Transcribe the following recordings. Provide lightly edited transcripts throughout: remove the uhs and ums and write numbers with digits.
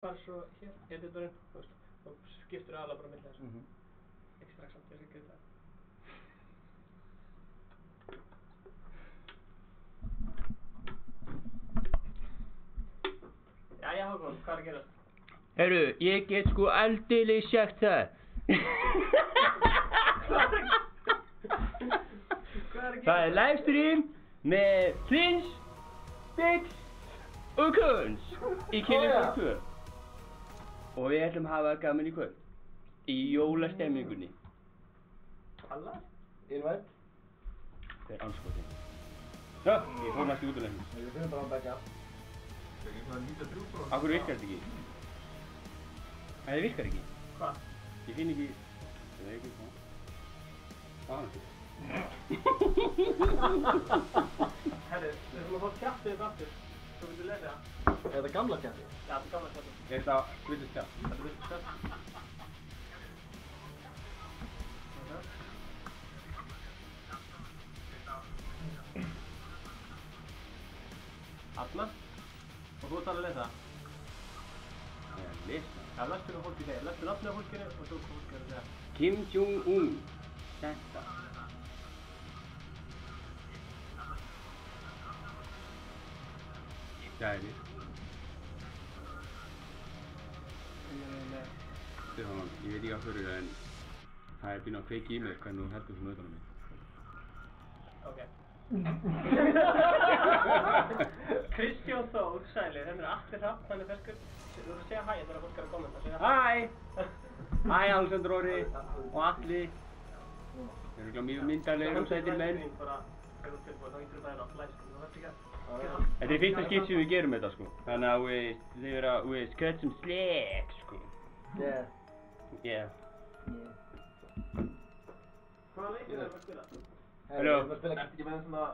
Bara svo hér, editorinn, þú veist, og skiptur aðalega bara milli þessu. Ekki strax samt, ég skal gera það. Jæja Hákon, hvað er að gerast? Herru, ég get sko aldeilis sagt það. Það er livestream með Prins, Biggs og Kunz í Killing 2. Og við ætlum að hafa gaman í kvöld. Í jólastemmingunni. Alla? Innvænt? Það er anskotin. Svo, ég fór næstu út úr nefnum. Við finnum bara að begja. Af hverju virkar þetta ekki? Nei, það virkar ekki. Hvað? Ég finn ekki... Það er ekki svona. Hvað er þetta? Herri, við þurfum að fá kjaftið þetta aftur. Svo viltu lesa það? Er þetta gamla kjætti? Já, þetta er gamla kjaftið. Er þetta villist kjaft? Þetta er villist kjaft. Alla? Og þú ert að lesa það? Já, lesa. Já, lestu hvað fólki segir. Lestu nafnið á fólkinu og svo hvað fólki er að segja. Kim Jong-un. Þetta. Gæri. Stefán, ég veit ekki af hverju en það er byrjað að kveiki í mér hvernig þú heldur svona utan á mig. Ok. Kristján Þór, sælir, henni er Atli Hrafn, hann er ferskur. Þú voru að segja hæ, þegar fólk er að kommenta. Hæ! Hæ, Alexander Orri og Atli. Þeir eru mjög myndarlegir og sætir menn. Þetta er fyrsta skipt sem við gerum þetta sko. Þannig að þið vera að cut some slack sko. Yeah. Yeah. Hvaða leikir er það að spila? Halló. Við spila ekki. Ertu ekki með svona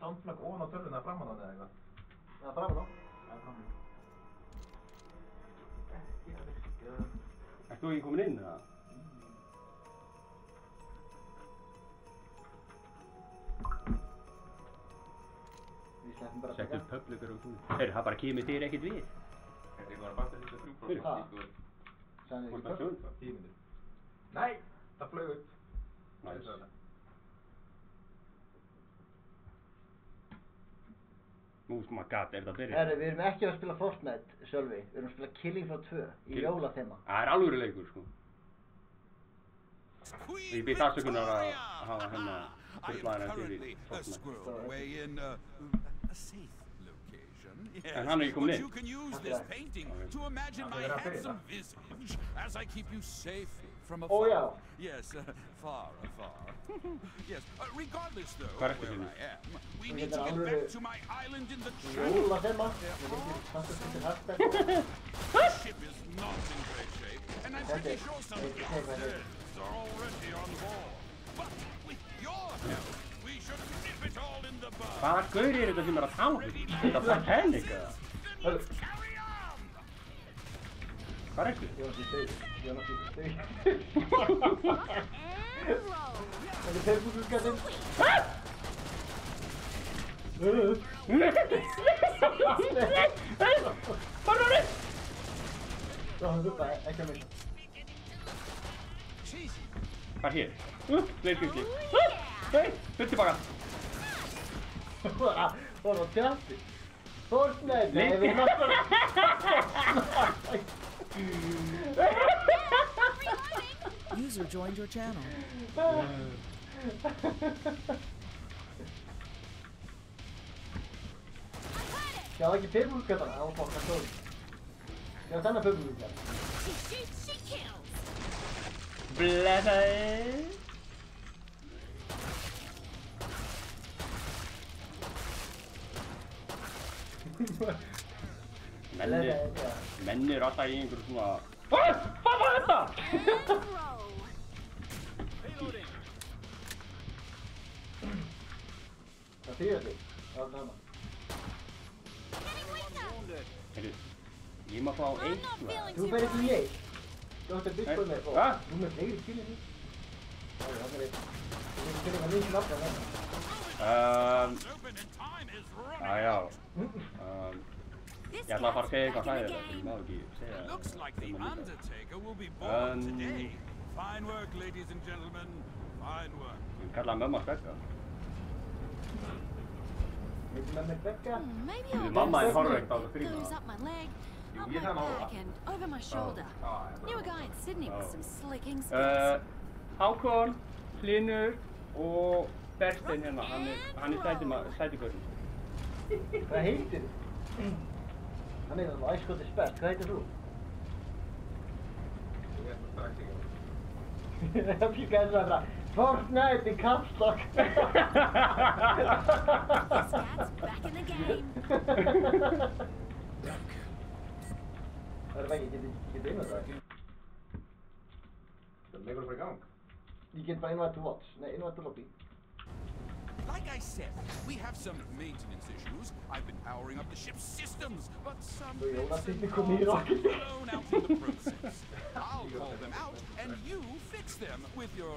soundflag ofan á tölvuna framan á þig eða eitthvað? Já, framan á. Já, framan á. Ert þú ekki komin inn eða? Við sleppum bara að Settu begja. publikar og þú. Heyrðu, það bara kemur þér ekkert við. Þetta er bara bætt að þetta 3% Ha? sko. Sæðan Hvort ekki það sjón? 10 mínútur. Nei, það flög upp. Nice. Oh my god, er þetta að byrja? Herri, við erum ekki að spila Fortnite, Sölvi. Við erum að spila Killing Floor 2 í jólathema. Það er alvöru leikur sko. Ég byrð afsökunar að hafa hennar fyrir fyrir Fortnite. And how do you come in? You can use this painting to imagine my handsome visage as I keep you safe from afar. Oh, yeah. Yes, far afar. Yes, regardless though Hvað er of þetta where fyrir? I am, we need to get back to my island in the Jólathema. Við getum passast til hashtag. The ship is not in great shape, and I'm pretty sure some of the devs are already on board. But with your help, we should nip it all in the bud. Hvaða gaur er þetta sem er að tala? Þetta er Titanic eða? Hörru. Carry on! Hvað er þetta? Ég var náttúrulega í stau. Þetta er Facebook-skatinn. Farðu á Það var þetta ekki að missa. Hvað er hér? Leirskjöfli. Hei, fyrir tilbaka. Það var á tjatti. Fortnite. Nei, við erum User joined your channel. Sjá ekki Facebook-skatana, það var fokkar stóri. Sjá þennan Facebook-skatana. Blessaði. Menn eru alltaf í einhverju svona... Hvað var þetta? Það þýðir því. Það var þarna. Heyrðu, ég má fá eitt svona. Þú fer ekki í eitt. Þú ætti að byggja með. Hvað? Þú með fleiri skilja því. Það er eitt. Þú veist ekki að mikið nafn að það. Open and time is running. Já. This Ég ætla að fara að segja cat's eitthvað back in the hræðilegt, ég game. má ekki segja It looks like the um að mynda. Undertaker will be born Um, today. Fine work, ladies and gentlemen. Fine work. Ég kallaði mömmu að spekka. Veitu með mig begga? Maybe Þú, I'll mamma do er horfir some ekkert á þetta goes stríma. up my leg, up ég my þarf að horfa. back and over my shoulder. Knew a guy in Sydney with some slicking skills. Hákon, Hlynur og Berstein hérna, hann er sætigörn. Hvað heitir þið? Hann er þannig æskoti spett, hvað heitir þú? Ég veit það strax ekki. Það líka eins og það bara Fortnite í kapslokk. This cat's back in the game. Það er ekki, get inn á það. Það leikur bara í gang. Ég get bara invite to watch, nei invite to lobby. Like I said, we have some maintenance issues. I've been powering up the ship's systems, but some Svo Jónas bits and sitter kom í bobs rocket. are blown out in the process. I'll call them out, and you fix them with your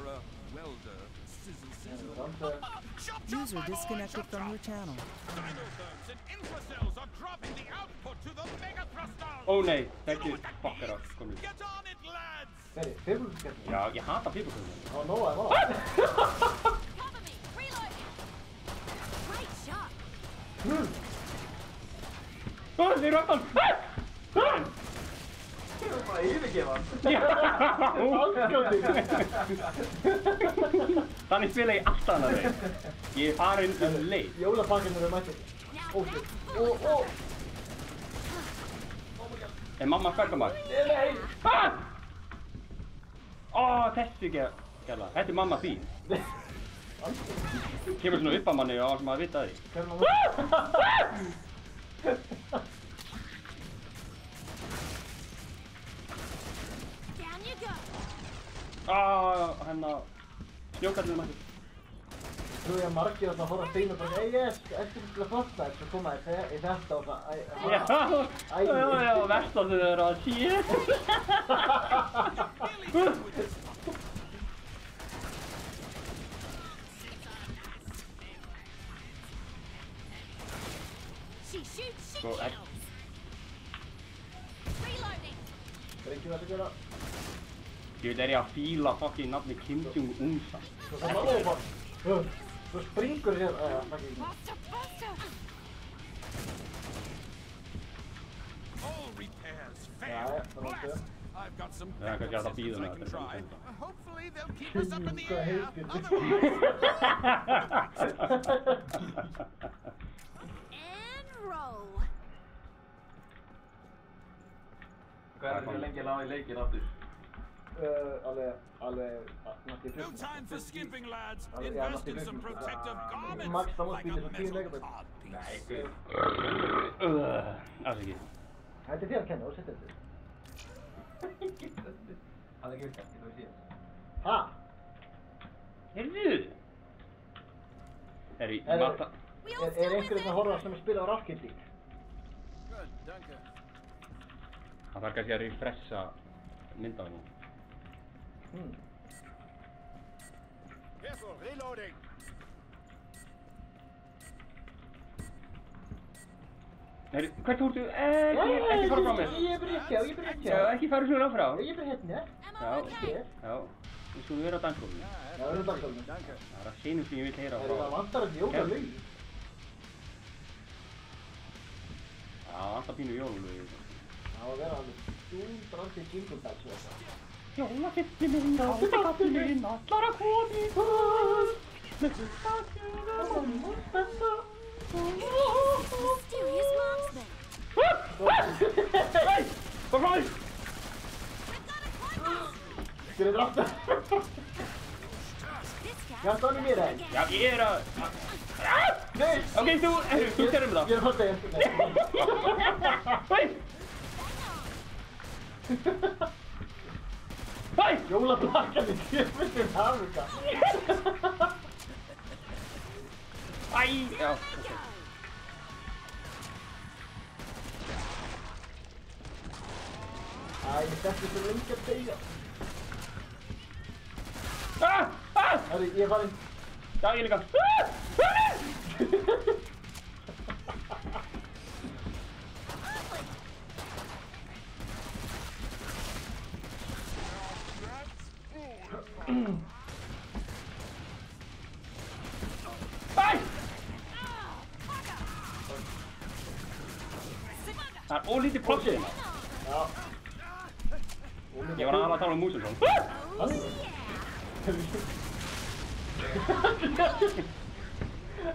welder. Sizzle, sizzle. Chop, chop, User my boy, disconnected chop, from chop. your channel. Sinotherms and infracells are dropping the output to the mega thrusters. Ó nei, þessi fokkar á, komið. Get on it, lads! Hverri, fyrrúlskettin? Já, ég hata pípurkvöldinu. Á, nóa, nóa. Cover me, reloading. Great shot. Ó, þeir eru aftan! Ég var bara að yfirgefa hann. Þannig spila ég alltaf hana þeir. Ég er farin leið. Jólapakkarnir eru mættir. Ó, shit. Ó. Er mamma að spekka maður? Nei. Ó, þessi gæla. Þetta er mamma þín. Kemur svona upp að manni og sem að vita því. Hvernig Down you go. Á, hennar snjókallinu mættir. Þú ég að margir að horfa að steina og bara yes, eftir að spila Fortnite, svo koma í þetta og það Já, verslað þau eru að shit. She shoots, she Go, kills. Reloading. Það er ekki verið að gera. Ég veit, er ég að fíla fucking nafni Kim Jong-un-sa. Svo það var óvart. Svo springur hér, það ekki ekki. Faster, faster. All repairs Ja, fail. ja, dat was Blast! het. I've got some Ja, ik had backup dat bieden systems I nou, can dat is try. wel Hopefully they'll keep us up in the Zo air. heet het. And roll. Hvað er þetta lengi að lána í leikinn aftur? Alveg, nætti No time for skipping, lads. Ja, Invest nätti in some protective garments. Max, það like måste a bli så 10 metal megabit. codpiece. Nei, guð. Alls ekki. Þetta er þér að kenna, þú settir þetta. Það er ekki virkað, ég þarf að sé. Ha? Heyrðu! Er ég Er- mata... We all Er still einhverjum with að it. horfa sem að spila á Rocket League? Það þarf kannski að refressa myndaðinu. Careful, reloading. Heyrðu, hvert úrtu? Ekki fara frá mér. Ég er bara ekki á, ég er bara ekki Já, á. ekki fara svona frá. Ég er bara hérna. Am Já, I okay? Hér. já. Við skulum vera á dansgólfinu. Já, við erum dagstofnum. Það er að sínum sem ég vil heyra Það frá. vantar ekki jólalög. Já, alltaf pínu jólulög. Það á að vera alveg stúndrandi jingle bells og þetta. Jólafittin minn, jólafittin minn, allar að koma í kvöld. Mysterious marksman. Hei! Hvað frá því? Skal við drafta? This cat. Já, það er mér einn. Já, ég er að... Nei! Ok, þú sérðum Ég það. er að fasta ég. Hei! Hei! Jólapakkan í kjöfnum hafika. Æ! Já, ok. Æ, þetta er svo lengi að deyja. Herri, ég er farinn. Já, ég líka. Bæ! Það er ólítið plossið hérna. Já. Ég var aðalega að tala um músum svona.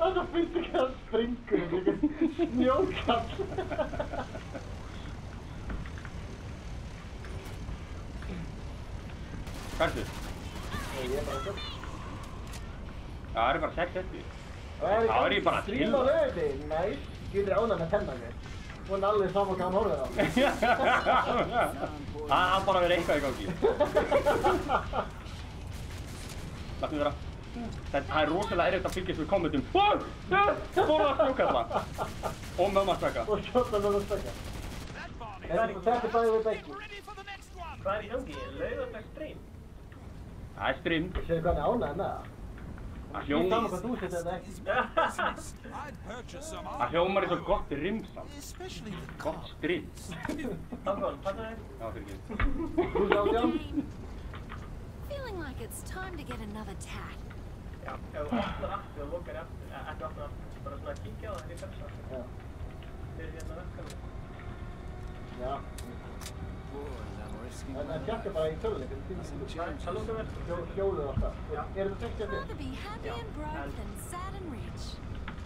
Það finnst ekki að springur um einhvern snjókall. Hvað ertu? Ég er bara svo. Það eru bara 6 eftir. Það er ég bara til. Stríma löði, næs. Getur ánað með tennanir. Hún er alveg saman hvað hann horfir á. Það bara verið eitthvað í gangi. Láttu vera. Það er rosalega erfitt að fylgjast við kommentum. Fóruð að snjókalla. Og mömmastökka. Og skjóta mömmastökka. Þetta er bæðið við Becky. Hvað er í gangi? Laugardags stream? Það er stream. Sér hvað hann er ánægð með það? Það Ég saman hvað þú setja þetta ekki. Það hljómar svo gott rimsam. Gott stream. Anton, passa þig. Já, fyrir ekki. Þú sjá. Feeling like it's time to get another tat. Já, ef þú opnar aftur og lokar aftur, ekki opnar aftur, bara svona að kíkja á það í fyrsta. Já. Fyrir hérna verkanum. Já. Það tjekka bara í töluleikum. Það lókar vel. Hjóluð alltaf. Já. Er þetta 60 eftir? Rather be happy and broke than sad and rich.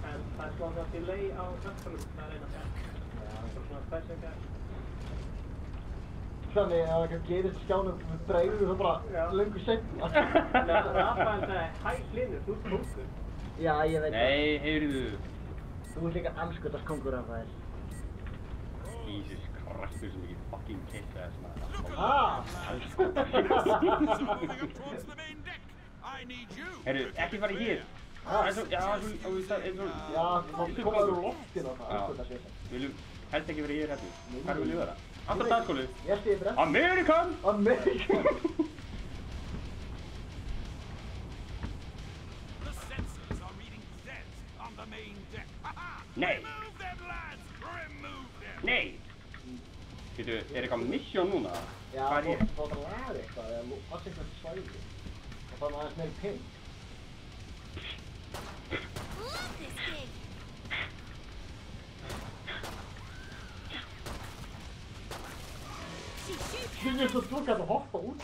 En það er svona að delay á verkanum, það er eina fjall. Já. Það er svona 2 sekundar. Þannig að það gerist skjánum breiður og bara löngu seinna. Rafael sagði, hæ Hlynur, þú ert kongur. Já, ég veit það. Nei, heyrðu. Þú ert líka anskotast kongur, Rafael. Jesus Christ, þú sem ekki fucking kissa þess maður. Heyrðu, ekki fara hér. Já, Já, það komaður úr loftinu og það, anskotast ég. Viljum helst ekki vera hér hérna. Hvað viljum við vera? Andra dagskólu. Ég stýði bara. American! American! The sensors are reading Zeds on the main deck. Nei. Remove them, lads! Remove them! Nei! Veitu, er eitthvað mission núna? Já, Hvað er þú ég? átt að læra eitthvað, eða alls eitthvað svæði. Og þannig aðeins meiri ping. Love this game. Þú veist að þú gæti að hoppa út.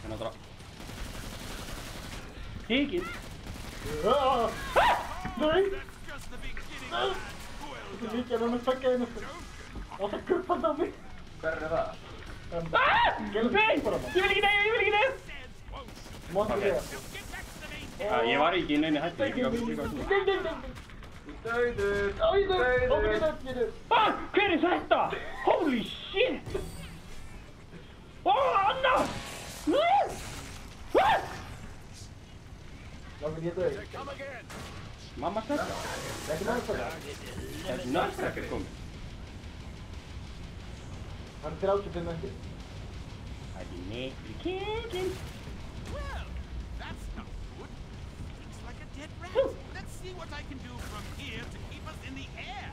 Hérna dra. Tekið! Nei! That's just the beginning, lads! Well Þú líka með mig tvekja einu. Og það kuppandi á mig. Hver er það? Nei! Ég vil ekki deyja, ég vil ekki deyja! Monti Ok. við. Ég var ekki í neini hættu, ég líka svona. Ding, ding, ding. Dauður! Æður! Ok, getur. Hver er þetta? Holy shit! Anna! Lákum ég dög. Mamma stekka. Ekki náttúrulega þetta. Þessi nörstekka er komin. Hann er 35 eftir. Það er miklu kegin. Well, that's not good. Looks like a dead rat. Let's see what I can do from here to keep us in the air.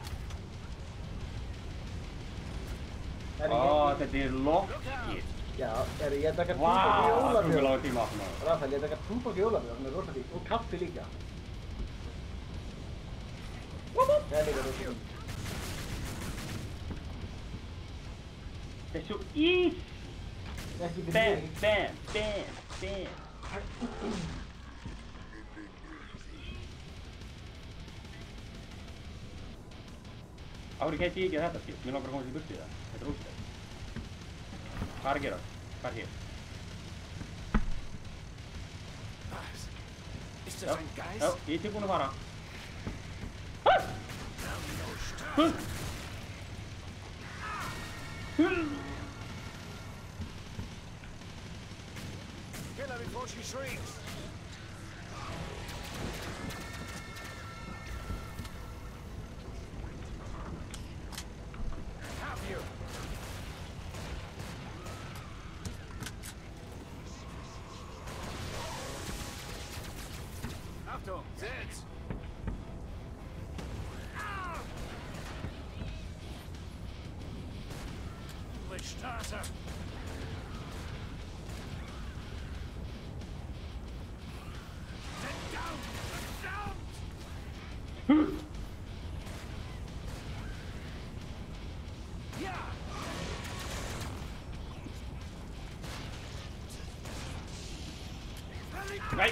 Þetta er loftskip. Já, ég taka Vá, túbok í það er Ólafjörn. lágur tíma aftur maður. Rafael, ég taka túbok í Ólafjörn, hann er rosa fín. Og kaffi líka. Það er líka rosa fín. Það er svo easy. Ekki fyrir Bam, mig. bam, bam, bam. Ári gæti ég ekki þetta skip, mér langar að komast í burtið það. Þetta er óstæð. Hvað er að gera? Hvað er hér? Já, já, ég er tilbúinn að fara. Kill her before she shrieks. Have you? Achtung, Zeds! starter. Get down! Yeah! Nej!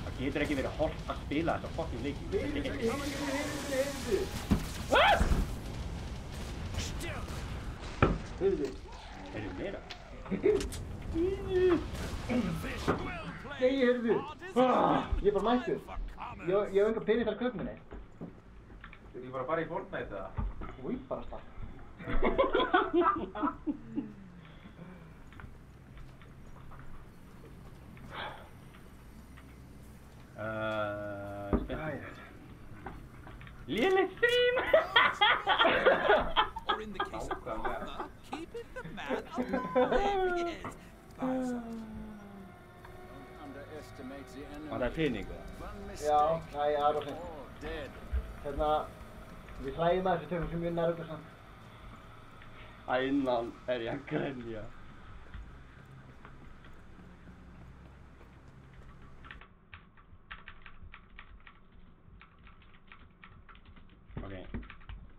Það getur ekki verið hollt að spila þessa fucking leiki. Heyrðu. Heyrðu. Heyrðu meira? Nei, heyrðu. Ég er bara mættur. Ég hef enga pening þar köpminni. Vil ég bara fara í Fortnite eða? Új, bara slagt. Lélegt stream! Or in the case of Palmer, keeping the man oblivious. Var það pening? Já, það er aðra hérna, við hlægjum að þessu tökum sem mjög nærðu samt. Ænan er ég að grenja. Ok,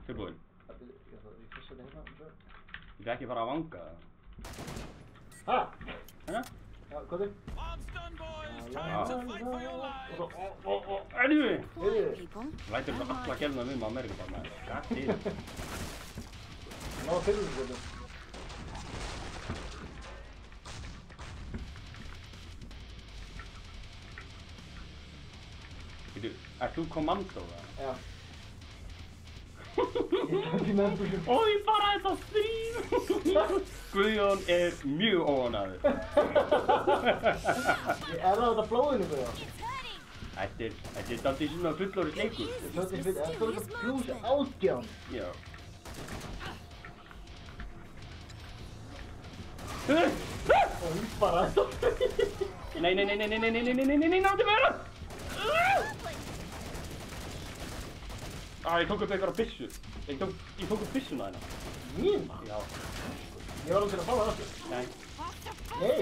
tilbúin. Ég ekki fara að vanga það. Ha? Hæ? Já, hvað er? Bob's done, boys. Time to fight for your lives. Erðu! Poor people. Lætur þú alla gelna við með Amerika bara með. Gatti. Ná, fyrir þessu. Veitu, ert þú kommando það? Já. Ég standi með þessu. Ói, bara þetta stream! Guðjón er mjög óánægður. Ég er á þetta blóðinu fyrir það. Þetta er dálítið svona fullorðið leikur. Þetta er eitthvað plus 18. Já. Og bara þetta. Nei, náttúrulega vera! Ég tók upp einhverja byssu. Ég tók upp byssuna hérna. Mín? Já. Ég var alveg til að fá það aftur. Nei. Nei.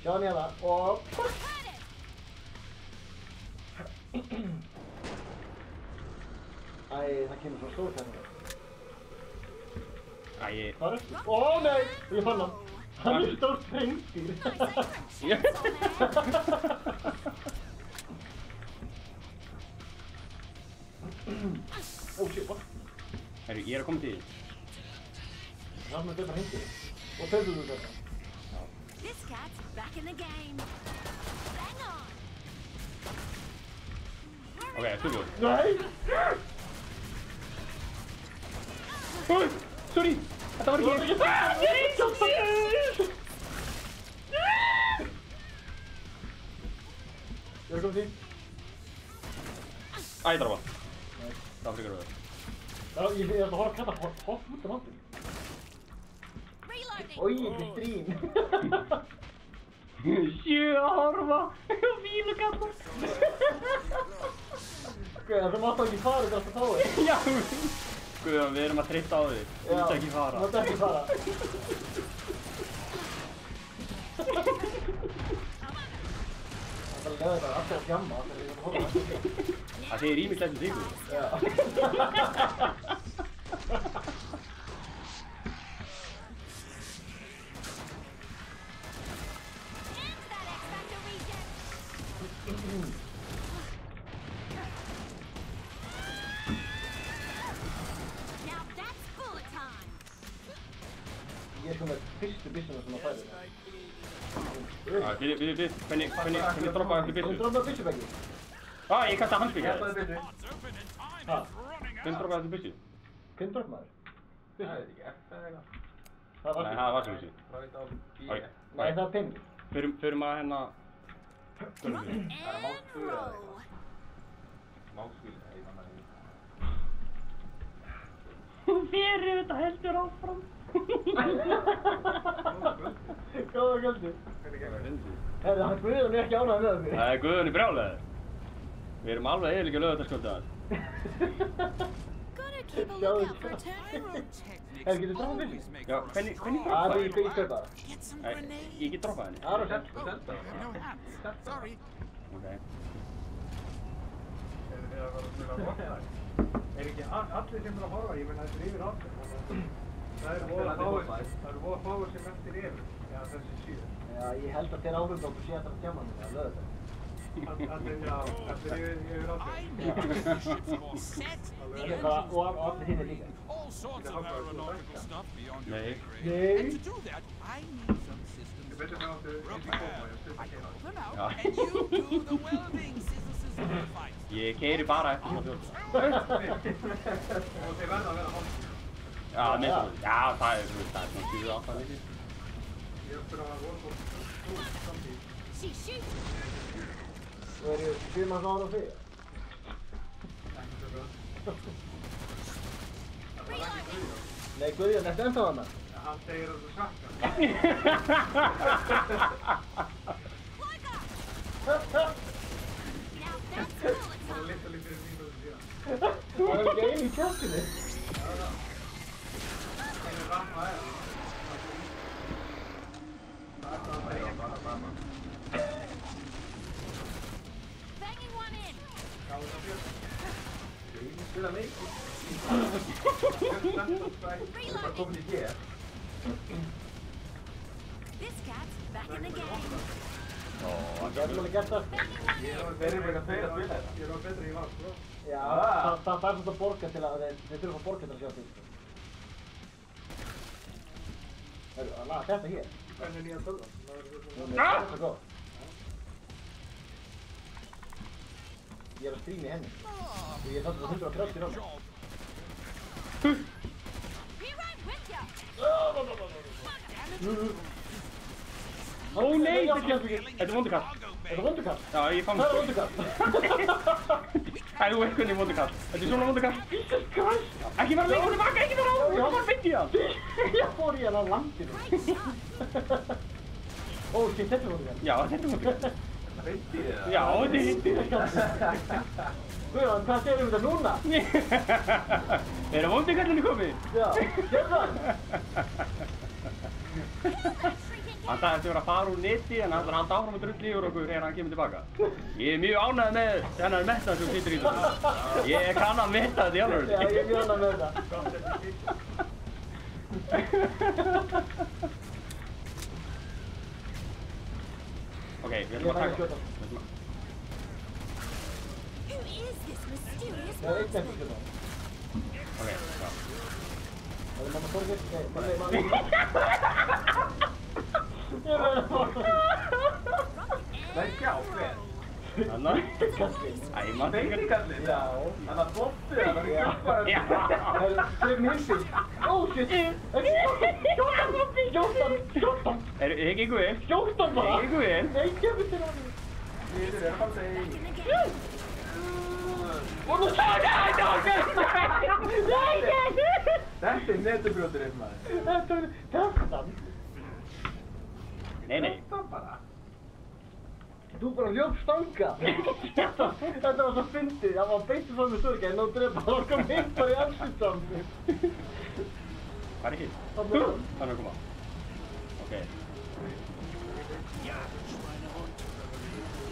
Sjá hann hérna og... Æ, það kemur svo stór hérna. Hvað er þetta? Ó nei, ég fann hann. Hann er stórt hreindýr. Oh shit, what? Herru, ég er að koma til því. Það er með þetta hreindýr. Og tegðu þú þetta. This cat's back in the game. Bang on. Ok, tilbúin. Nei! Sorry! Þetta var ekki ég! Ég er komið því. Æ, það var. Það var frekar rauður. Ég er að horfa að kalla hopp út af náttúr. Reloading. Oj, þetta er strín. Sjö að horfa! Fínu kallar! Það mátt ekki fara þetta alltaf táið. Já! Guðjón, við erum að treysta á þig. Þú mátt ekki fara. Þú mátt ekki fara. Það er alveg alltaf að fjamma þegar ég er að horfa að þetta. Það segir ímislegt um þig. Já. Ég er sko með fyrstu byssuna sem að færi það. Hvernig droppaði allir byssu? Hvernig droppaði byssubæki? Ég kasta handspíkja. Ha? Hvernig droppaði allir byssu? Hvernig dropp maður? Það er ekki F eða eitthvað. Það var Nei, það var byssu. Það var eitthvað á B. Nei, það er pening. Förum að hérna... Það er málsfur eða eitthvað. Málsfur, nei, þannig að Fyrir þetta heldur áfram. Góða kvöldi. Hvernig gengur? Herri, hann Guðjón ekki ánægður með okkur. Það Guðjón brjálæður. Við erum alveg eyðileggja laugardagskvöldið hans. Gotta keep a lookout for a turn. Herri, getur þú droppað byrju? Já, hvernig Það droppa er í henni? kaupa. Nei, ég get droppað henni. Aron, sett. Sorry. Ok. Eru þið að fara að spila Fortnite? Ekki allir sem eru að horfa, ég meina þetta er yfir allir. Það eru voða fáir sem eftir eru, já þessi síðan. Já, ég held að þér áhuga okkur sé þetta að tjáma mig, það löður það. Allir yfir allir. I need the ships more set. Og allir hinn líka. All sorts of aeronautical stuff beyond your Nei. pay grade. Nei. And to do that, I need some systems Ég betur það áttu ekki koma, ég stutt að kera. them out, Ja. and you do the welding scissor fight. Ég keiri bara eftir svona fjölda. Og þeir verða að vera hálf. Já, minnst. Já, það er svona 7-8 leikir. Ég fyrir að voru samtíð. She shoots. Þú eru 7 manns ára og fyrir. Ekki svo gott. Nei, Guðjón, ertu ennþá þarna? Hann segir að þú sakka. Now that's bullet Það time. lifta líka fyrir mínútu síðan. Það er ekki einu í tjáttinni. Það er ramma eða. Það er það að segja bara. Banging one in. Gáðu það björn. Ég spila leik. Bara komin í hér. This cat's back in the game. Það getur alveg gert það. Ég er betri í var, sko. Já, það þarf svolítið að borga til að, þeir þurfa að borga til að sjá því. Herru, að laga þetta hér. Hvernig er nýja tölvan? Það er góð. Ég er að stríma í henni. Ég er þáttið að 130 ráð. Be right with ya. Ó nei, þetta er vondukall. Er það vondukall? Já, ég fann Það er vondukall. Æ, þú veist hvernig vondukall. Þetta er svona vondukall. Jesus Christ. Ekki fara lengur tilbaka, ekki fara á. Ég var beint í það. Ég fór í hann á landinu. Ó, shit, þetta er vondukall. Já, þetta er vondukall. Veitir þið það? Já, þetta er hindi. Guðjón, hvað segir þetta núna? Er það vondukallinu komið? Já, sér það? Hann sagði að þetta var að fara úr neti en hann ætlar að halda áfram að drulli yfir okkur þegar hann kemur tilbaka. Ég er mjög ánægð með þennan metnað sem situr í þessu. Ég kann að metta þetta í alveg. Já, ég er mjög ánægð með þetta. Ok, við ætlum að taka. Who is this mysterious Það er einn monster? eftir skjóta. Ok, já. Það er mamma Þorgeir. Nei, mamma. Nei, sjá, hver? Annar. Æ, maður Veitir kallinn? Já. Hann var bottið, hann var í kjöldbara. Já. Segum hilsing. Ó, shit. 14. Ekki ykkur við. 14 bara. Ekki ykkur við. Nei, kemur til hann. Við erum bara að segja. In the game. Þetta er netubrjóturinn maður. Þetta er 14. Nei, nei. Þetta bara. Þú bara hljópst þangað. Þetta var svo fyndið. Það var beintið frá mig Þorgeir en þú drepa hann kom hitt bara í ansiktssamni. Hvað er hitt? Þarna er hann. Þannig að koma. Ok.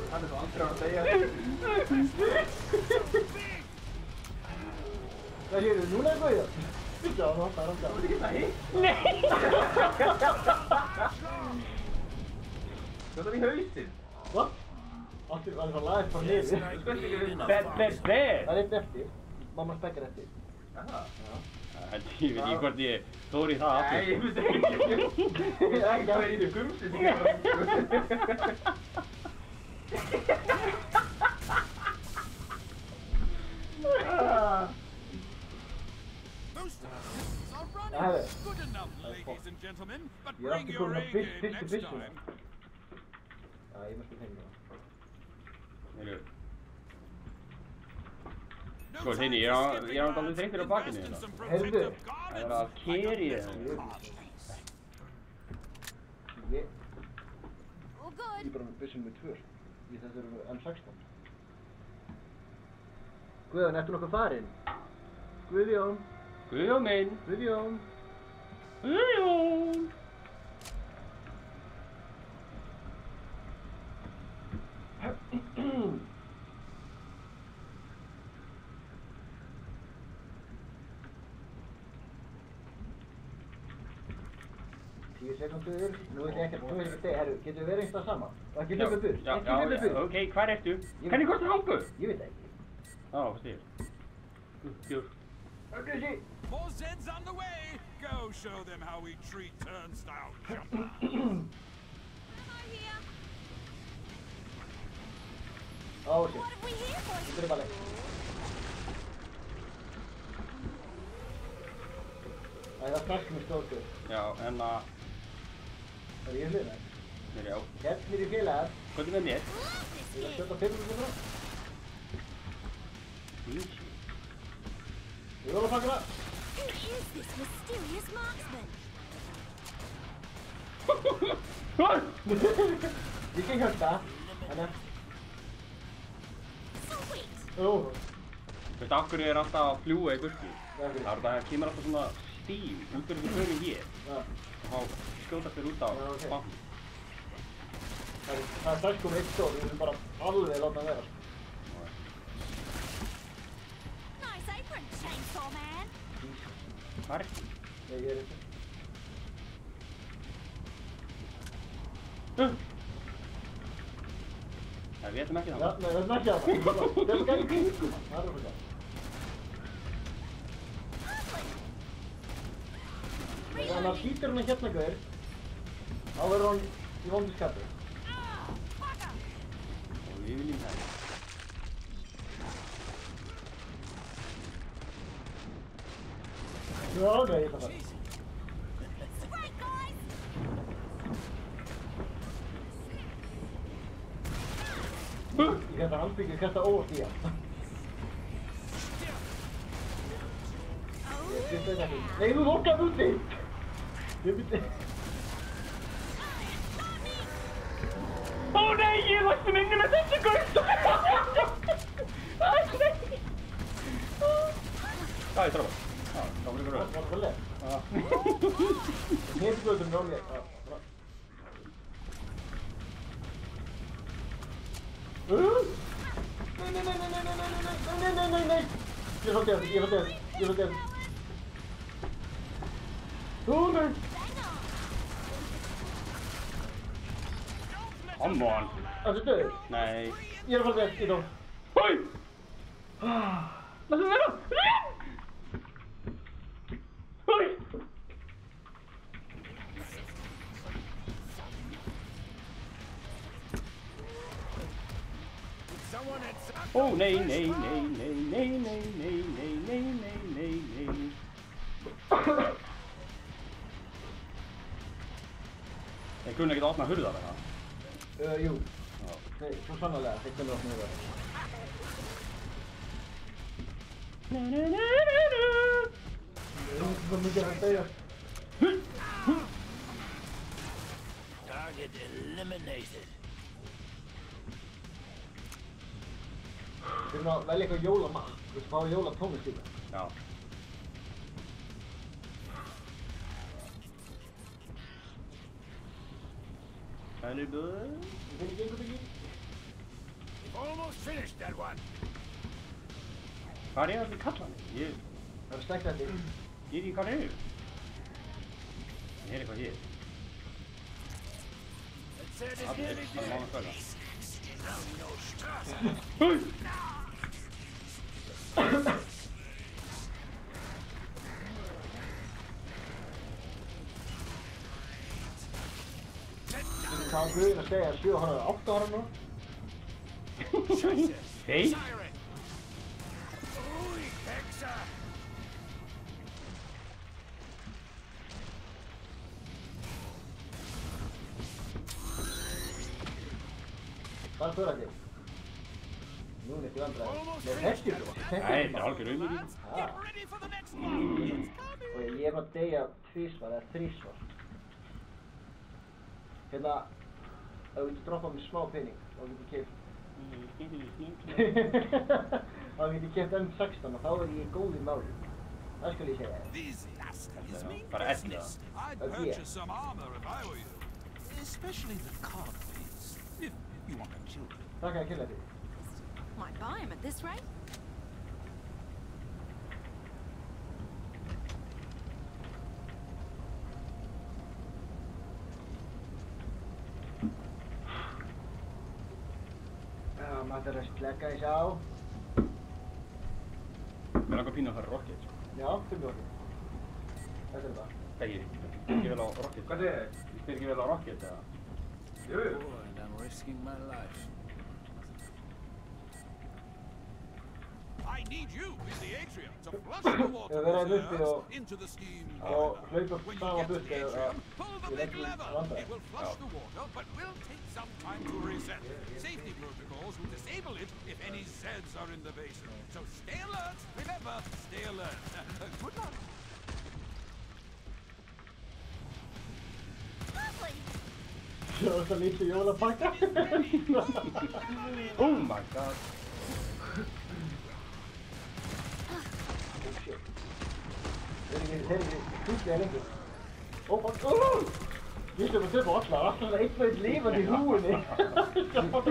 Hann er svo aldrei að segja. Það hér, núna er Guðjón. Býttu á hann, það er hann Þú ert ekki það hitt? Nei! Þú ert í hausinn. What? Allt var það lagast bara niður. Þú skvæst ekki við Bed. Það er einn eftir. Mamma spekkar eftir. Jaha. Ég veit ekki hvort ég þóri það Nei, aftur. ég veit ekki. Ég veit ekki hvað er í því gumsið. Those systems are running. Herre. Good enough, ladies and gentlemen, but Ég er bring aftur your komin A að game fyrstu next byssuna. time. Já, ég mest að tegna það. Heyrðu. Sko, Steini, ég er alveg þreyttur á bakinu hérna. Heyrðu, Það að keri Ég All good. er bara með byssum með 2. Þetta eru M16. Guðjón, ertu nokkuð farinn? Guðjón. Guðjón minn. Guðjón. Guðjón. Sekundur, nú veit ég ekkert, herru, getur við verið einhvað saman? Og ekki hljópa burt, Já, ekki hljópa burt. ok, hvar ertu? Hvernig kostar hangu? Ég veit það ekki. Á, hvað segir? Bjór. Öggusi! More Zeds on the way! Go show them how we treat turnstile jumper! Hi here. Á, shit. What have we here for? Þetta er bara leik. Það er strax með stóðstöð. Já, en að... Það er ég hluna. Mér já. Hérna er ég félagar. Hvað er með mér? Ég er að skjóta 5 frá. Ég vil að fanga það. Who is this mysterious marksman? Ég kan hjálpa. Þannig. Sweet. Jú. Þú veist, af hverju er alltaf að fljúa í burtu? Það er það kemur alltaf svona stíl út úr þessu förum hér. Já. Og þá skjótast þér út á bankn. Það er strax komið 1 stóð, við viljum bara alveg láta hann vera. Nice apron, chainsaw man. Hvað er þetta? Ég er þetta. Nei, við ætlum ekki Já, það. nei, við ætlum ekki að það. Það er skæði kringum. Það er það. Þannig að hann skýtur hann hérna gaur, þá verður hann í vondu skapi. Og við viljum það. Já, ok, ég ætla að fara. Right, guys. Ég hætti að handbyggja kasta óvart í hann. Ég finnst þetta ekki. Nei, þú lokaði úti! Ég myndi... Ó nei, ég læsti mig inni með þessu gaur! Æ, nei! Það er tráfa. Já, það var ykkur röð. Það var vel leið. Já. Hnefiðgöldum róli. Já, bra. Nei. Ég er faldið. Ó, nei. Come on. Það er döður. Nei. Ég er faldið, ég dó. Hói! Lass mig vera! Hói! Ó nei. Ég kunni ekki að opna hurðar eða? Jú. Nei, svo sannarlega, þeir kunni opna hurðar. Það er mikið að deyja. Target eliminated. Við erum að velja eitthvað jólamat. Við erum að fá jólatónlist líka. Já. Henni búið. Við finnum ekki einhvern veginn. Almost finished that one. Hvað er allir kallanir? Það er slægt þetta. Ég veit ekki hvað það er. Ég er eitthvað hér. Allir, það er mánu kvölda. Húi! Það var guðin að segja að 7 ára er 8 ára nú. Hei! Hvað er fyrir þig? Nú er ekki vandræði. Nei, þessi svo. Nei, þetta er algjör auðvitað. Get ready for the next one. It's coming. Og ég er að deyja tvísvar eða þrísvar. Hérna, ef þú getur droppað mér smá pening, þá getur ég keypt. Þá getur ég keypt M16 og þá er ég góð í máli. Það skal ég segja þér. This is mean Bara business. I'd purchase some armor if I were you. Especially the card plates, if you want them children. Takk að killa þig. Might buy him at this rate. Já, maður þarf að slekka þess á. Mér langar pínu að fara rocket, sko. Já, fyrir okkur. Þetta er það. Beggi, spyr ekki vel á rocket. Hvað segir þið? Ég spyr ekki vel á rocket, eða? Jú. And I'm risking my life. I need you in the atrium to flush the water reserves into the steam boiler. When you get to the atrium, pull the big lever. It will flush the water, but will take some time to reset. Safety protocols will disable it if any Zeds are in the basin. So stay alert. Remember, stay alert. Good luck. Já, það lítið jólapakka. Oh my god. Þeir eru ekki húslega lengur. Ó, fuck. Ég slum að treffa allar. Allar er eitthvað lifandi í húinni. Það er bara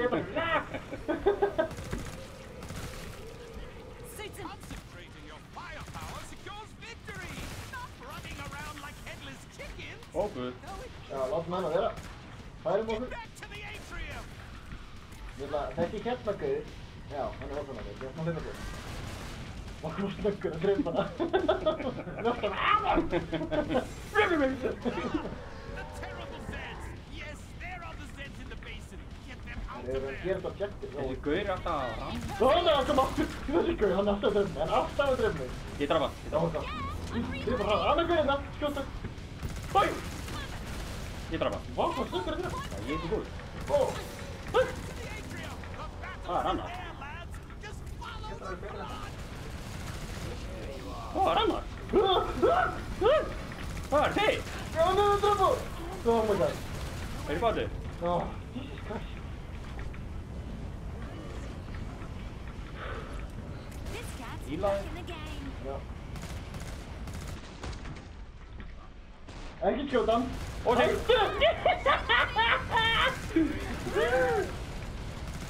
Concentrating your firepower secures victory. Not running around like headless chickens. Oh, good. Já, látum hann að vera. Færum okkur. Back to the atrium. Þessi hérna gauður. Já, hann er ósann að gauður. Ég ætla að hlaupa gauður. Og hún snöggur að treffa hana. Njóttan aðan! The terrible Zeds. Yes, there are the Zeds in the basin. Get them out Þeir of eru að there. gera þetta objektiv. Þessi gaur er alltaf að ramma. Svona, hann kom aftur. Þessi gauður, hann er alltaf að treffa mig. Hann er alltaf að treffa mig. Ég draf hann, ég draf hann. Treffa hann. Annar gauður hérna. Skjóta. Hæ! Ég draf hann. Vá, hvað snöggur að treffa? Já, ég er svo góð. Ó! Hæ! Það er annar. There, lads. Just follow the blood. Það er annar. Það er þið. Já, hann er að treffa! Oh my god. Er ég bátur? Oh, Jesus Christ. This cat's Eli. back in the game. Já. Ekki skjóta hann. Og þeir.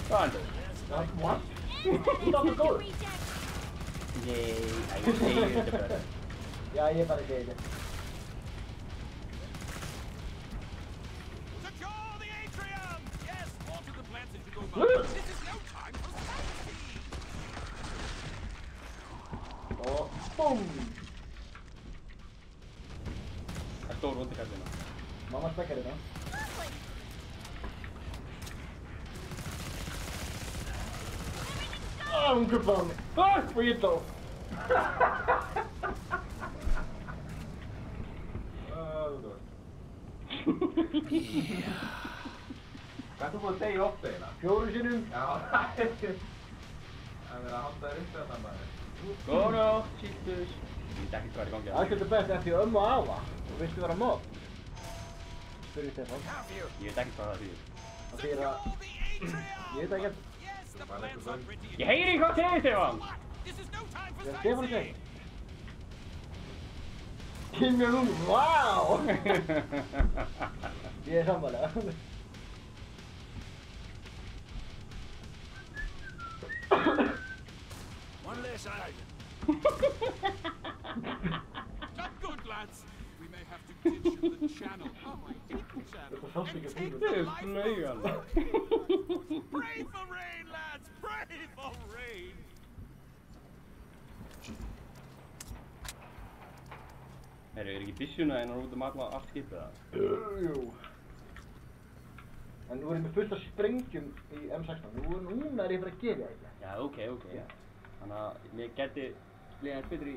Það er það. What? Þú er alltaf góður. Nei, ég segir þetta bara. Já, ég bara segi þetta. Secure the atrium. Yes, water the plants as you go by. This is no time for sightseeing. Og BOOM! Það er stór vondi kallina. Mamma stekkar þetta. Hún kuppaði hann. Og ég dó. Hvað þú búið að deyja oft eiginlega? 4 sinnum. Já, það er verið að halda þér upp þetta maður. Góð nótt, sístus. Ég veit ekki hvað er í gangi. Allt þetta best eftir ömmu og afa. Og viltu vera mob? Spurði Stefán. Ég veit ekki hvað það þýðir. Það þýðir að... Ég veit ekki. Yes, the plants are pretty. Ég heyri hvað segir Stefán. This is no time for Það er Stefán að sightseeing. segja. Kim Jong-un, wow! Ég er sammála. One less item. Not good, lads. We may have to ditch the channel. Oh, my deep channel. Þetta sást ekki að Take bíða. the life flaugan. Pray for rain, lads. Pray for rain. Herru, er ekki byssuna en út allt skipið það? Jú. En nú er ég með fullt af sprengjum í M16. Núna er ég bara að gera þetta. Já, ok. Þannig að mér geti liðað betur í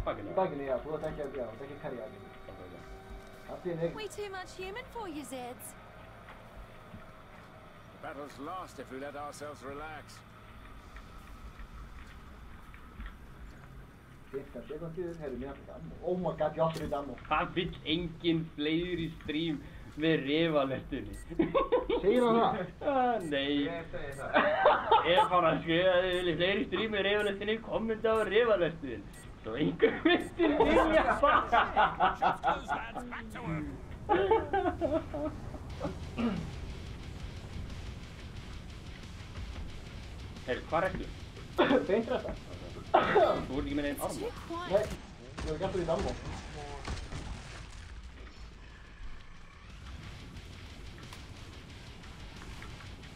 bakinu. Í bakinu, já. Þú ert ekki að, já, þú ert ekki að karja að mig. Ok. Það er We too much human for you, Zeds. The battle's lost if we let ourselves relax. 15 sekundir, herru, mér hætti ammo. Oh my god, ég átti þetta ammo. Það vill enginn fleiri stream með rifalertunni. Segir hann það? Nei. Ég segi það. Ef hann að skrifa að þið viljið fleiri stream með rifalertunni, kommenta á rifalertunni. Svo einhver myndir vilja það. Herru, hvað ertu? Beint þetta. Þú ert ekki með einn arm. Too Nei, quiet. ég var ekki aftur í þetta ammo.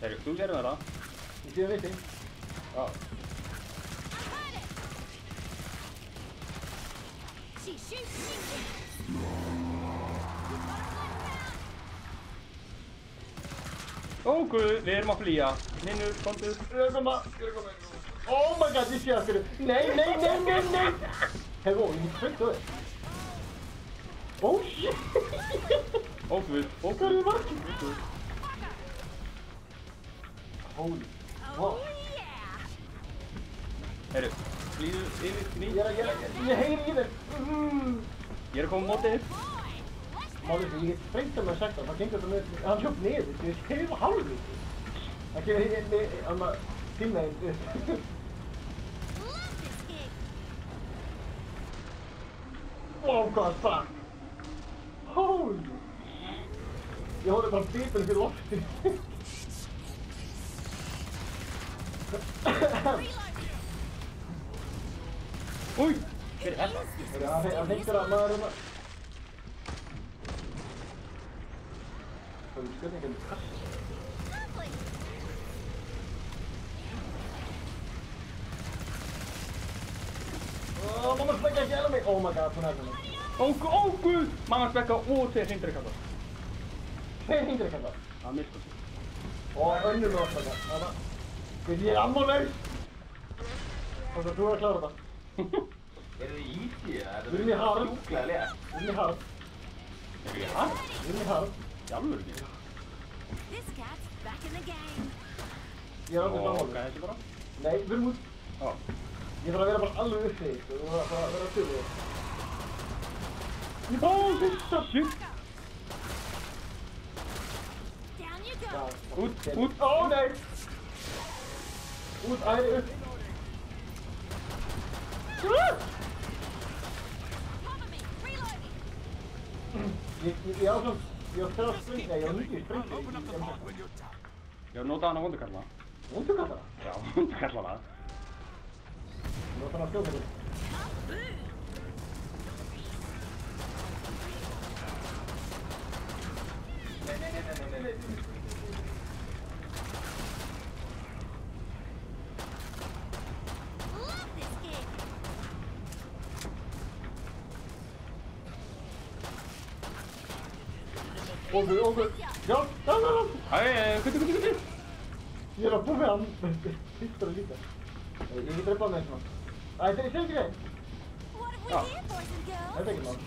Herru, þú sér það? Ég sé það viti. Já. She shoots, she shoots. Ó guð, við erum að flýja. Ninnur, komdu. Ég er að koma. Oh my god, ég sé það fyrir. Nei. Hefur, ég fyrst það. Oh shit. Ó guð, ó Hvað er guð. það margir? Holy. Wow. Oh yeah. Herru, flýðu yfir kný. Ég heyri í þér. Ég er að koma á mótið þér. Málið sem ég get sprengt hann með 16, það gengur þetta með, hann hljóp niður, ég heyri það hálfur. Það kemur hann að tímveginn upp. Love this gig. Wow, hvað það? Holy. Ég hóði bara bípun fyrir lofti. Új, hver er þetta? Hann heitir að maður hérna. Það er skjöldingin kass. Lovely. Mamma spekka ekki elmi. Oh my god, hún er hérna. Ó guð, mamma spekka og þeir hringdreikalla. Tveir hringir ekki það. Það mistur sig. Og önnur með orsaka. Þannig að ég er ammólaus. Og þú er að klára þetta. Er það easy eða? Við erum í hard. Sjúklega létt. Við erum í hard. Er ég hard? Við erum í hard. Í alvörunni? This cat's back in the game. Ég er aldrei Og samanlega. hvað er þetta bara? Nei, við erum út. Já. Ég þarf að vera bara alveg upp þig, sko. Þú þarf að vera að tölu þig. Ó, þetta shit. Down you go. Út. Ó, nei! Út, æri upp. Cover me. Reloading. Ég á svona, ég á þrjá spring, nei, ég á 9 spring. Ég hef notað hana vondukalla. Vondu kalla það? Já, vondukallana. Nú þannig að skjóta þig. Love this gig. Ógur. Já, já. Æ, Ég er að búið með hann. Pistur líka. Ég get dreipað með svona. Æ, þetta er ekki greið. What have we Oh. here, boys and girls? Þetta er ekki mál.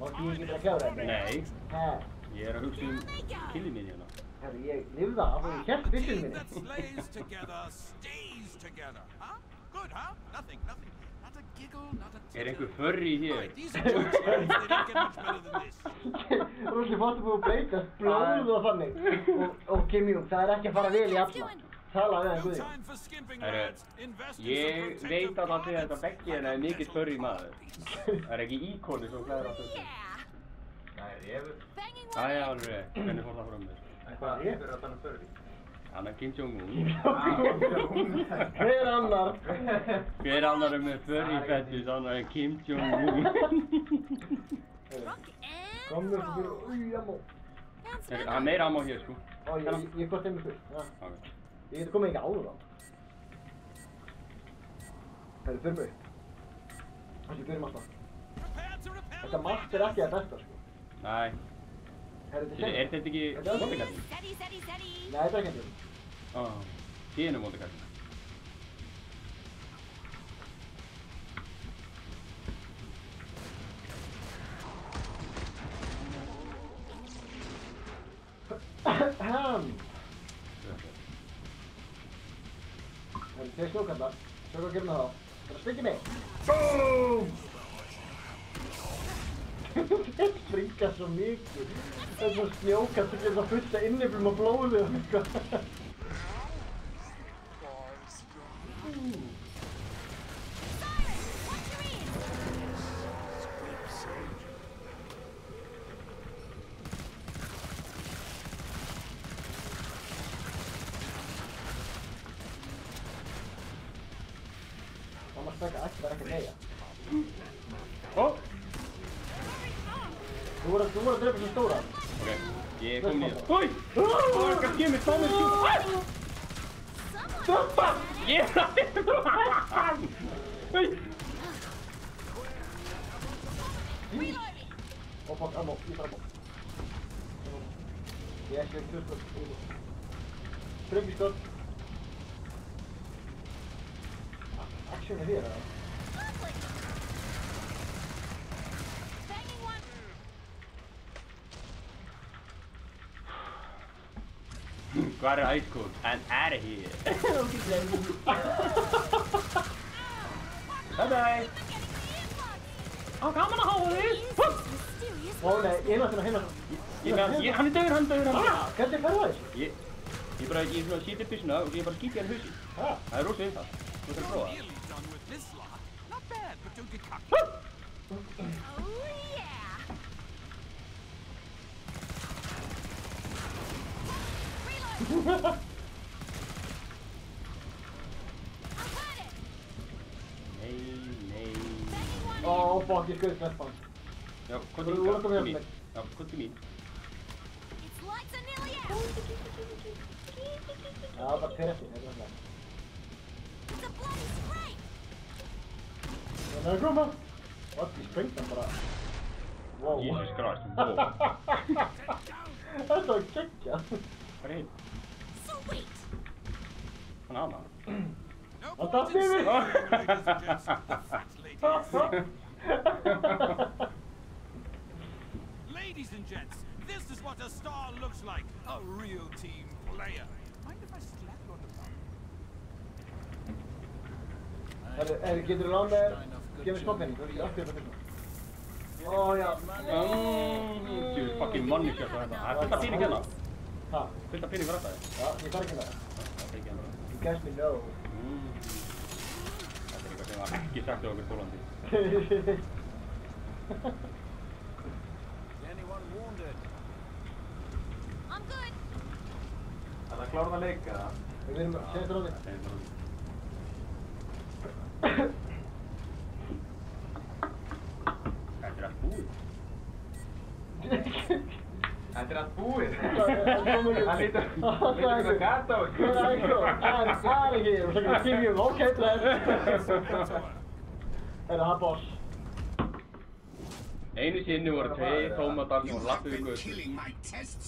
Mátti ég ekki að kjára þetta? nei. Hæ? Ég er að hugsa killið mín hérna. Herri, ég lifði af og ég hélt byssinu minni. That slays together stays together. Huh? Good, huh? Nothing. Not a giggle, not a Er titter. einhver furry hér? Right, these are words. They don't get much better than this. Rúsli fórstu búið að breyta, blóðu það þannig. Og Kimi, það er ekki að fara vel í alla. Tala við hann No Guði. time for skimping, Herru, lads. Invest in ég some veit protective alltaf að þetta precautions. beggi hérna er mikill furry maður. Það er ekki íkoni sem klæðir alltaf þessu. Yeah. Nei, refur. Banging Það one er in. alveg, hvernig fór það frá mér? Hvað, refur er að tala um furry? Hann er Kim Jong-un. Hver annar? Hver annar er með furry fetish, annar er Kim Jong-un. Rock and Komur svo fyrir, roll. új, ammo. Bounce Það back er meira ammo hér sko. Ó, ég gott þeim fyrst. Já. Ok. Ég get komið ekki áður á. Herri, fyrir mig. Þessi fyrir alltaf. Prepare to repel Þetta margt er ekki að besta, sko. Nei. Herri, þetta Er þetta ekki vondukallin? Steady, steady, steady. Nei, þetta er ekki þetta. Ó, þín er vondukallin. Ahem. Herri, Þeir snjókallar. Sjá hvað gerum við þá. Það er að spengja mig. BOOM! Þeir springa svo mikið. Það er svo snjókall sem getur að fulla inniflum og blóðu og eitthvað. Mamma spækka ekki, það er ekki að deyja. Ó! Þú voru að drepa svo stóra. Ok, ég kom niður. Új! Hvað kemur þá með skjúm? Stoppa! Ég er að þetta! Új! Ó, fuck, ammo, ég þarf ammo. Ég er ekki ekki skott. Sprengjuskott. Action er hér, eða? Hvað er ice cold? I'm out of here. Bye bye. Á, gaman að hafa þig. Ó nei, ég er náttúrulega hérna. Hann er dauður. Hvernig fer það þessu? Ég sýti byssuna og ég bara skýti hann hausi. Það er rosa einfalt. Þú þarf að prófa það. Nei. Ó, fuck, ég skoði sleppan. Já, hvað til mín? Já, hvað til mín? Já, það er fyrir eftir, þetta er alltaf. Það er að koma. What, ég sprengt hann bara. Wow. Jesus Christ, wow. Þetta var geggjað. Hvað er hinn? Hann aðna. Hann datt yfir. Ladies and gents, this is what a star looks like. A real team player. Mind if I slap you on the back? Getur þú lán með þér? Gef mér smápenning, þú er ekki aftur þetta fyrst. Ó, já. Þú fucking manneskja svo hérna. Það er fullt af pening hérna. Hæ? Fullt af pening fyrir þetta. Já, ég þarf ekki það. Það er ekki hérna. You guys me know. Þetta er eitthvað sem var ekki sagt á okkur Pólandi. I'm good. Það er klárað að leika það. Við erum að segja þetta ráði. Þetta er allt búið. Þetta er allt búið. Hann lítur að gata á I'm out of here. We're gonna give you okay, lad. Þetta er boss. Einu sinni voru tveir tómatar sem voru lappið við götu.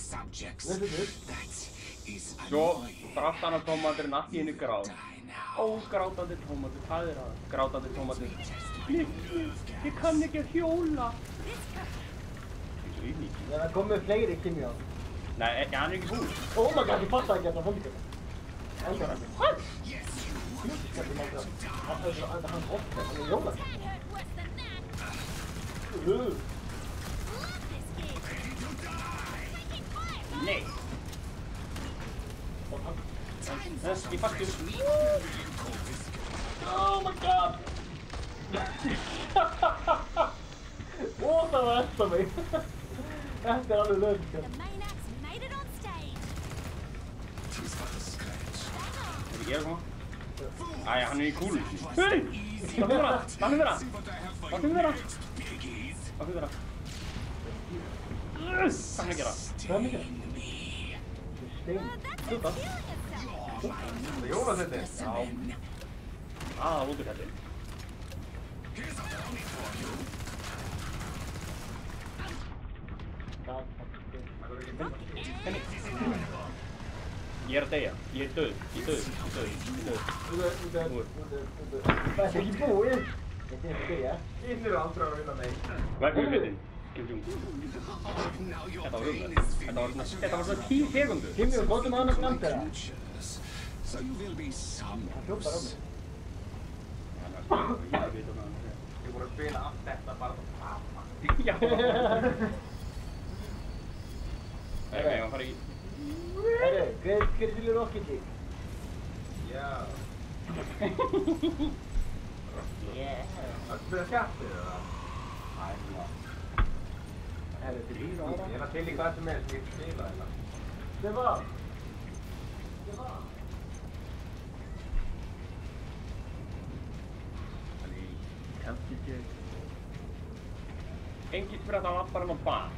Listen to this. Svo brátt hann á tómaturinn allt í einu grát. Ógrátandi tómatur, hvað er það? Grátandi tómatur. Ég kann ekki að hjóla. Það komið fleiri Kimi á. Nei, hann er ekki búinn. Oh my god, ég fattaði ekki að það fólk ekki. Elgar hann. What? Skallum á það. Hann er hans ofta, hann er jóla. Nei. Ég fasti. Oh my god. Ó, það var eftir mig. Þetta er alveg lög. The main act's made it on stage. Er ég að koma? Æja, hann er í kúlu. Hei! Hvað fyrir það? Hvað fyrir það? Hvað fyrir það? Hvað fyrir það? Hvað er að gera? Hvað er mikið? Stein. Þetta? Það er jólasetti. Já. Útur þetta. Ég er að deyja. Ég er döð. Ég er döð. Það er ekki búið. Þetta er ekki byrja. Hinn eru aldrei að vinna mig. Hvað er hugmyndin? Þetta var hugmynd. Þetta var svona 10 sekundur. Kimi, við gotum annars nefnd þeirra. So you will be some hljópar á mig. Ég voru að spila allt þetta bara það. Já. Nei, hann fara í... Herru, hver til Rocket League? Já. Yeah. Það spila kjaftir eða? Herru, til líka ára. Ég til í hvað sem ég spila þetta. Stefán! Engin spyrir að það var bara ná bar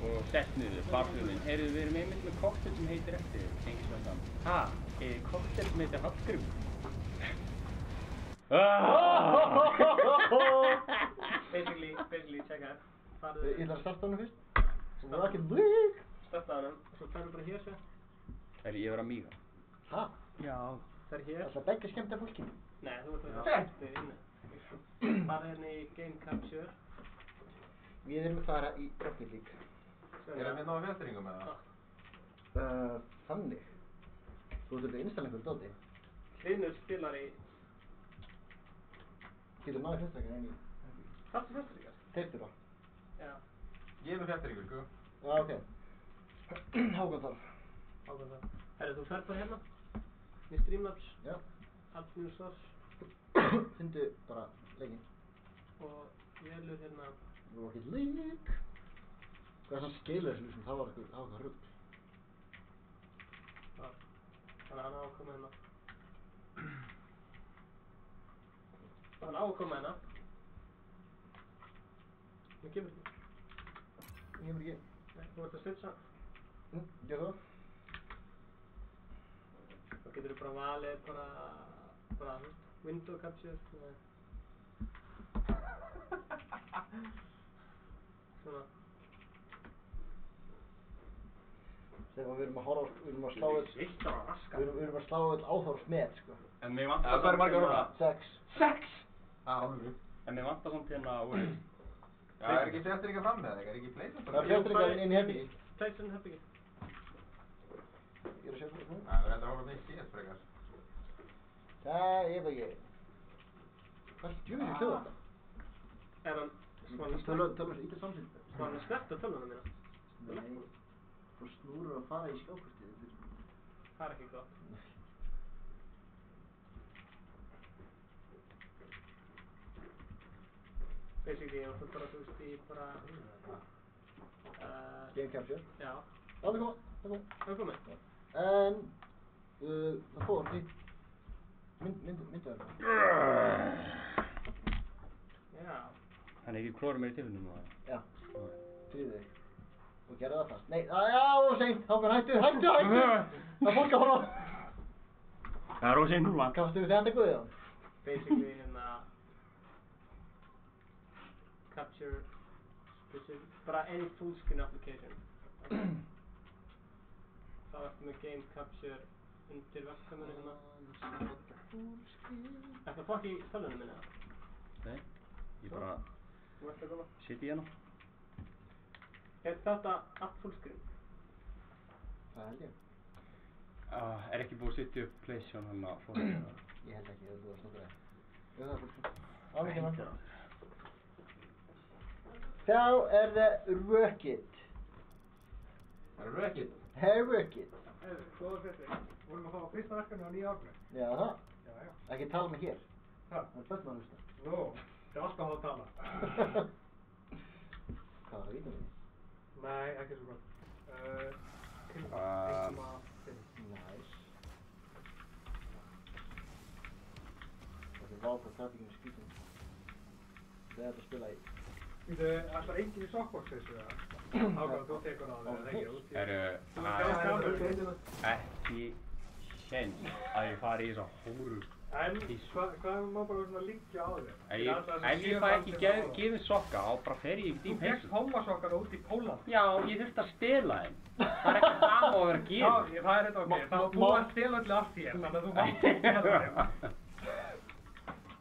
og sett niður, barflugminn. Heyrðu, við erum einmitt með koktel sem heitir eftir engin spyrir það. Ha, koktel sem heitir Hallgrim. Basically, checka. Ég ætla að starta honum fyrst. Rocket League! Starta honum, svo færðu bara hér sér. Ég var að míga. Ha? Já. Það hér. Það begge skemmta fólkinu. Nei, þú ert að skemmta inni. Bara hérna í Game Capture. Við erum að fara í Rocket League. Erum við náðu fjastringum með það? Þannig. Þú þurftu að installa einhverju dóti. Hlynur spilar í... Getur náðu fjastringar en í... Hvað er fjastringar? Teiptur á. Já. Ég með fjastringur, sko. Já, ok. Hákon þarf. Herru, þú ferð bara hérna. Í Streamlabs. Já. Allt source. Fyndu bara leikinn. Og velur hérna... Rocket League. Hvað er svona skeilir sem það var eitthvað rugg? Þannig að hann á að koma hérna. Hann á að koma hérna. Mér kemur ekki. Ég kemur ekki. Nei, þú ert að switcha. Gjör það. Þá getur þú bara valið bara window capture. Svona. Stefán, við erum að horfa, við erum að slá öll... Við erum að slá öll áþárs með, sko. En mér vantar Það er margar orða. 6. 6! Alveg. En mér vantar samt hérna úr... Já, er ekki fjastringar fram með það? Er ekki pleysa Það er fjastringar inn í herbyggi. Pleysa inn í herbyggi. Ég er að sjá fyrir það. Það er enda að hóla mig CS frekar. Það, ég veit ekki. Hvað er djúfið hljóða þetta? Er hann svona Tölum svo ítið samsýnd. Var hann að snerta tölvuna mína? Nei. Þú snúrur að fara í skákvistið. Það er ekki gott. Basically, ég var bara, þú veist, í bara... Game Capture. Já. Það kom. Það komið? En... það fór í... myndaður. Já. Hann ekki klóra mér í tilfinnum og það. Já. Tríðu þig. Og gerðu það fast. Nei, já, seint. Hákon, hættu! Það er fólk að horfa. Það er óseint núna. Kastu við þetta guðið á? Basically, hérna... Capture... bara any fullscreen application. Þá ertu með Game Capture undir webkaminu hérna. Ertu að fokka í tölvunum minni eða? Nei, ég bara... Þú ert að koma? Sitt í hérna. Er þetta allt fullscreen? Það held ég. Er ekki búið að setja upp PlayStation hann að fóra hérna? Ég held ekki, þú varst nokkað. Jú, það er fullscreen. Ámikið mann. Þá er það Rocket. Það er Rocket. Rocket. Góða fyrstu. Vorum að fá fyrsta verkefni á nýja árni. Já, það. Já. Ekki tala með hér. Það? Það er best maður að hlusta. Nú, það er alltaf að tala. Hvað var það vítum við? Nei, ekki svo gott. Nice. Það er vápa trafikinu skýtum. Það er að spila í... Það er enginn í softbox þessu, eða? Hákon, þú tekur á það, það ekki út í... Ekki séns að ég fari í þessa hóru. En hvað má bara svona liggja á þér? Ef ég fæ ekki gefið sokka, þá bara fer ég ekki í Þú fegst hommasokkar út í Pólland. Já, ég þurfti að stela þeim. Það er ekki það að vera að gera. Já, það er þetta ok. Þú að stela öllu allt hér, þannig að þú mátt stela þeim.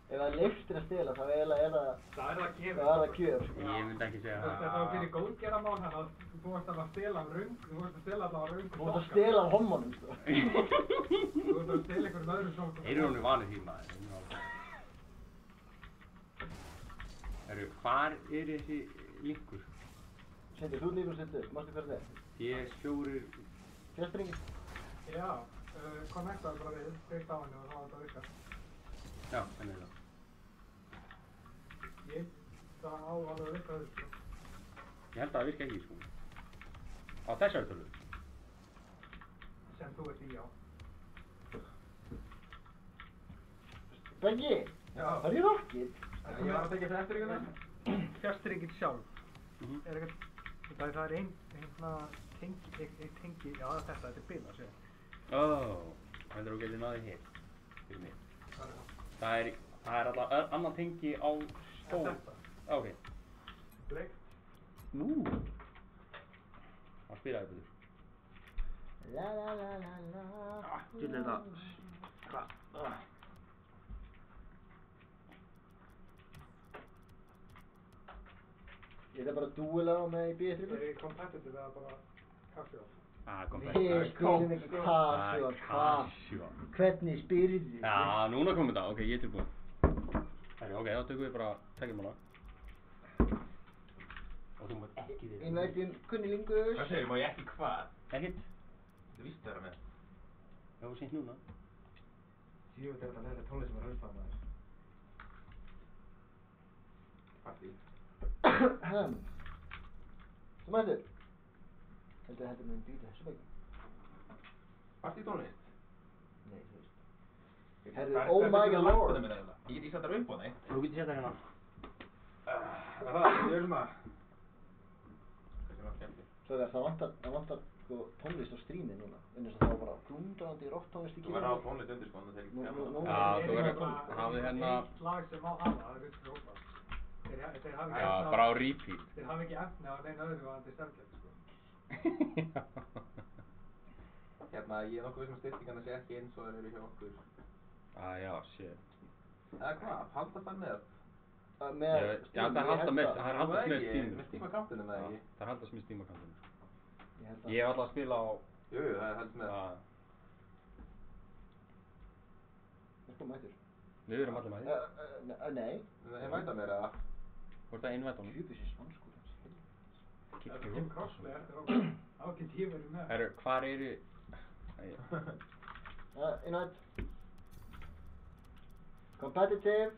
Ef það leiftir að stela þá eiginlega er það... Það er það gefið. Það er það gjöf. Ég myndi ekki segja það. Þetta var fyrir góðgerðamál hérna, þú varst að stela þú varst að stela þetta á raung. Þú varst að stela af hommanum, sko. Þú varst að stela einhverjum öðrum sokkum. Þeir eru honum vanið því maður. Hvar er þessi linkur? Sindi, þú líkur stundu, mástu hvað það er? PS4... Fjastringi? Já, connectaði bara við, kveikt á henni og þá var þetta virkað. Já, henni er það. Það á alveg að virka þessu, sko. Ég held að það virka ekki, sko. Á þessari tölu. Sem þú ert í, já. Beggi! Já. Það er í rockið. Ég var að tekja fjastringuna. Fjastringin sjálf. Er ekkert, það er ein tengi, já þetta er bila, séu. Heldur þú getur náðið hér, fyrir mig. Hvað er það? Það er alltaf annan tengi á stól. Þetta? Ok. Bleikt. Nú. Það spilaði betur. La la la la la. Til þetta. Ég ætla bara að dúela á með í BS3. Það er competitive eða bara casual. Við spilum ekki casual, hvað? Hvernig spyrir þið? Já, núna komum þetta. Ok, ég er tilbúinn. Ok, þá tökum við bara tækjumála. Og þú mátt ekki við. Innvættum kunnilingus. Hvað segir, má ég ekki hvað? Ekkert. Þú víst það með. Já, þú sýnt núna. Jú, þetta er þetta tónlist sem er raunfað maður. Partí. Þú mættur? Heldur mér býta þessu veginn. Partí tónlist? Nei, þú veist. Herðu, oh my god lord. Ég get í settar upp á þig. Þú getur sett það hérna. Það, ég vil maður. Þessi var skemmti. Svo það vantar sko tónlist á strími núna. Þannig að það var bara glundrandi rocktónlist í Þú verður að hafa tónlist undir sko, þannig að þeir ekki Nú- kemur. Já, þú verður hafið hérna. Eitt lag sem má hafa, það er vinstri hópa. Þeir hafa ekki Já, efni bara á repeat. Þeir hafa ekki efni á neina öðru varandi stærkjæft, sko. Hérna, ég er nokkuð viss með styrtingarna sé ekki eins og þeir eru hjá okkur. Já, shit. Eða hvað, haldast það með? Já, það er haldast með Steam. Með Steam-akkantinu með ekki? Það er haldast með Steam-akkantinu. Ég held Ég hef alltaf að spila á... Jú, það er haldast með. Sko mættur. Við erum allir með því. Nei. Ég mæta mér að... Þú ert að innvæta honum. Hjúpið sér svanskur hans. Það er Kim Crossplay eftir á get ég verið með. Hvar eru... Innvætt. Competitive.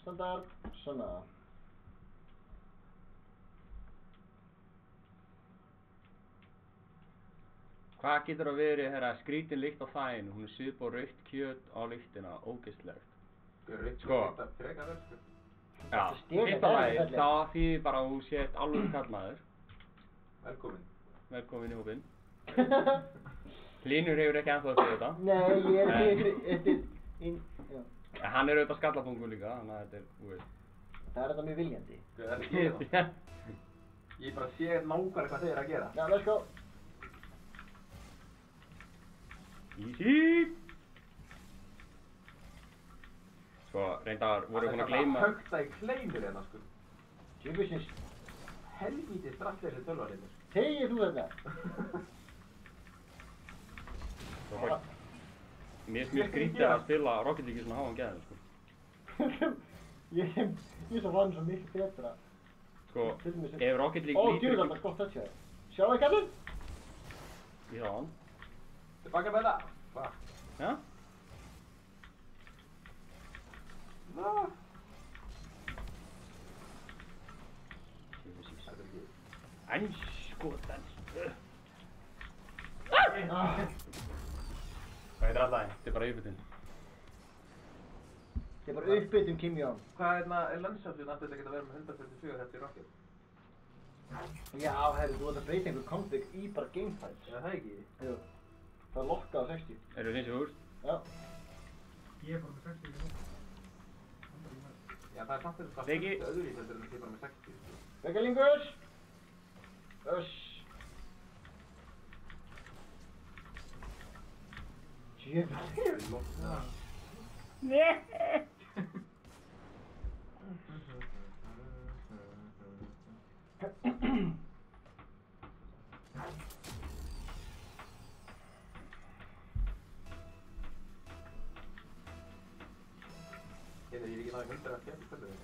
Standard. Svona. Hvað getur að verið skrítin lykt á þæginu? Hún er svip og rautt kjöt á lyktina. Ógeðslegt. Sko. Frekar vel, sko. Já, fyrsta lagi, það þýðir bara að þú sést alveg kallmaður. Velkomin. Velkomin í hópinn. Hlynur hefur ekki ennþá eftir þetta. Nei, ég er ekki já. Hann er auðvitað skallapungu líka, þannig að þetta er, þú veist. Það er þetta mjög viljandi. Það er ekki það. Ég bara sé nákvæmlega hvað þeir eru að gera. Já, let's go. Easy! Sko, reyndar voru búin að gleyma... Það er högta í kleinur hérna, sko. Hjúpið sér. Helvíti strattleysið tölvarinn. Tegið þú þetta? Mér finnst mjög skrítið að spila Rocket League í svona háan gæðin, sko. Ég svo vann svo mikið betra. Sko, ef Rocket League Ó, djúðan, það er gott að sjá það. Sjá það, kallinn? Ég sá hann. Tilbaka með það. Hvað? Já? Ænskotans. Hvað heitir alltaf einn? Þetta er bara uppbytun. Þetta er bara uppbytun Kim Jong. Hvað er lensaflun aftur þetta geta verið með 144 hætti í Rocket? Já, herri, þú ert að breyta einhver config í bara gamefiles. Já, það ekki. Jú. Það er lokkað á 60. Eru þið 50 úr? Já. Ég er bara með 60 í hópa. Já, það er samt þegar það Vegi. fyrstu öðru í þetta en það er bara með 60. Beggalingus! Öss! Jöfnir! 100 FPS í spilinu.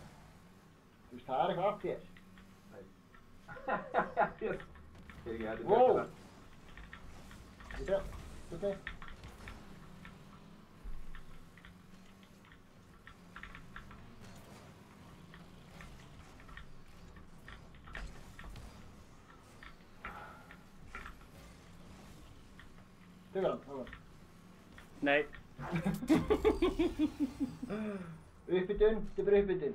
Þú veist, það er eitthvað af þér. Nei. Fyrirgeðu, þetta er Wow. björnir. Ok. Tökur hann, Nei. Uppbytun, þetta er bara uppbytun.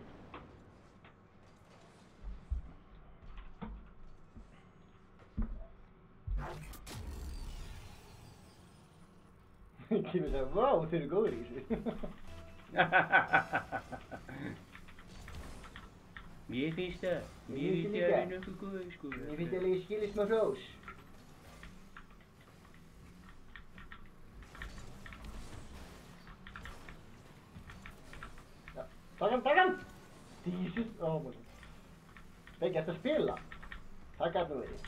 Kemur það, vá, þau eru góður í þessu. Mér finnst það. Mér finnst það að vera nokkuð góður, sko. Mér finnst það líka skilist með hrós. Já, takk hann! Jesus, oh my god. Beggi, ertu að spila? Það gæti nú verið.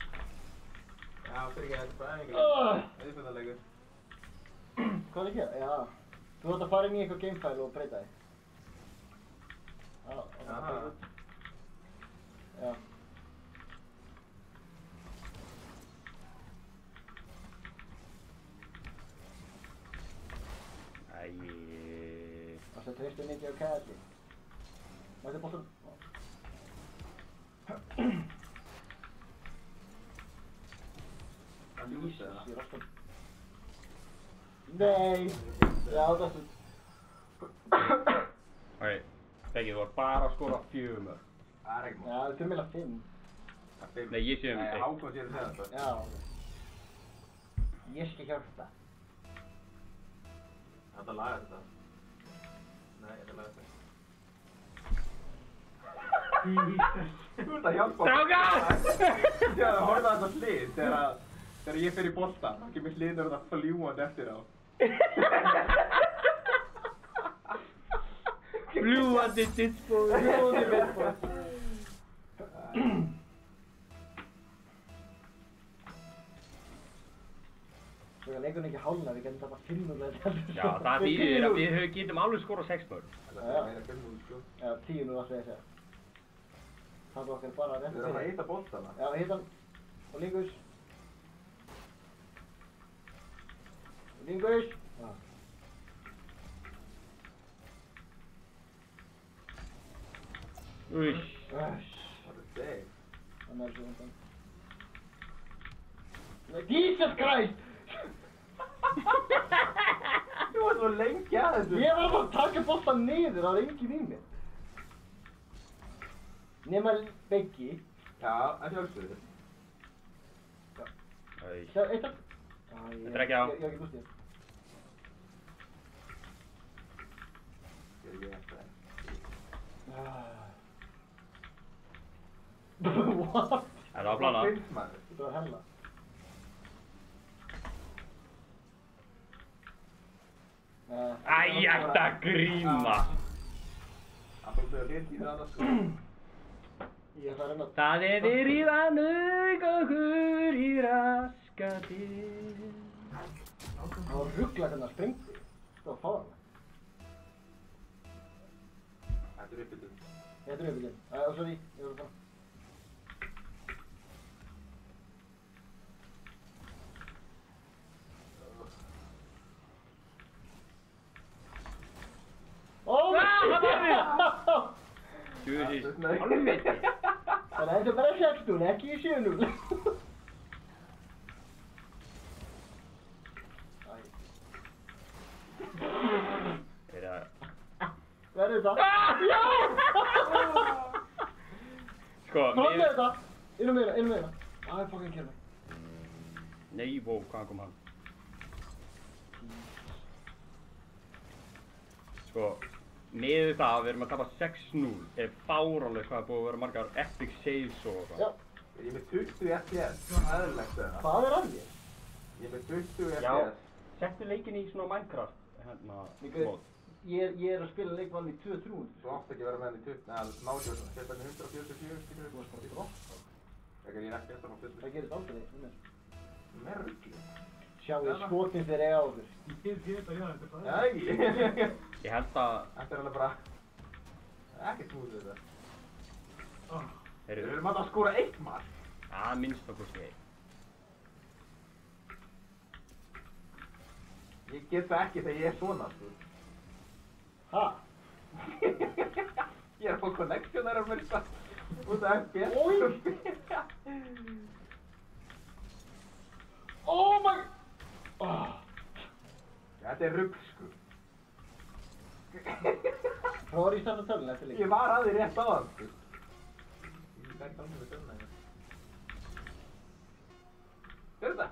Já, fyrirgeðu, þetta er bara æfingarleikur. Auðvitaðleikur. Hvað er að gera? Já. Þú þarft að fara inn í eitthvað gamefile og breyta þig. Já, Aha. Já. Það treystu mikið á kæði. Mætti bóttum. Það er lúsið það. Ég rastar. Nei! Já, það er Ok, Beggi, þú var bara að skora 4 mörg. Það er ekki Já, það er meila 5. Það er 5. Nei, ég sé um Nei, eitt. Hákon sér að segja þetta. Já. Ég skal hjálpa. Þetta lagar þetta. Nei, þetta lagar þetta. Þú ert að hjálpa. Strákar! Þegar það horfði að þetta hlið, þegar ég fer í bolta, þá kemur hliður þetta fljúandi eftir á. Fljúandi dittsbóð. Fljúandi bitbóð. Svo að leikurinn ekki hálna, við getum tapað 5-0 eða Já, það þýðir að við getum alveg skorað 6 mörg. Þetta er meira 5-0, sko. Já, 10-0 alltaf ég segja. Það er okkar bara rétt Við erum að hitta boltana. Já, hitt hann. Og Lingus. Lingus. Já. Uss. Það er deg. Það er svo undan. Jesus Christ! Þú var svo lengi að þessu. Ég var bara að taka boltan niður, það var enginn í mér. Nema Beggi. Já, það sjálfsögðu. Sjá, eitt af... Þetta er ekki á. Ég hef ekki gústið. Ég er ekki eftir það. What? Þetta var planað. Hvað finnst maður? Þetta var hella. Æ, ég ætti að grína. Það fór þau að leta í það annars sko. Ég þarf að reyna að... Það er verið að nauka okkur í raskati. Það var ruggla hvernig það sprengdi. Það var fárlega. Þetta er uppbytun. Þetta er uppbytun. Og svo því, ég voru bara. Júðis, alveg. Þannig að þetta er bara 6-0, ekki 7-0. Verður þetta? Já! Sko, Hvað er þetta? Innum meira. Það er fucking kjörni. Nei, vó, hvaðan kom hann? Sko, miður það að við erum að tapa 6-0 er fáránlega hvað er búið að vera margar epic saves og Já. eitthvað. Ég er með 20 FPS. Æðilegt eða? Hvað er að þér? Ég er með 20 Já, FPS. settu leikin í svona Minecraft Líka, mót. ég er að spila leikvann í 2-3. Þú átt ekki að vera með henni í 20. Neða, náttúrulega. Þetta er 144, skilur Þú varst bara í brott. Þegar ég er ekki eftir á 40. Það gerist aldrei. Með ruggli. Sjáu skotin þeir eiga á okkur. Ég sé þetta, já, þetta er Já, það. ekki. Ég held að Þetta er alveg bara... Ekki smúð við þetta. Við Heyrðu, erum alltaf að skora 1 mark. að minnst okkur skeið. Ég get það ekki þegar ég er svona, sko. Ha? Ég er að fá connectionar á mér, sko. Út af FPS. Oh my... Oh. Þetta er rugg, sko. Prófaðu í starta tölun eftir líka. Ég var að því rétt á hann, sko. Ég veit ekki alveg með töluna hérna. Hörðu það?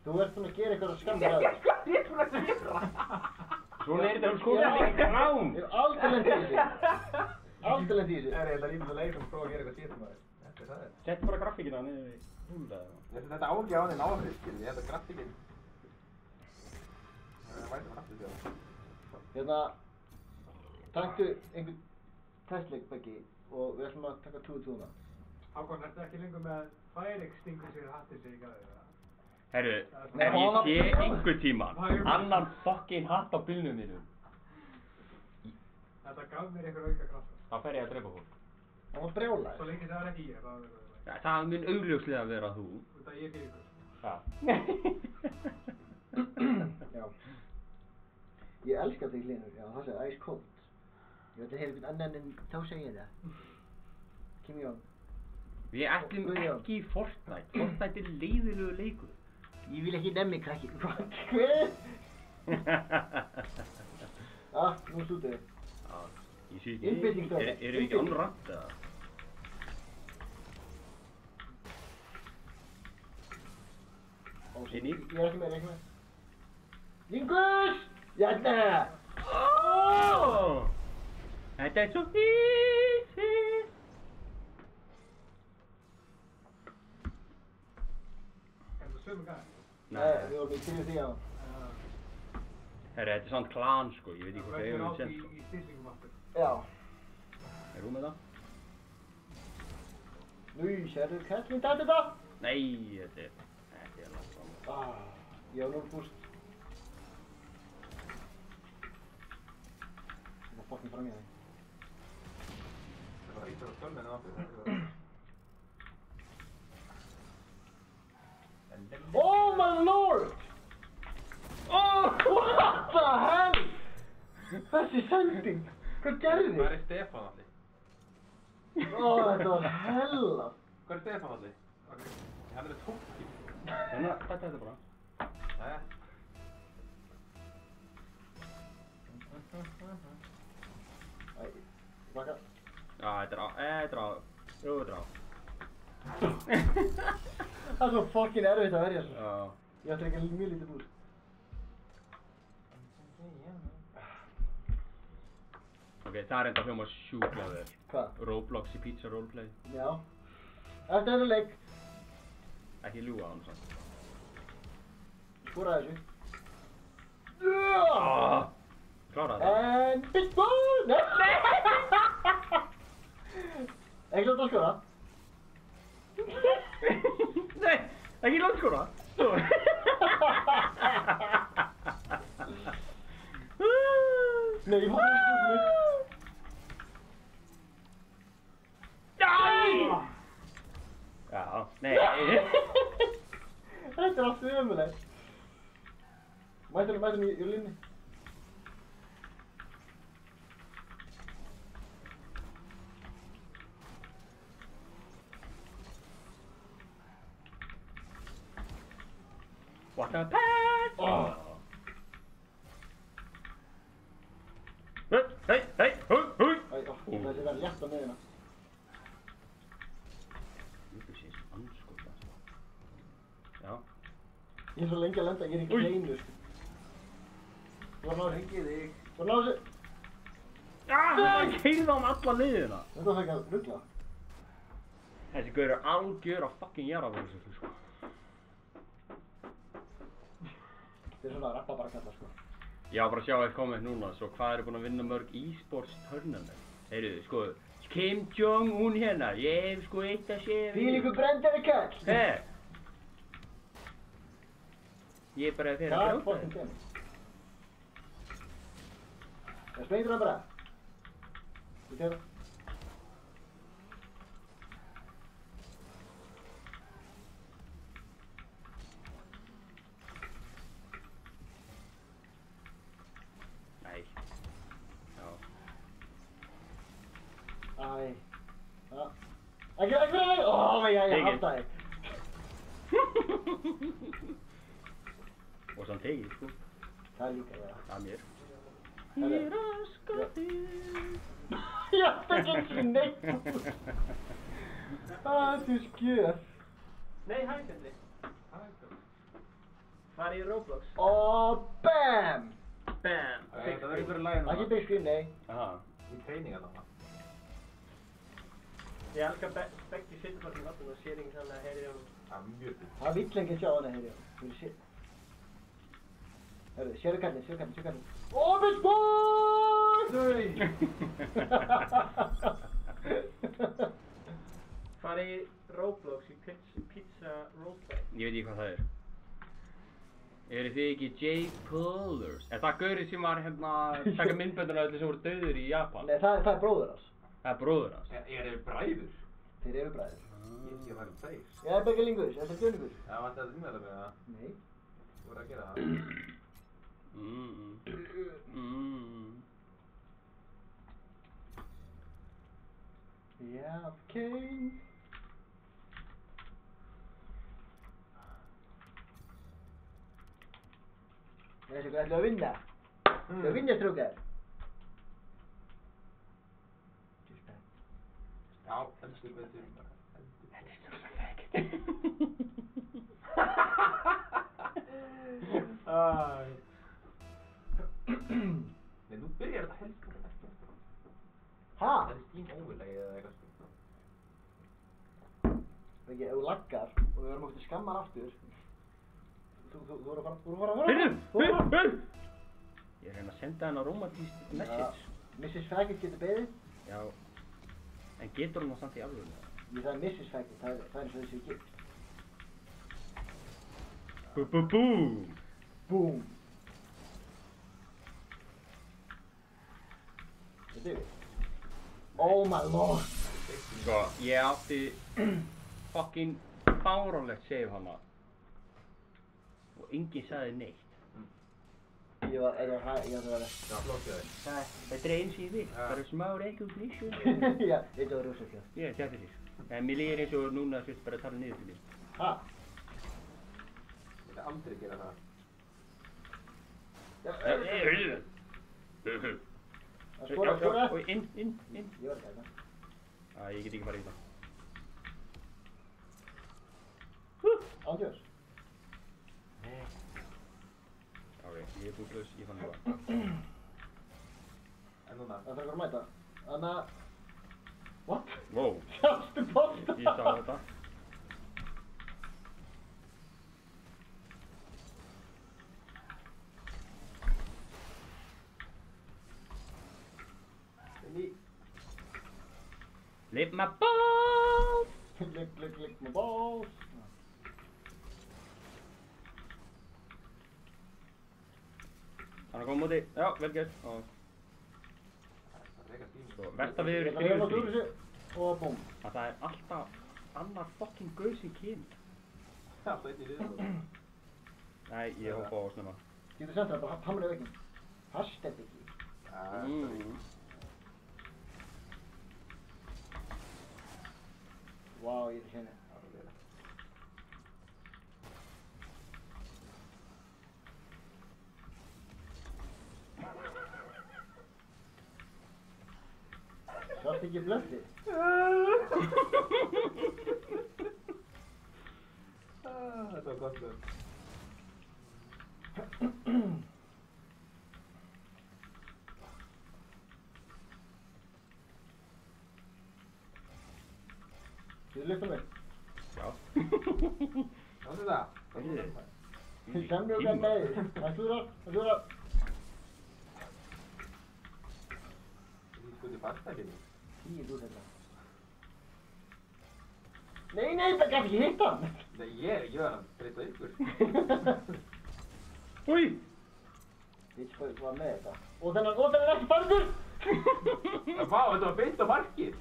Þú ert búinn að gera eitthvað skammar að þér. Hvað er ég búinn að gera? Svona er þetta sko líka grán. Ég hef aldrei lent í þessu. Aldrei lent í þessu. Það er þetta lítið að leika og prófa að gera eitthvað síðan maður. Þetta er það. Sett bara grafíkina niður í húnda eða. Þetta áhengi á hann í náðafrið, skilji. Ég held að grafíkinn... Það væri það aftur sér. Hérna, taktu einhvern testleik, Beggi, og við ætlum að taka 2-2-na. Hákon, ertu ekki lengur með fire extinguisher hattir sig í gæði? Herru, ef ég sé einhver tíman annan fucking hatt á bílnum mínum, Þetta gaf mér einhver auka krafta. þá fer ég að drepa fólk. Það var brjálæður. Svo lengi það er ekki ég, það er eitthvað. Ja, það mun augljóslega vera þú. Út að ég fyrir ykkur. Ja. Já. Ég elska þig, Linur. Já, það er ice cold. Ég veit að hefur einhvern annan en þá segir það. Kim Jong. Við ætlum ekki í Fortnite. Fortnite er leiðilegu leikur. Ég vil ekki nefni, krakki. Hvað? Nú stútið þið. Já, ég sé ekki. Innbytting stöðar. Erum við ekki onrætt eða? Inni? Ég er ekki með. Lingus! Hérna! Þetta er svo easy. Er það sömu gæði? Nei, við vorum í kynni því á. Herri, þetta er samt klan sko, ég veit ekki hvað Það það er er átt sem í sko. stillingum aftur. Já. Er þú með það? Nú, sérðu kallinn þetta? Nei, þetta er langt fram. Ég á 0 búst. Það var fucking fram í það. Það var ítur á tölminu aftur. Oh my lord! Oh, what the hell? Þessi sending! Hvað gerði þið? Hvað er Stefán allir? Þetta var hella! Hvað er Stefán allir? Hann er tókki. Þannig að þetta bara. Jæja. Æ, baka. Já, þetta er á. Jú, þetta er á. Það er svo fucking erfitt að verja svo. Já. Ég ætla ekki mjög lítið búst. Ok, það er enda að hljóma sjúklega vel. Hvað? Roblox í pizza roleplay. Já. Eftir þennan leik. Ekki ljúga á hann samt. Skora þessu. Kláraði það. En big ball! Nei! Ekki láta að skora. Nei, ekki langt skora. Nei, ég hóði ekki mig. Já, nei. Þetta er allt ömulegt. Mættu hann í linni. What a pass! Hei! Æ, þessi verður létt á miðina. Þú sést anskota. Já. Ég er svo lengi að lenda, ég er í kleinu, sko. Þú var náður. Hengið þig. Þú var náður. Það keyrði á alla liðina. Þetta var ekki að ruggla. Þessi gaur er algjör að fucking jarðafóðsum, sko. Þetta er svona að rappa bara kalla, sko. Ég var bara að sjá eitt komment núna, svo hvað eru búin að vinna mörg e-sports tournament. Heyrðu, sko, Kim Jong-un hérna, ég hef sko eitt að sé... Þvílíkur brendari kall! Ég er bara að fyrir að God brjóta fucking damn. Það spengdur hann bara. Við tegum. Nei. Já. Æ. Ja. Ekki! Ó, ég hafði það. Og sann tegið, sko. Það líka, já. Það mér. Ég raska þig. Já, það er ekki neitt. Það er skjöf. Nei, hæ, Sindri. Fari í Roblox. Og BAM! Bam. Það verður ykkur í læginu. Ekki big screen, nei. Aha. Í treyninga þarna. Ég elskar Beggi sittur bara í vatnum og sér ekki þannig að heyri hann. Það er mjög fint. Það vill ekki sjá hana, heyri. Þú er shit. Hörru, sérðu kallinn. Ó, bitch boy! Fari í Roblox í Pizza Roleplay. Ég veit ekki hvað það er. Eru þið ekki Jay Pullers? Er það gaurið sem var hérna að taka myndbönduna af öllu sem voru dauður í Japan? Nei, það er bróður hans. Það er bróður hans. Er þeir bræður? Þeir eru bræður. Ég sé að það er þeir. Ég er beggalingur, þetta er djölingur. Já, vant að það með það. Nei. Þú voru að gera það. Já, ok. Veistu hvað ætlaðu að vinna? Þú að vinna, strókar. Já, heldur betur. Þetta er svo fægt. Nei, nú byrjar þetta heldur. Ha? Það er Steam overlay eða eitthvað. Ef þú laggar og við verðum okkur til skammar aftur. Þú voru að fara. Heyrðu! Ég er að reyna að senda hennar romantískt message. Mrs. Faggot getur beðið. Já. En getur hún það samt í alvöru? Ég sagði Mrs. Faggot, það er eins og þessi gift. Boom! Boom! Þetta er við. Oh my lord! Sko, ég átti fucking fáránlegt save hana. Og enginn sagði neitt. Ég var það. Já, flott ég þig. Þetta er eins í því. Það eru smá recognition. Já, þetta var rosalega. Já, þetta er því. En mér líður eins og núna að bara tala niður til mér. Ha? Ég vil aldrei gera það. Heyrðu! Skora! Inn! Ég var ekki að það. Ég get ekki farið í það. Ándjós. Ok, ég er búklaus, ég fann það. En núna. Það þarf að mæta. Þannig að... What? Wow. Sjástu bolta! Ég sá þetta. Lick my balls! Lick my balls! Hann er komið múti. Já, vel gert. Svo, versta við Ég ætla að reyna að og búm. að það er alltaf annar fucking gaur sem kemur. Það er ekki við. Nei, ég hoppa á snemma. Getur sendt það bara hamra í veginn. Fast þetta ekki. Vá, ég er hérna. Sátt ekki blöffið? Þetta var gott lög. Getur lyft á mig? Já. Hvað er það? Þið semmi okkar dagi. Það slúðar. Þú skoði fastækjum. 10.000 þetta. Nei, það gæti ekki hitt hann. Nei, ég er ekki verið að breyta ykkur. Úi! Bitch boy var með þetta. Og þennan ekki farður! Vá, þetta var beint á markið.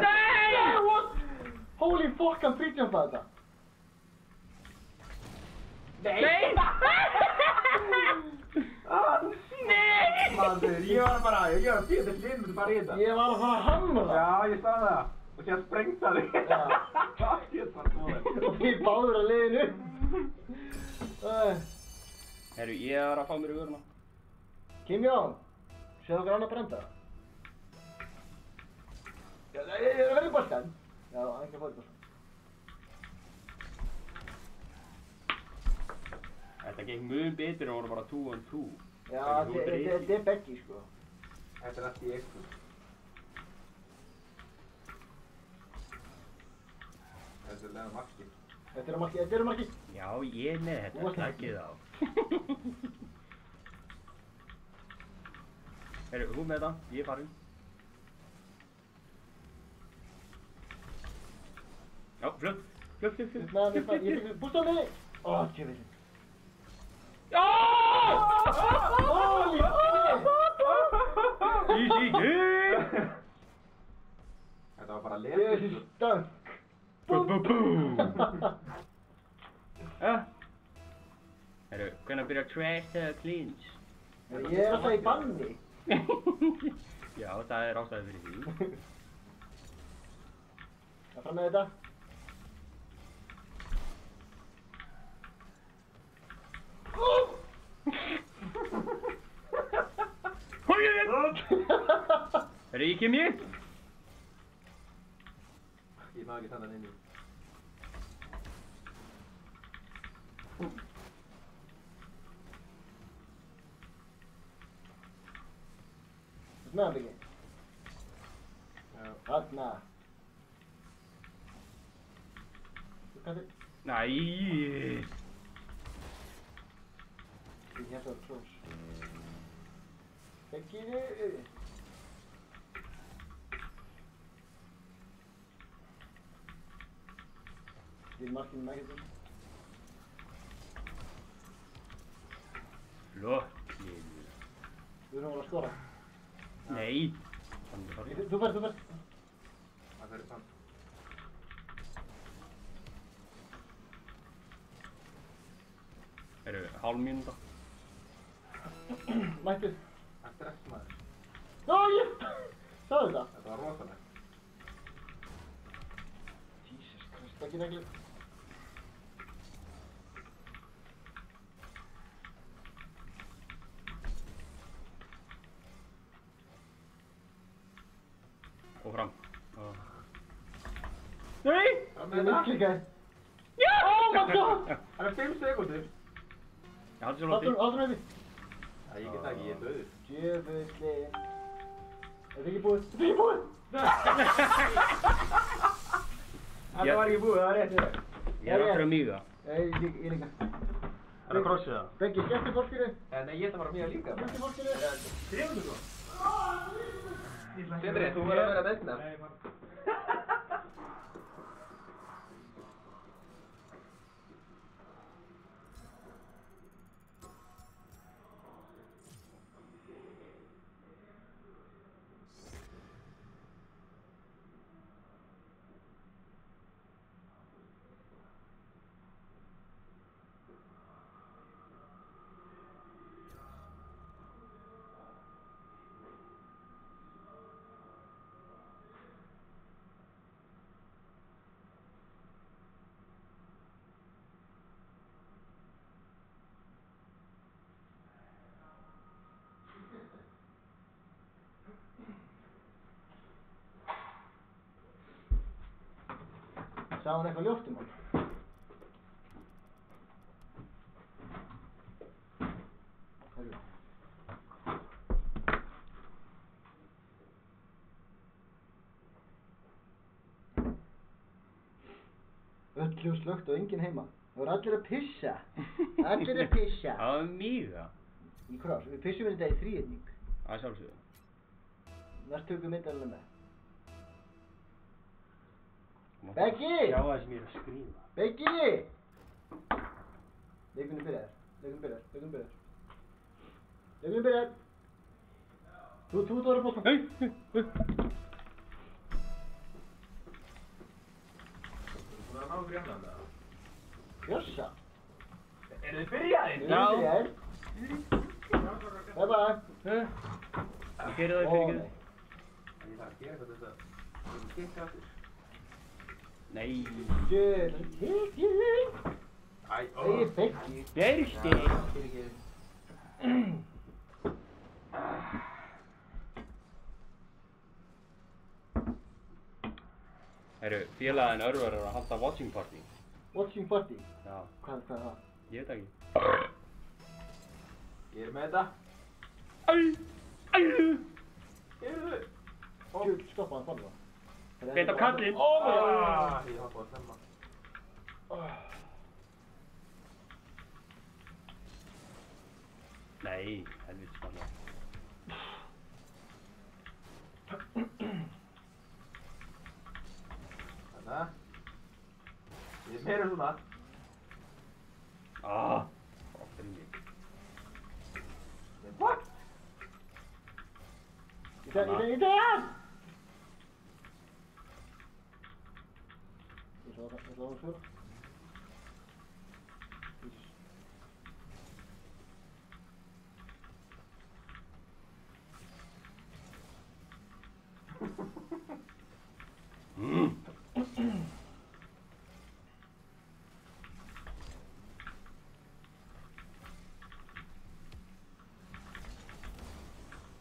Nei, what? Holy fuck, hann free-jumpaði þetta. Nei! Nei! Maður, ég var að býja til hlýðum bara í þetta. Ég var að fara að hamra. Já, ég sá það. Og síðan sprengta þig. Ég var búinn. Og þið báður að leiðinu. Herru, ég var að fá mér í vöruna. Kim Jong, séu okkur annað brenda? Já, ég verði í boltan. Já, hann ekki að fá í boltan. Þetta gekk mjög betur en voru bara 2 on 2. Já, þetta er beggi, sko. Þetta er allt í eitt. Þetta er lega markið. Þetta er markið. Já, ég er með þetta, slaggið á. Herru, þú með þetta, ég er farin. Já, flögg. Ég fikk búst á mig. Ó, tjöfið. Já! Holy shit! Easy game! Þetta var bara Þessi lesið. stunk. Boom! Herru, hvernig byrjar trash eða cleans? Ég er alltaf í banni. Já, það er ástæði fyrir því. Það fram með þetta. Herru, ég kem ég? Ég má ekki þannig inn í. Þú með hann byggi? Já. Þarna. Þú kannski... Næ. Ég hef það close. Beggiðu. Við markinu með ekkert. Flott, liður. Við erum að skora. Nei. Þú ferð. Það fyrir samt. Herru, hálf mínúta. Mættu. Þetta er ekki maður. Ó, ég! Sáðu þetta? Þetta var rosalegt. Jesus Christ, beggi. Og fram. Nei! Það Ég misklikkaði. Já! Oh my god! Það er 5 sekundur. Ég haldi svo langt í. Aldrei með því. Það ég get ekki, ég er döður. Djöfulli. Þetta er ekki búið. Þetta var ekki búið, það var rétt. Ég er aftur að míga. Ég líka. Það er að crossið það. Beggi, skemmti fólkinu. Nei, ég ætla bara mjög líka. Skemmti fólkinu. Skrifum þú svo? Sindri, þú verður að vera vegnar. Nei, man. Sá hann eitthvað ljótt hann? Hörru. Öll ljós slökkt og enginn heima. Það voru allir að pissa. Allir að pissa. Það var míga. Í kross. Við pissum við þetta í þríhyrning. Það er sjálfsögðu. Næst tökum myndarlega með. Beggi! Sjá það sem ég er að skrifa. Beggi! Leikunum byrjar. Þú verður bóttan. Hei. Þú búin að ná fyrir hérna með það? Jössa. Eru þið byrjaðir? Já. Bye bye. Ég geri það fyrir ekki. Ég þarf að gera eitthvað þess að ég kikka aftur. Nei. Gjör. Æ, ó. Það er Beggi. Bersti. Fyrirgefðu. Herru, félaginn Örvar að halda watching party. Watching party. Já. Hvað er það? Ég veit ekki. Ég er með þetta. Æ. Heyrðu. Gjör, stoppa hann fann það. Beint á kallinn. Ég var búin að slemma. Nei, helvits manna. Þarna. Ég er meira svona. Okkur mig. What? Í dag! Ég svo það var svo.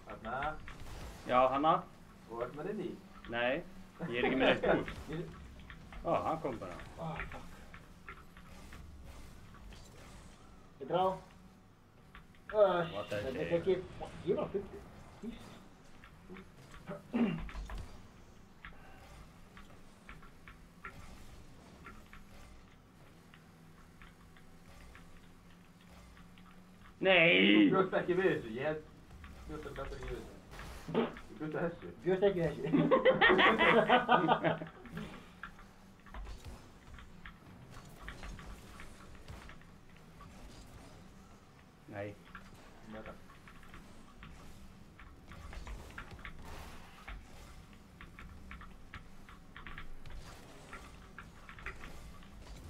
Þarna. Já, hanna. Og ert maður inn í? Nei, ég er ekki með eitt búst. Hann kom bara. Fuck. Ég drá. What the Þetta er heck? ekki... Ég var að fundi. Jesus. Nei! Þú bjóst ekki við þessu, ég bjóst ekki við þessu. Ég bjóst að þessu. Bjóst ekki þessu. Nei. Með þetta.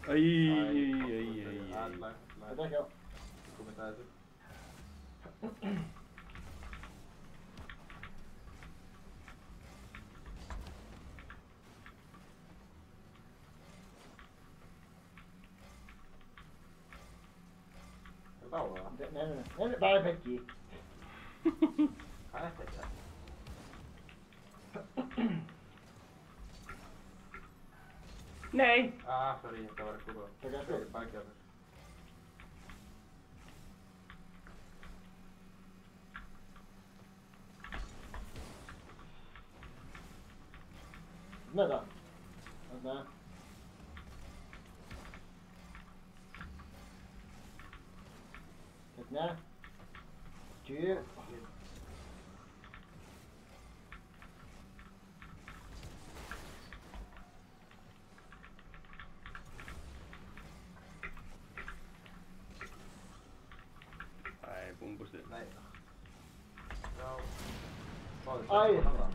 Æ. Allag. Þetta er ekki á. Ég kom með þessu. Þetta á það? Nei, það er Beggi. Hvað er þetta? Nei! Sorry, þetta var eitthvað Það er fyrir baki á þér. Með það. Þarna. Þarna. Gjör. Það er búmbústið. Nei. Já. Fáðu Æ. þetta.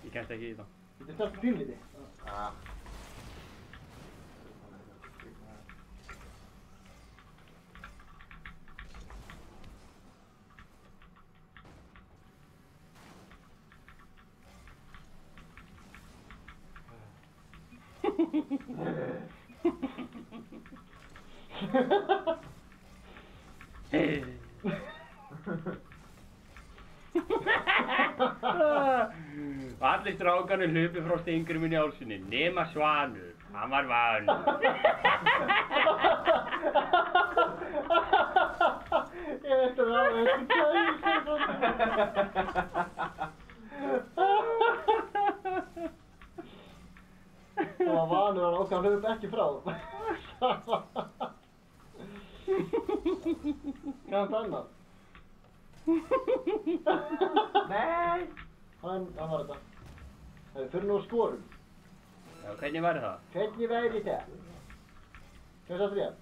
Ég kemst ekki í það. Þetta er stærkt pínliti. Allir strákarnir hlupi frá Steingrími Njálssyni, nema Svanur. Hann var vanur. Ég veit að það var eitthvað Það var vanur að okkar hlaup ekki frá. Hvað annar? Nei! Hann var þetta. Það er fyrir nú skorum. Já, hvernig var það? Hvernig væri þetta? Hvað sagði þér?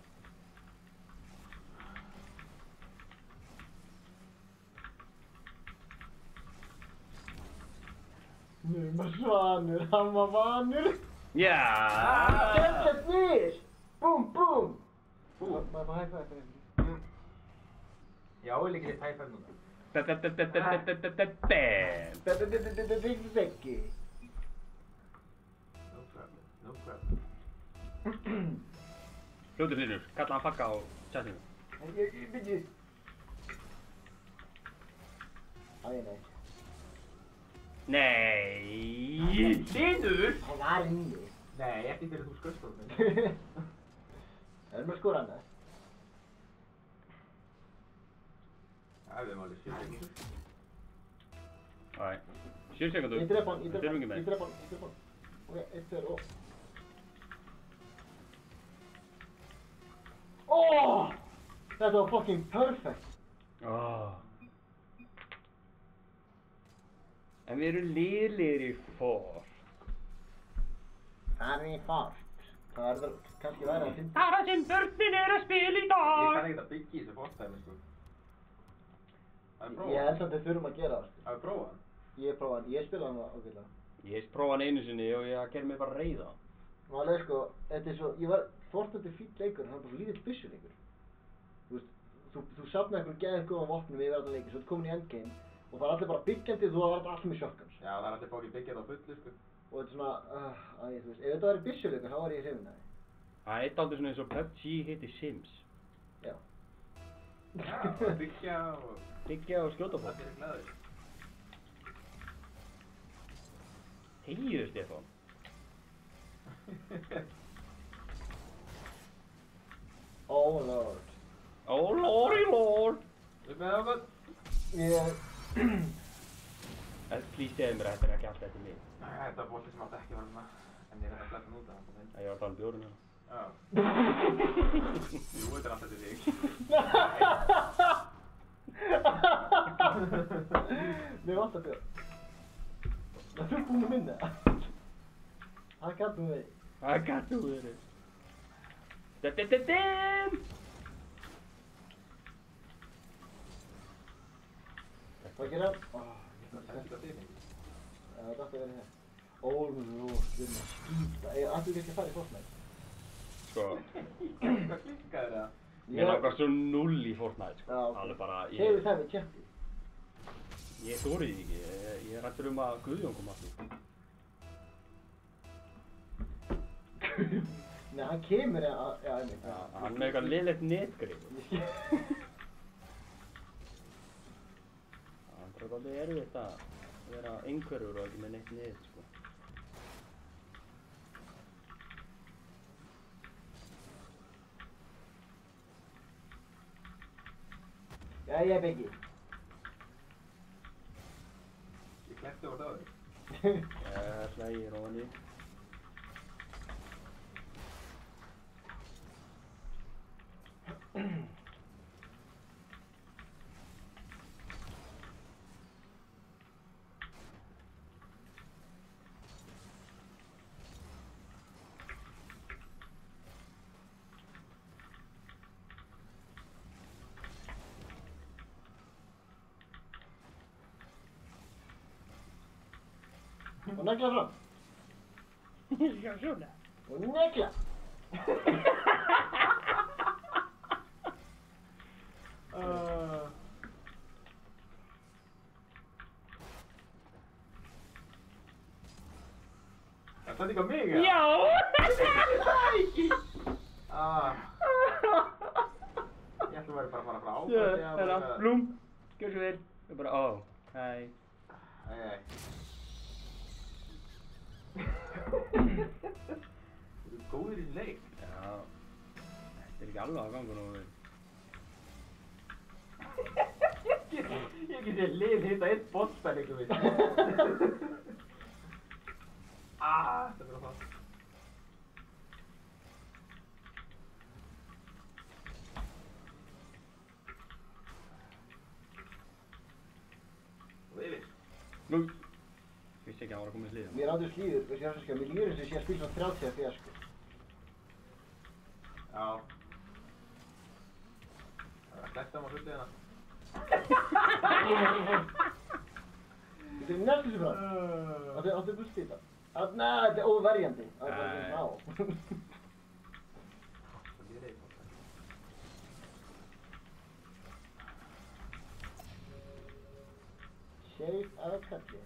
Numa svanur, hann var vanur. Já! Sett niður! Búm, búm! Maður high five fyrir ykkur. Já, ég líka þitt high five núna. Beggi. No problem, no problem. Fljótur þínur, kalla hann Fagga á chatinu. Ég byggi. Æ, nei. Nei! Þínur! Hann var inni. Nei, ekki þegar þú skust á mig. Erum við að skora annað? Já, við erum alveg 7 sekundur. Æ, 7 sekundur. Ég drep hann, ég Við þurfum ekki meir. drep hann. Ok, 1, 2 og... Oh! Þetta var fucking perfect. En við erum lélegir í fór. Það er í fart. Það er kannski væri að finna. Það er það sem börnin er að spila í Ég dag! kann ekkert að byggja í þessu fórstæmi, sko. Það er Ég prófað. held að við þurfum að gera það, sko. Það er prófað. Ég prófaði hann, ég spilaði hann ákveðlega. Ég prófaði hann einu sinni og ég gerði mig bara reiða. Málega sko, þetta er svo, Fortnite er fínn leikur, hann er bara svo lítill byssuleikur. Þú veist, þú safnaði einhverjum geðið góðan vopnum yfir allan leikinn, svo ertu komin í endgame og það er allir bara byggjandi, þú var allir með shotguns. Já, það er allir fólki byggjað á fullu, sko. Og þetta er svona, þú veist, ef þetta væri byssuleikur, þá var ég hrifinn af því. Það er aldrei svona eins og PUBG hitti Sims. Já. Já, byggja og... Byggja og skjóta fólk. Allir er glæður. Hegiðu, Stefán. Oh lord. Oh lordy lord. Upp með okkur. Please segðu mér að þetta er ekki alltaf eftir mig. Nei, þetta var bolti sem átti ekki að vera svona. En ég er að sleppa hann út af hann. Ég var að tala um bjórinn hérna. Já. Jú, þetta er alltaf til þig. Mér var alltaf björn. Það er búin að minna. Það gæti nú verið. Það gæti nú verið. Da-da-da-dam! Hvað gerir hann? Það er ekki það þig. Það átti að vera hér. Oh lord, við erum að skýta. Ættu við ekki að fara í Fortnite? Sko, Hvað klikkaði það? mér langar svo 0 í Fortnite, sko. Já, ok. Alveg bara, Hefur það við chatti? ég þori því ekki. Ég er rættur að Guðjón kom að því. Nei, hann kemur já, einmitt. Já, hann með eitthvað lélegt netgrip. Það er alveg erfitt að vera einhverfur og ekki með neitt net, sko. Jæja, Beggi. Ég kleppti over það. Ég slægir ofan í. Og negla fram. Já, svona. Og negla. Það er líka mig, eða? Já! Ég ætla að vera bara að fara frá Já, það er að blúm. Gjör svo vel. Ég bara, ó, hæ. Æj. Þú eru góðir í leik. Já. Þetta er ekki alveg að ganga nógu vel. Ég geti lið hitta eitt bollspæl ykkur við. Þetta er bara það. Og yfir. Nú. Vissi ekki að hann var að koma í hliðina. Mér ándur slíður, veist ég að mér líður eins og ég sé að spila svona 30 FPS, sko. Já. Það er að klæsta á hluti hérna. Þetta er næstu sem frá. Áttu busti í þetta? Nei, þetta er óverjandi. Það er bara svona á. Sheriff af kalli.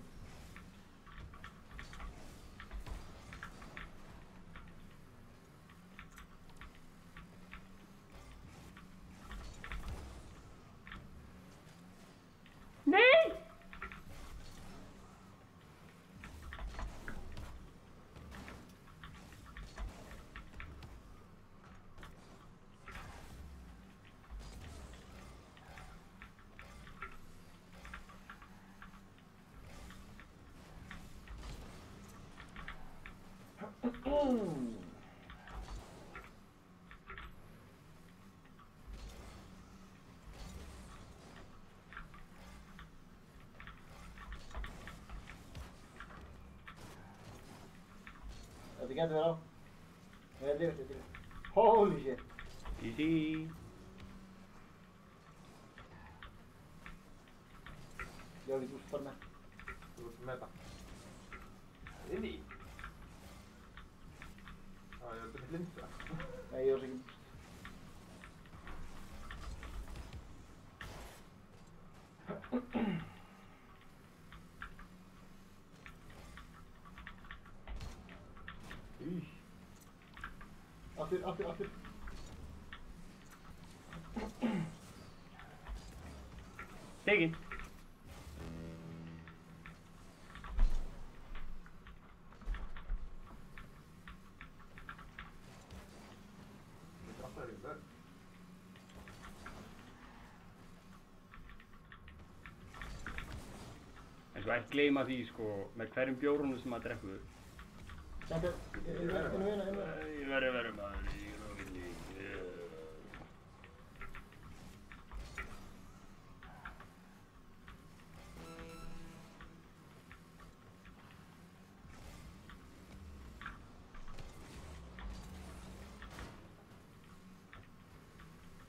Nei! Þetta getur verið á. Þetta er lífið. Holy shit. Easy. Jóli, þú spar með. Þú ert með það. Inn í? Já, ég ert með linsa. Nei, ég var ekki búst. Aftur. Tekin. Þetta er alltaf í vörð. En svo ekki gleyma því sko, með hverjum bjórunum sem maður drekkur. Þetta er, inn. Ég verður maður í rókinni.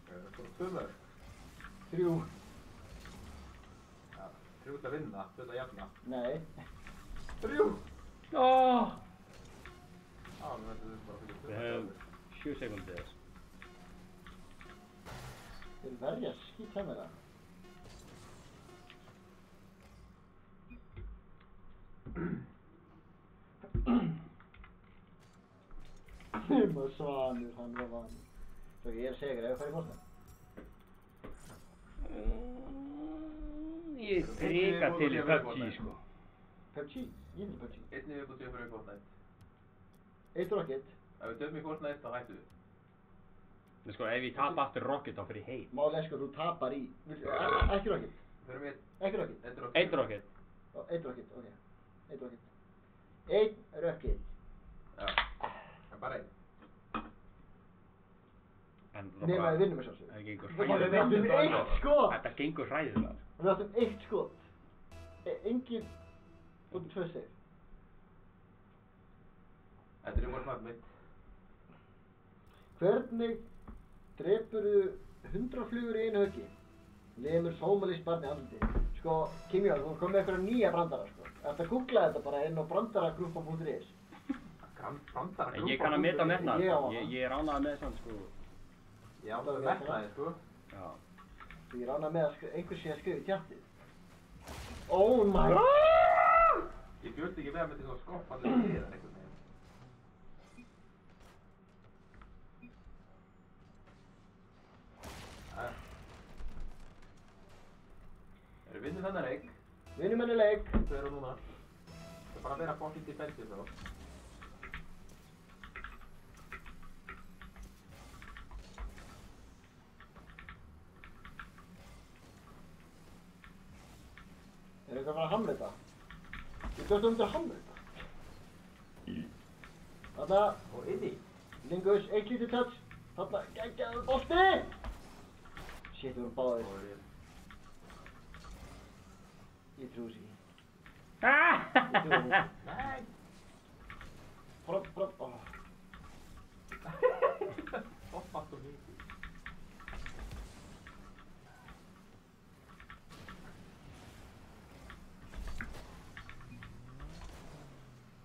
Það er svona 2 mörg. 3. Já, 3 til að vinna, 2 til að jafna. Nei. 3! Óh! Já, nú þetta er bara fyrir 2 Við höfum 7 sekúndir. Þeir verja skýt hjá mér það. Maður Svanur, hann var vanur. Svo ég er segur ef ég fær í boltan. Ég treka til í PUBG sko. PUBG? Ég vil PUBG. Einnig viðbútt ég fyrir Fortnite. Eitt Rocket. Ef við töfum í Fortnite þá hættum við. Men sko, ef ég tapa aftur Rocket þá fyrir heim. Málega sko, þú tapar í... Ekki Rocket. Förum við Ekki Rocket. Eitt Rocket. Eitt Rocket, ok. Eitt Rocket. Einn Rocket. Já, en bara einn. Nema við vinnum þess að Það gengur Við áttum eitt skot! Þetta gengur hræðilega. Við áttum eitt skot. Engin... og 2 save. Þetta er Fortnite mitt. Hvernig drepurðu 100 flugur í einu höggi? Lemur sómalískt barn í andliti. Sko, Kim Jón, þú kom með eitthvað nýja brandara, sko. Þetta googlaði þetta bara inn á brandaragrúpa.is. Brandaragrúpa.is? Ég kann að meta metnað. Ég er ánægð með svona, sko. Ég ánægð með metnaði, sko. Já. Ég er ánægð með að einhver sé að skrifa í tjattið. Oh my god! Ég bjóst ekki með að myndi svona skoppandi að liða einhvern veginn. Við vinnum þennan leik. Vinnum henni leik. Þau eru núna. Það er bara að vera fucking defensive þá. Er eitthvað að fara að hamra þetta? Ég bjóst að hamra þetta. Þarna. Og inni. Lingus, 1 lítið touch. Þarna, geggjaður bolti! Shit, við vorum báðir. Ég trúi sig. Ég trúi sig. Nei! Fram. Hoppast og mikið.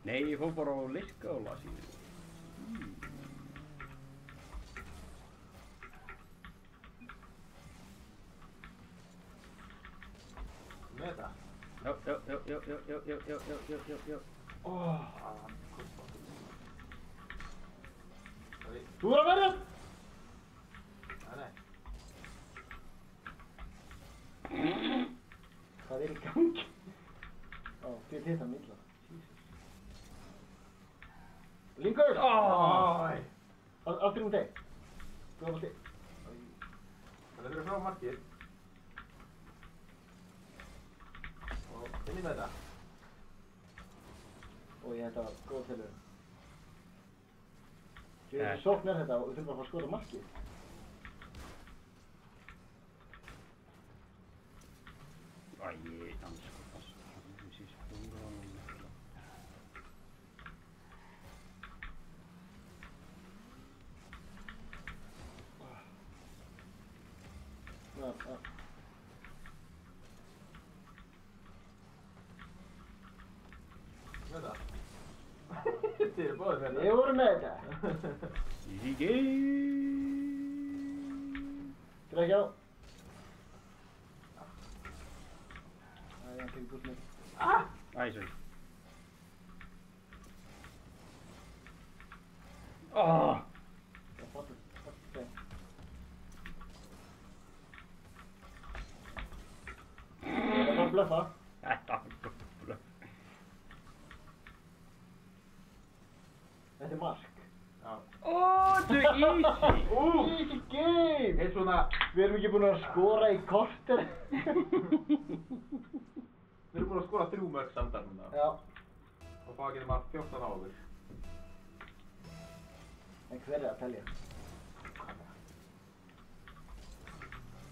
Nei, ég fór bara á leikskóla síðan. Með það? Já. Þú er að verja! Nei. Hvað er í gangi? Ó, þið hitt hann illa. Lingur! Aftur þig. Góða bolti. Þannig að frá markið. Og inn í með það. Og ég þetta var góð tilhörun. Sókn er þetta og við þurfum að fara að skora markið. Með það. Þið eru báðir með það. Við vorum með þetta. Easy game. Grækja á. Hann tekur búst mig. Sorry. Það fattur þeim. Það var blöffa. Þetta var blöff. Þetta er mark. Já. Too easy. Easy game! Eitt svona... Við erum ekki búin að skora í korter. Við erum búin að skora 3 mörk samtal núna. Já. Og þá getur maður 14 á okkur. En hver er að telja?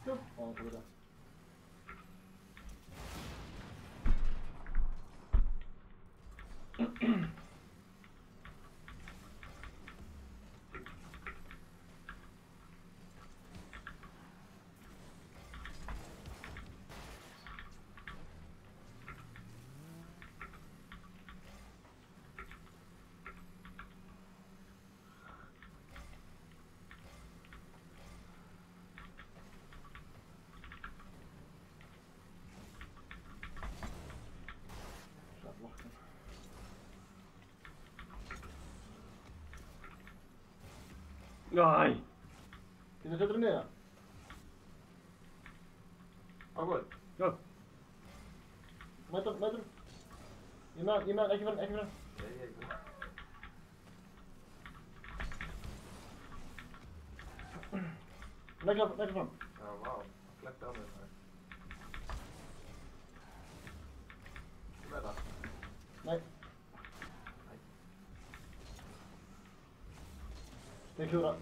Jú. Ó, það er það. Æ. Þið að setja það niður? Ágúð. Já. Mætur. Ég með, ekki fyrir. Ég. Negla fram. Já, vá. Fletti á mig það. Með það. Nei. Þeir klúra.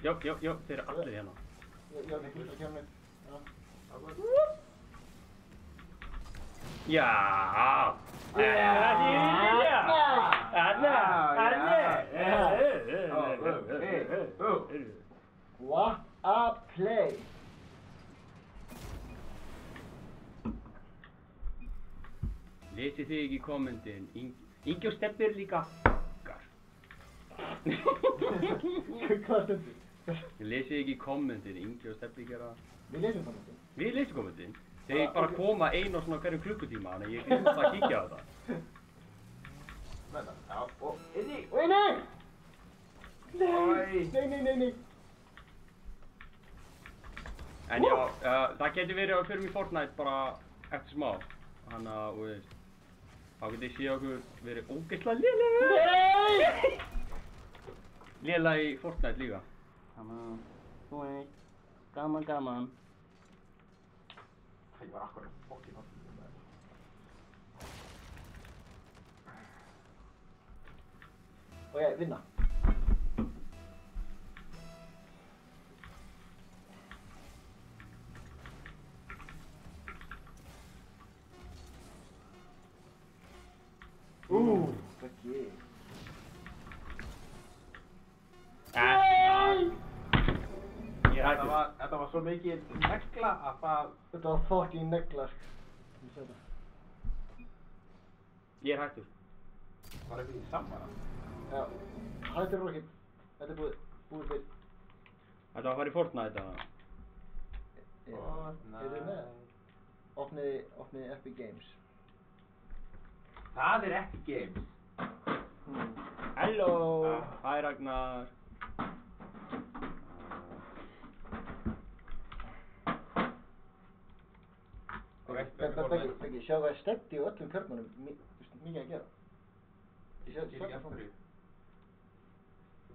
Já, þeir eru allir hérna. Já, þeir klúra kemur neitt. Ágúð. Já. What a play! Lesið þið ekki kommentin. Ingi og Stebbi eru líka okkar. Hvað stendur? Lesið ekki kommentin. Ingi og Stebbi gera... Við lesum kommentin. Við lesum kommentin. Þeir bara koma einu og svona hverjum klukkutíma, þannig ég glemt að kíkja á það. Með það. Já, og inni. Og inni! Nei. Nei. En já, það getur verið að við förum í Fortnite bara eftir smá. Þannig að, þú veist, þá getur ég séð okkur verið ógeðslega lélega. Nei! Lélega í Fortnite líka. Þannig að, þú veist, gaman. Það var akkurat fokkin hátt. Ok, vinna. Ekki. Nei! Þetta var svo svo mikið negla að það... Þetta var fucking negla, sko. Ég er hættur. Var eitthvað í saman? Já, hættur Rocket. Þetta er búið fyrr. Þetta var að fara í Fortnite eða? Eru þið með? Opniði Epic Games. Það er ekki games. Halló! Hæ Ragnar. Beggi, sjá hvað er steddi og öllum körnunum mikið að gera. Ég sé ekki af því.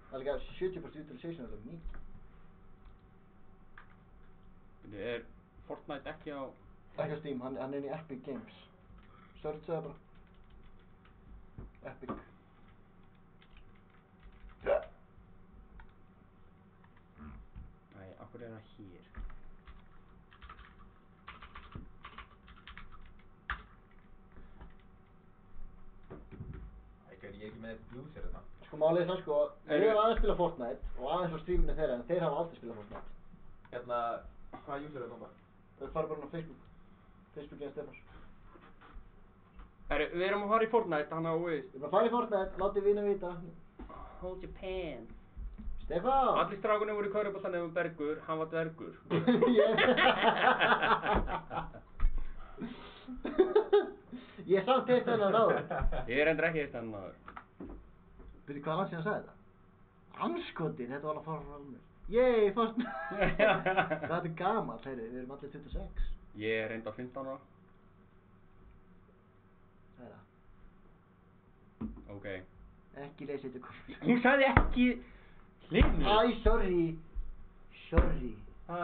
Það er líka 70% utilization er mikið. Er Fortnite ekki á... Ekki á Steam, hann er inn í Epic Games. Searchaði bara. Epic. Æ, okkur er það hér? Ég er ekki með user þetta. Sko málið er það sko, ég hef aðeins spilað Fortnite og aðeins á streaminu þeirra en þeir hafa aldrei spilað Fortnite. Hérna, hvaða user er þetta bara? Það fara bara inn á Facebook. Facebook eða Stefáns. Herru, við erum að fara í Fortnite, hann á Wiz. Við erum að fara í Fortnite, látið vina vita. Hold your pants. Stefán! Allir strákunni voru í körfubolta nefnum Bergur, hann var dvergur. Ég samt eitt þennan áður. Ég er endur ekki eitt þennan áður. Byrju, hvað var hann sem að sagði þetta? Anskotin, þetta var alveg að fara frá mér. Yey, Fortnite! Þetta er gamalt, heyri, við erum allir 26. Ég er reynd á 15 ára. Það er það. Ok. Ekki leysa þetta komið. Hún sagði ekki hlifni. Æ, sorry. Sorry. Hæ.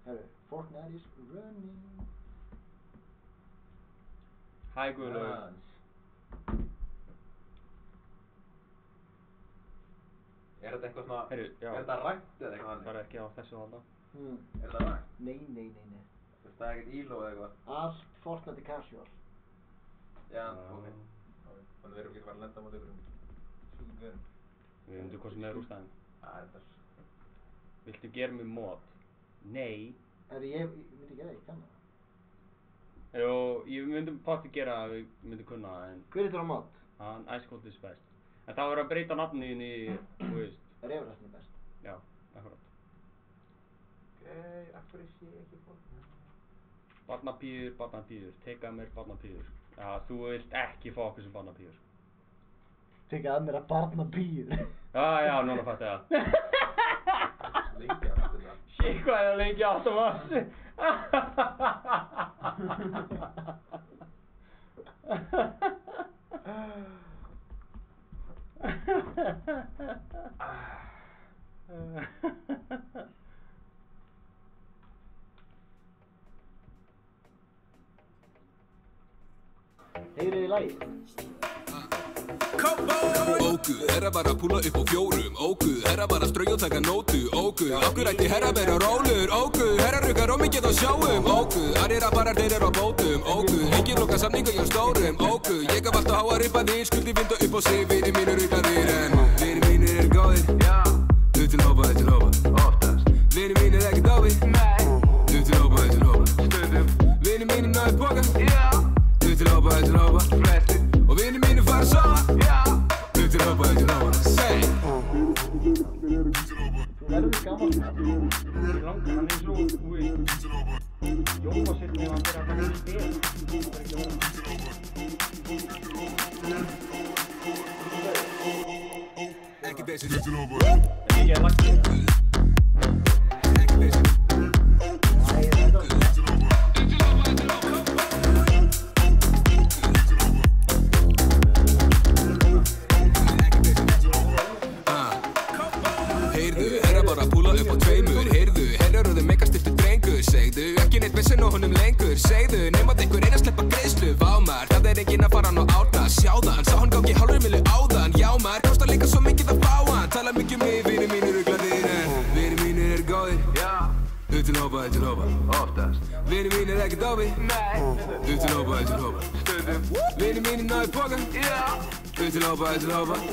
Herru, Fortnite is running. Hæ Guðlaug. Er þetta eitthvað svona... Heyrðu, já. Er þetta rænt eða eitthvað þannig? Það er ekki á þessu halda. Er þetta rænt? Nei. Það er ekkert íló eða eitthvað? Allt Fortnite er casual. Já, ok. Þannig við erum ekki að fara að lenda á móti ykkur slúðum. Við myndum hvað sem er úr staðinn. Það er það. Viltu gera mig mod? Nei. Herru, ég myndi ekki það, ég kann það. Jú, ég myndum potti gera að við myndum kunna það en... Hver er þetta á mod? Hann Ice Cold is best. En það verður að breyta nafniðin í, þú veist. Refræstin er best. Já, akkurat. Ok, af hverju sé ég ekki Fortnite? Barnapíður, teka að mér barnapíður. Já, þú vilt ekki fá okkur sem barnapíður. Teka að mér að barnapíður. Já, núna fætti það. Lengi aftur það. Shit, hvað er það lengi aftur maður? Heyrið í lagi. Óguð, herra bara að púla upp á 4. Óguð, herra bara að strauja og taka nótu. Óguð, okkur ætti herra vera rólur. Óguð, herra rukar og mikið á sjáum. Óguð, aðrir rapparar þeir eru á bótum. Óguð, engin loka samninga hjá stórum. Óguð, ég gaf alltaf háa rippaðir, skuldi vinda upp á sig. Vinir mínir ruglaðir en vinir mínir eru góðir. Upp til hópa, oftast. Vinir mínir ekki dófið. Upp til hópa, stundum. Vinir mínir náðu boka. Upp til hópa, flestir. Og vinir mínir fara saman. Upp til hópa, say. Þú verður gaman. Hann er svo, þú veist. Jómasirni var að taka þessi spil. Ekki þessi. Ég er lagt inn. Ekki þessi. Heyrðu, herra bara að púla upp á 2. Heyrðu, herra röðu megastiltu drengur. Segðu, ekki neitt vesen á honum lengur. Segðu, nema einhver að sleppa greiðslu. Vá maður, það er enginn að fara hann á áta. Sjáðan, sá hann gangi hálfur milli áðan. Já maður, kostar líka svo mikið að fá hann. Tala mikið mig, vinir mínir ruglaðir en vinir mínir eru góðir. Upp til hópa, oftast. Vinir mínir ekki dófið. Upp til hópa, stundum. Vinir mínir náðu boka. Upp til hópa,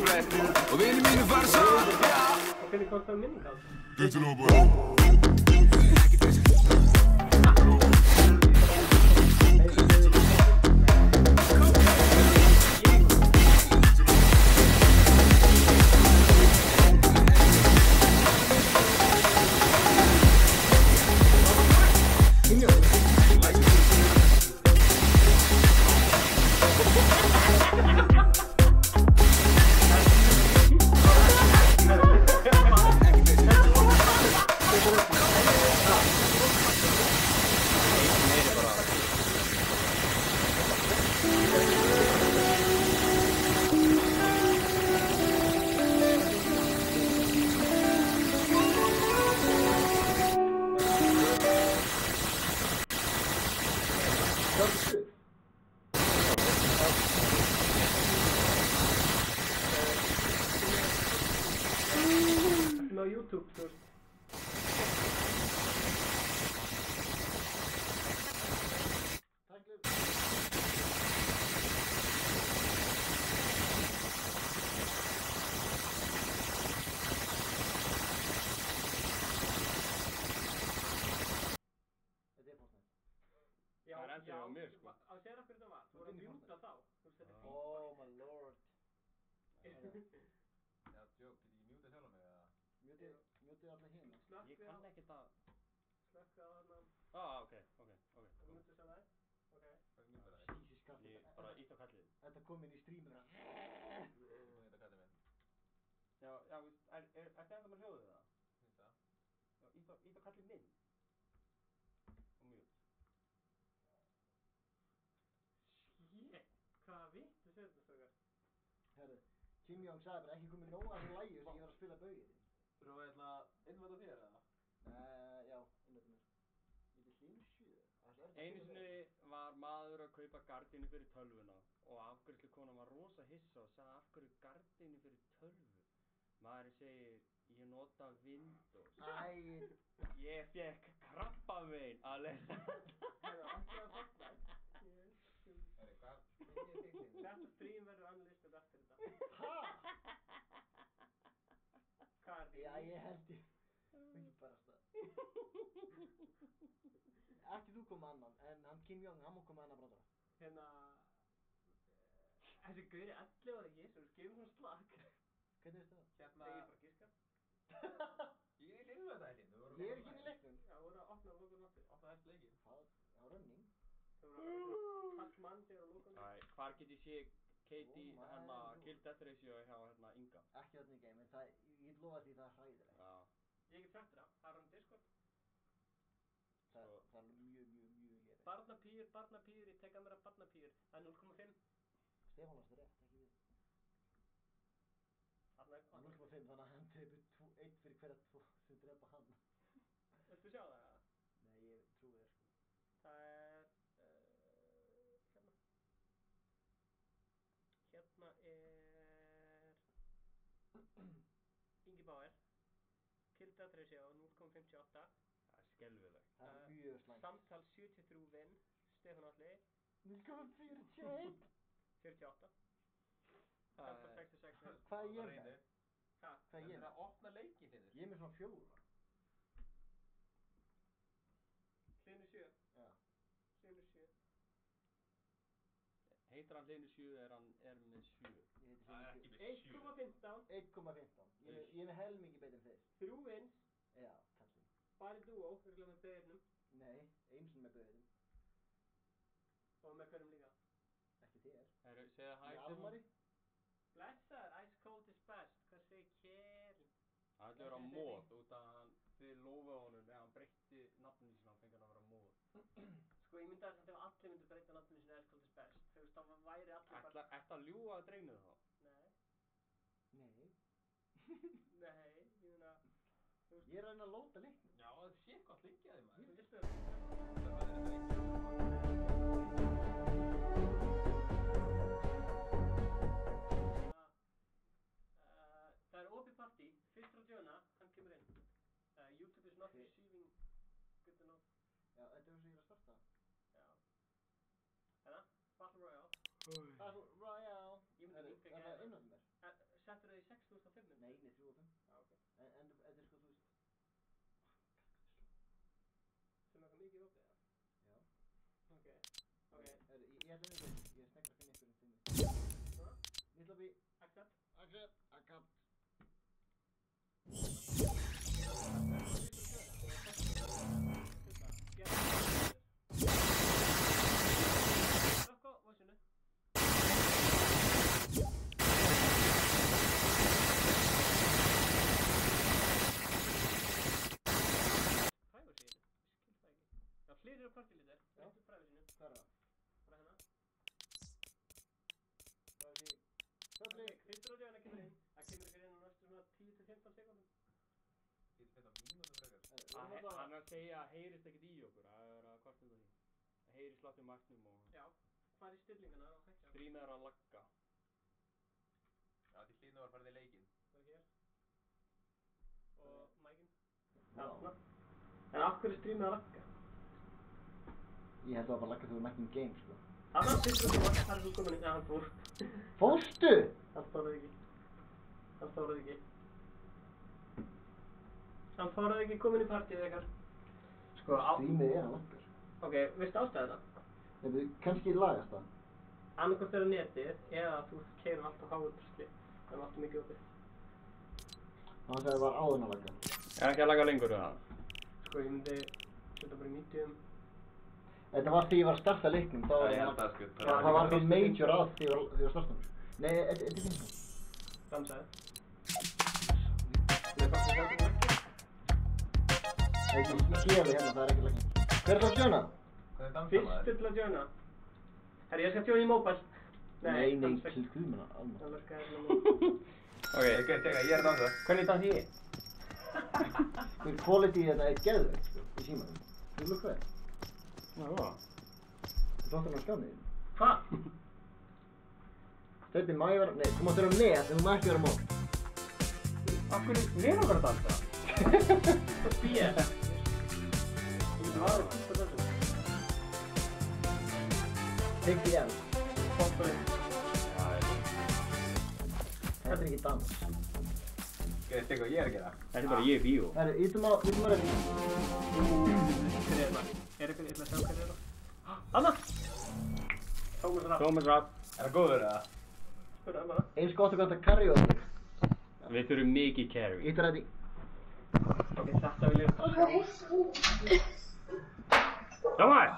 flestir. Og vinir mínir fara saman. Hvernig komst það minning á þessu? Get to know, bro. Á YouTube, þú veist. Já, það er endur á mér, sko. Á sér af hverju þetta var, þú voru að mjúta þá. Þú veist, þetta er fínt. Oh my lord. Já, Joe, get ég mjúta sjálf mig eða? Mjútið allir hérna. Ég kann ekki það. Slökka á þarna. Ok. Þú myndir sjá það? Ok. Hvað mjúta það? Jesus Christ. Ég bara ítt á kallið. Þetta kom inn í streamina. Þú veit að kallið minn. Já, veist, ertu ennþá með hljóðið það? Finnst það? Já, ítt á kallið minn. Og mjút. Shit, hvaða vittu sér þetta stökar? Herru, Kim Jong sagði bara ekki komið nóg af þessu lægi þess að ég var að spila baugið. Þú veit að innvæta þér eða? Já, innvæta mér. Þetta er hlýnur 7. Einu sinni var maður að kaupa gardínu fyrir tölvuna og afgreiðslukonan var rosa hissa og sagði af hverju gardínu fyrir tölvu? Maðurinn segir, ég nota Windows. Ég fekk krabbamein að lesa. Herru, ekki að fatta. Herri, hvað? Þetta stream verður unlisted eftir þetta. Ha? Hvað er því? Já, ég held ég. Ekki bara stað. Ekki þú koma annan, en hann Kim Jong, hann má koma annan brandara. Hérna... Þessi gauri 11 ára Jesus, gefum hún slag. Hvernig veistu það? Hérna... Þegar ég bara giska. Ég er í innvæta helinn. Ég er ekki inn í leiknum. Já, þú voru að opna og loka náttir. Opnaði eftir leikinn. Það á running. Þú voru að fast mann þegar að loka náttir. Hvar get ég sé Katie, Kill Death Ratio hjá Inga? Ekki þarna í game, en það, ég lofa því það er hræðilegt. Já. Ég get sagt það, það er hann Discord. Það er mjög lérið. Barnapýr, ég tek að mér að barnapýr. Það er 0,5. Stefán varst rétt, ekki við. Þarna er 0,5, þannig að hann dreipur 1 fyrir hverja 2 sem dreipa hann. Viltu sjá það? Nei, ég trúi þér sko. Það er... hérna. Hérna er... Ingi Bauer. Kill Death Ratio 0,58. Það er skelfilegt. Það er mjög slæmt. Samtal 73 vinn. Stefán Alli. 0,41. 48. Samtal 66 vinn. Hvað er ég með? Hvað? Hvað er ég með? að opna leikinn þinn. Ég er með svona 4. Hlynur 7. Já. Hlynur 7. Heitir hann Hlynur 7 er með 7. Ég heiti Hlynur 7. 1,15. 1,15. Ég er með helmingi betur en þeir. 3 vins. Já, kallinn. Bara í dúó, virkilega með böðurnum. Nei, eins og með böðurinn. Og með hverjum líka. Ekki þér. Herru, segðu hæ Með Almari. Blessaður, Ice Cold is best. Hvað segir Kjell? Hann ætlaði að vera móð út af hann þið lofaði honum þegar hann breytti nafninu sína og fengi hann að vera móð. Sko ég myndi að samt ef allir myndu breyta nafninu sína Ice Cold is best. Þú veist, þá væri allir bara... Ætla að ljúga að dregnið þá? Nei. Nei. Nei, ég meina... Ég er að reyna að lóta leiknum. Já, það sé gott leikið að þið maður. Þú viltu spila? Það er opið partí, fyrst frá Jonah, hann kemur inn. YouTube is not receiving good enough. Já, þetta er þess að ég er að starta. Já. Hérna, Battle Royale. Battle Royale. Ég myndi líka Er það innvænt mér? Settur það í 6.500? Nei, 3.5. Já, ok. En Axel, akkant. Rafko, vad syns Já, fleiri eru partí lítir. Já. Fræðisinu. Hvað er það? Bara hérna. Fræði. Fyrstur á döguna kemur inn. Það kemur ykkur inn á næstu svona 10-15 sekúndum. 10-15 mínútur frekar. Hann er að segja að heyrist ekkert í okkur. Það er að kvarta um því. Það heyrist látt magnum og... Já. Hvað er stillingarna á hækja? Streamið er að lagga. Já, því hlýðinu var farið í leikinn. Það er hér. Og mækinn. Já, svona. En af hverju streamið að lagga? Ég held að það var bara lagga þegar þú mættum game, sko. Annar fyrstur á döguna, þar er þú komin inn. Já, hann fór. Fórstu? Hann þóraði ekki. Hann þóraði ekki. Hann þóraði ekki komin í partíð eitthvað. Sko, Streamið er að lagga. Ok, veistu ástæðu það? Nei, kannski lagast það. Annarkvæmt er á netið, eða þú keyrir alltaf háurski. Það er alltaf mikið opið. Hann sagði að það var áðurinn að lagga. Er ekki að lagga lengur eða? Sko, ég myndi setja bara í medium. Þetta var því ég var að starta leiknum, þá var ég held að sko. Það var eitthvað major að því ég var að starta mér. Nei, þetta er fint. Dansaði. Nei, bara það er ekki. Það er ekki gefi hérna, það er ekki leiknum. Hver er það að joina? Hvað er dansað Fyrstur til að joina. Herri, ég skal joina í mobile. Nei, til guðmuna, alveg. Það verður hérna Ok, ég er að dansa. hvernig dans ég? Hver quality þetta er geðveikt, sko, í símanum. Þú lukk hvað? Já. Þú þáttur hann á skjániðinu. Hvað? Þetta má ég vera, nei, þú mátt vera með, en þú má ekki vera mót. Af hverju, við erum bara að dansa? Það býr. Take the end. Popparinn. Þetta er ekki dans. Gerðist eitthvað ég er að gera? Þetta er bara ég í bíó. Herru, ítum að reyna. Hver er það? Er eitthvað illa að sjá hver er það? Anna! Thomas Rapp. Thomas Rapp. Er það góður eða? Spurðu hann bara. Eins gott og gott að carry okkur. Við þurfum mikið carry. Ítum ready. Ok, þetta vil ég sjá. Thomas!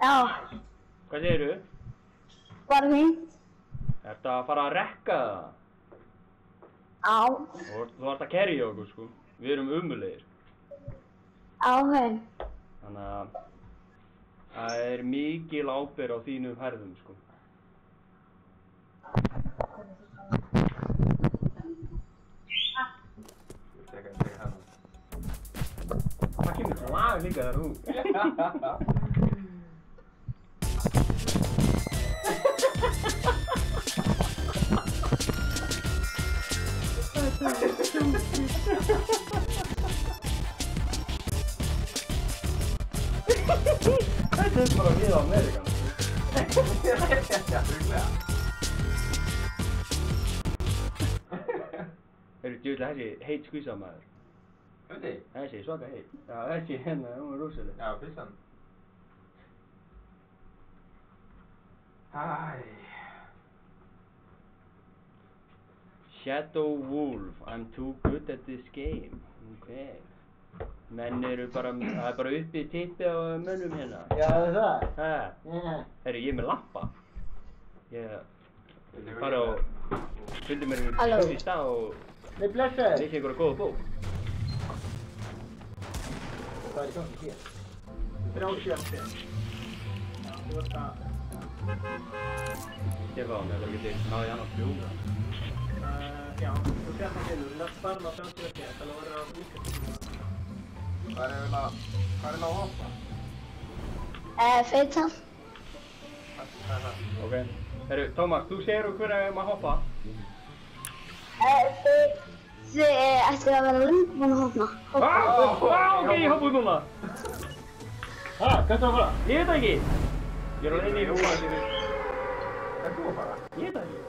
Já, Hvað segirðu? bara fínt. Ertu að fara að rekka það? Já, Þú ert að carry okkur sko. Við erum umulegir. ok. Þannig að það er mikil ábyrgð á þínum herðum sko. Tjekka hann. Það kemur til lag líka þar þú. Þetta er bara við á Amerikan. Já, rúglega. Heyrðu, djöfull, þessi heit skvísa maður. Þessi? Þessi, svaka heit. Já, þessi hérna, hún er rosaleg. Já, fyrst Hæ. Shadow Wolf, I'm too good at this game. Ok. Menn eru bara, það er bara uppið tippið á mönnum hérna. Já, það er það. Hæ? Yeah. Herru, ég er með lampa. Ég bara og fundi mér Halló. í stað og Nei, blessaður. lesi einhverja góða bók. Hvað er í gangi hér? 37 stig. Já, þú ert að... Stefán, ef það getur náði hann að fljúga. Já, þú sér það finnur. Næst barna á 37 stig, þannig að það verður að líka stig. Hvað er að hoppa? Feita. Hvað er það? Ok. Herru, Tómas, þú segir okkur að maður hoppa. Þið ættu að vera lengi búin að hopna. Ok, ég hoppa út núna. Hæ, hvað er það að fara? Ég veit það ekki. Ég er á leiðinni í húfa. Er þú að fara? Ég veit það ekki.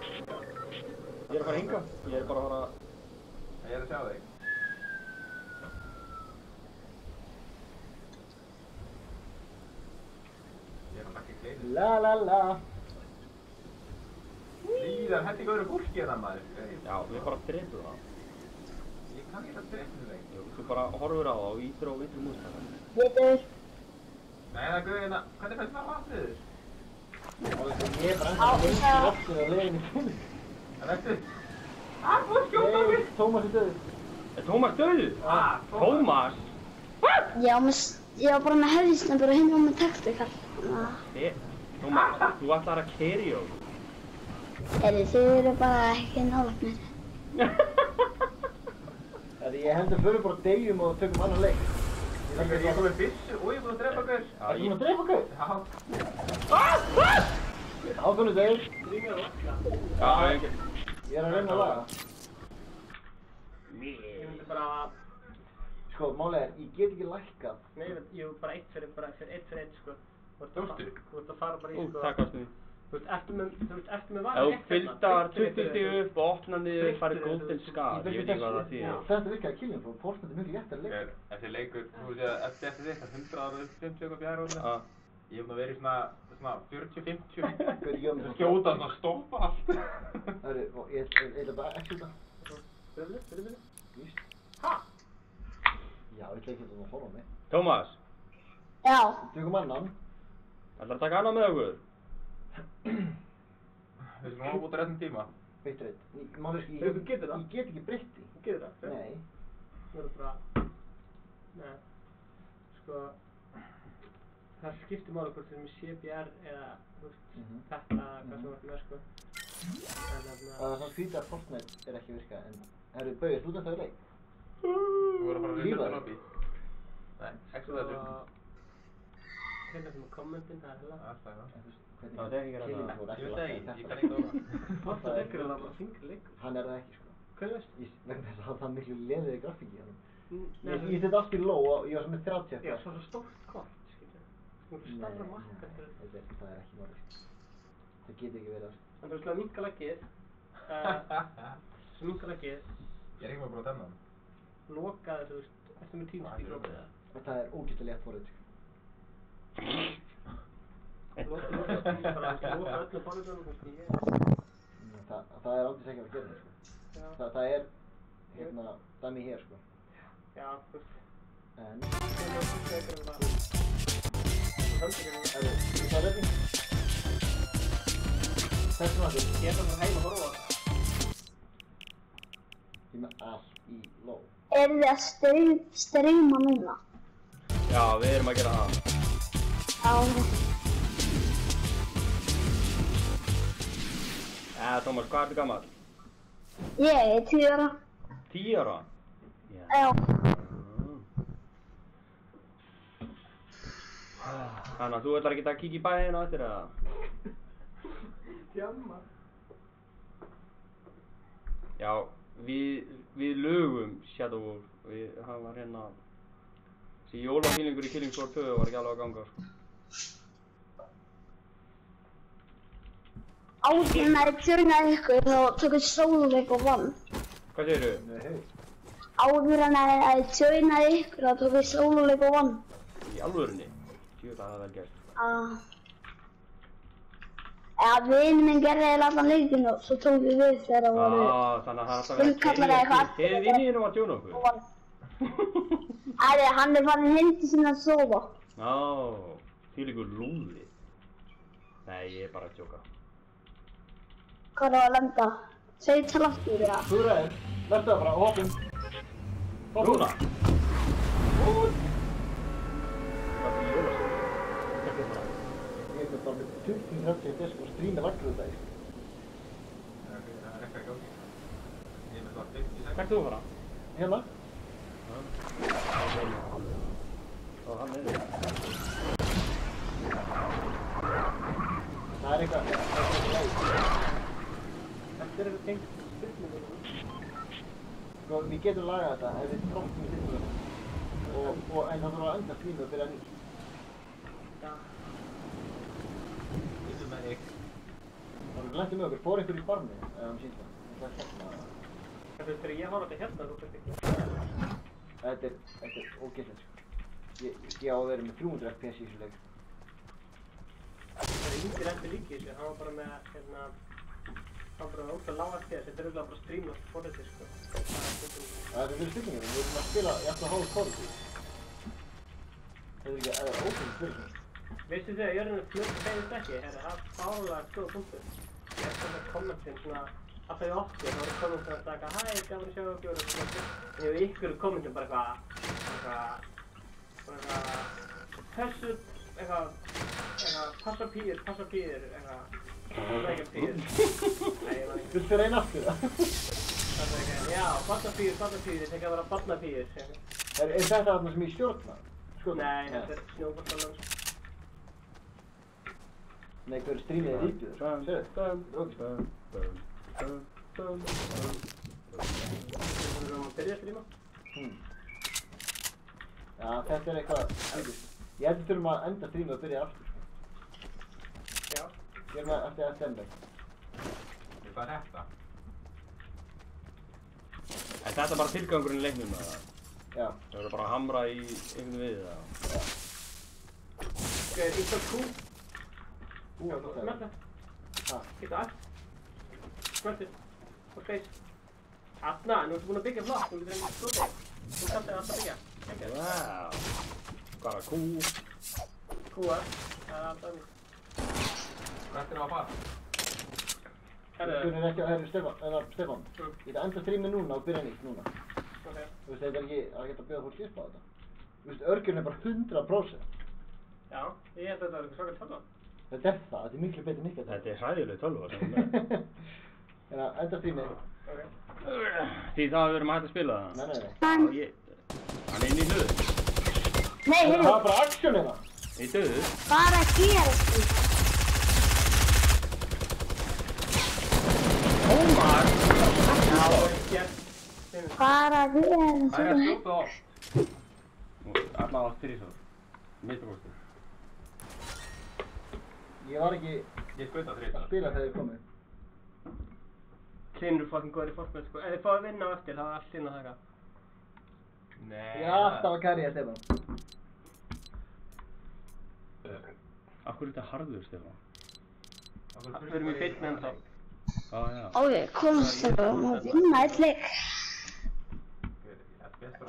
Ég er að fara hingað. Ég er bara að fara... Ég er að sjá þig. Ég er að lakka kleinu. La la la. Líf síðan heldur öðru fólki hérna maður. Já, við bara drepum það. Ég kann ekki að drepa þig. Jú, þú bara horfur á það og ítir á vinstri mústakar. Getur. Nei, það guði hérna, hvernig fæst það vatnið þér? Ég er bara ennþá lengi loftið á leiðinni til. En veistu? Búið að skjóta mig! Tómas er döður. Er Tómas döður? Tómas? Já, ég var bara með höfðisnefnur og hinn var með taktikal. Tómas, þú ætlar að keyra okkur. Þið eru bara ekki nálægt mér. Ég heldur fyrir bara degjum og tökum annan leik. Ég kom með byssu og ég er búinn að drepa gaur. Er ég búinn að drepa gaur? Já. Ákvöndu degur. Já, ekki. Ég er að reyna að laga. Ég myndi bara... Sko, málið er, ég get ekki lækkað. Nei, ég var bara eitt fyrir einn, sko. Dóttu? Þú ert að fara bara í, sko... Takk ástu því. Þú ert eftir með Ef varan þú fylgdar 20 stig upp og opnar niður farið golden scar, ég veit ekki hvað það þýðir. Þetta virkaði killing for Fortnite er mjög léttar leikur. Þessi leikur, þú veist að eftir þig, það 100 ára, 50 eitthvað fjara ólega. Ég hef nú verið svona 40-50. Skjóta svona stoppa allt. Það eru, ég ætla bara ekki þetta. Byrju. Víst. Já, ég ætla ekki að það horfa á mig. Tómas, Já. Tökum annan. ætlar að taka annað með okkur? Þessi nú á búið að réttum tíma. Beitt reitt. Málið er, Þú getur það? ég get ekki breytt því. Þú getur það? Nei. Þú verður bara... Nei. Sko... Það skiptir máli hvort þú erum með CBR eða, þú veist, þetta, hvað sem þú ert með, sko. Það er svona skrítið að Fortnite er ekki að virka, en... Herru, Bauði, þú ert að leik? Þú voru að fara að reyna þetta lobby. Nei, ekki það þessu. Hérna sem er kommentin, það er heila. Það er það. Það er ekki að Ég veit það ekki, ég kann ekki það. Fortnite leikur er bara þingri leikur. Hann er það ekki, sko. Hvernig veist? Vegna þess að það er miklu leðiði grafík í hann. Nei, Ég setja allt í low og ég var sem með 30 Já, svo stórt kort, skilja. Þú veist, starra makka til það er ekki málið. Það getur ekki verið að... Þannig að þú ætlaði að minnka laggið. Minnka laggið. Ég er ekki með að búið að tenna hann. Lokaði, þú veist, eftir með tímstík lokaði það. Það er ógeðslega létt forrið, sko. Loka öllu forritunum, kannski ég. Það er aldrei ekki að gera það, sko. Það er, hérna, dæmi hér, sko. Já, þú veist. En... Það er reyning. Þessum að þú. Ég er bara heim að horfa á það. Ég er með allt í low. Þið að streyma núna? Já, við erum að gera það. Já. Tómas, hvað ertu gammal? Ég er 10 ára. 10 ára? Já. Þannig að þú ætlar ekki að kíkja í bæinn á eftir eða? Jamma. Já, við lögum Shadow Wolf. Það var hérna... Þessi jólafílingur í Killing Floor 2 var ekki alveg að ganga, sko. Áður en að tjörnaði ykkur þá tókuð sóluleik og vann. Hvað segirðu? Nei. Áður en að tjörnaði ykkur þá tókuð sóluleik og vann. Í alvörunni? Jú, það er vel gert. Ja, vinur minn gerði eiginlega allan leikinn og svo tók við þegar það voru... Þannig að það er alltaf verið að kerja ykkur. Þið vinirinn var að tjóna okkur. Hann er farin heim til sinna að sofa. Þvílíkur lúði. Nei, ég er bara að djóka. Hvað er að lenda? Segðu til aftur, já. Þú ræður. Vertu það bara og hoppum. Núna? Ég er bara með 20-30 desk og strína vaggur þetta, sko. Það er eitthvað í gangi. Ég er með það 50 sekund. Hvert þú að fara? Hérna. Hann er Það er eitthvað leið. Þetta er eitthvað tengt styrningu. Sko, við getum lagað þetta ef við tróttum í styrningu. En það þarf að enda strínu og byrja nýtt. Já. Þetta með þig. Það er glæntið með okkur. Fór einhver í barni, sýnt það. Það er hérna. Þú veist, þegar ég horf þetta hérna, þú veist ekki. Þetta er ógeðslegt, sko. Ég á að vera með 300 FPS í þessu leik. Það er yngir eftir líka í þessu, hann var bara með, hérna, Það bara óslega lág FPS, þetta örugglega bara streamlast forritið, sko. Það fyrir styggingum, við erum að spila jafnlega háð quality. Það ekki, það ókvæmst spil svona. Veistu þið að jörðinu fljótt hreyfist ekki? Það er fárlega góða punktur. Ég hef svona kommentin svona, alltaf í okkur, þá eru kommentin að taka hæ, gaman að sjá okkur og svona. En ég hef ykkur kommentin bara þessu, passa pýr, eitthvað, það er ekki pýr. Viltu reyna aftur það? Það er ekki, já, passa pýr, ég tek að vera barnapýr. Er þetta þarna sem ég stjórna? Nei, þetta er snjóboltaland. Nei, hver strímið er ríkjur? Sér þið? Við erum að byrja að stríma. Já, þetta er eitthvað skilist. Ég held að við þurfum að enda strímið og byrja aftur. Já. Gerum það eftir SMB. Hvað er þetta? Er þetta bara tilgangurinn í leiknum eða? Já. Það verður bara að hamra í einhvern við eða? Já. Ok, ítta Q. Smelta. Ítta allt. Smeltið. Og space. Atna, nú ertu búinn að byggja flott, þú getur einhvern skotið. Þú kannst alltaf byggja. Wow. Bara Q. Q-ar. Það er alltaf mjög. Hvert er það að fara? Stefán. Ég ætla að enda strímið núna og byrja nýtt núna. Ok. Þú veist, þetta er ekki að geta að bjóða fólk upp á þetta. Þú veist, örgjörn er bara 100%. Já, ég held að þetta var eitthvað svakar tölva. Þetta er það, þetta er miklu betur en ykkar. Þetta er hræðileg tölva sem er með. Þannig að enda strímið. Ok. Því þá við erum hægt að spila það? Nei. Já, hann er inn í hlöðu. Nei, heyrðu. Það var bara action hérna. Í döðu? Bara að gera því. Ómar! Bara að gera því. Það er að skjóta oft. Alla átt þrísvar. Mittbróstur. Ég var ekki Ég skauta að þrísvar. spila þegar þið komið. Hlynur er fucking góður í fórspil, sko. Ef þið fáið að vinna á eftir, þá er allt inn að taka. Nei. Ég er alltaf að kærja Stefán. Af hverju er þetta harður, Stefán? Við erum í beinni ennþá. Já. Ok, komast Stefán og vinna eitt leik.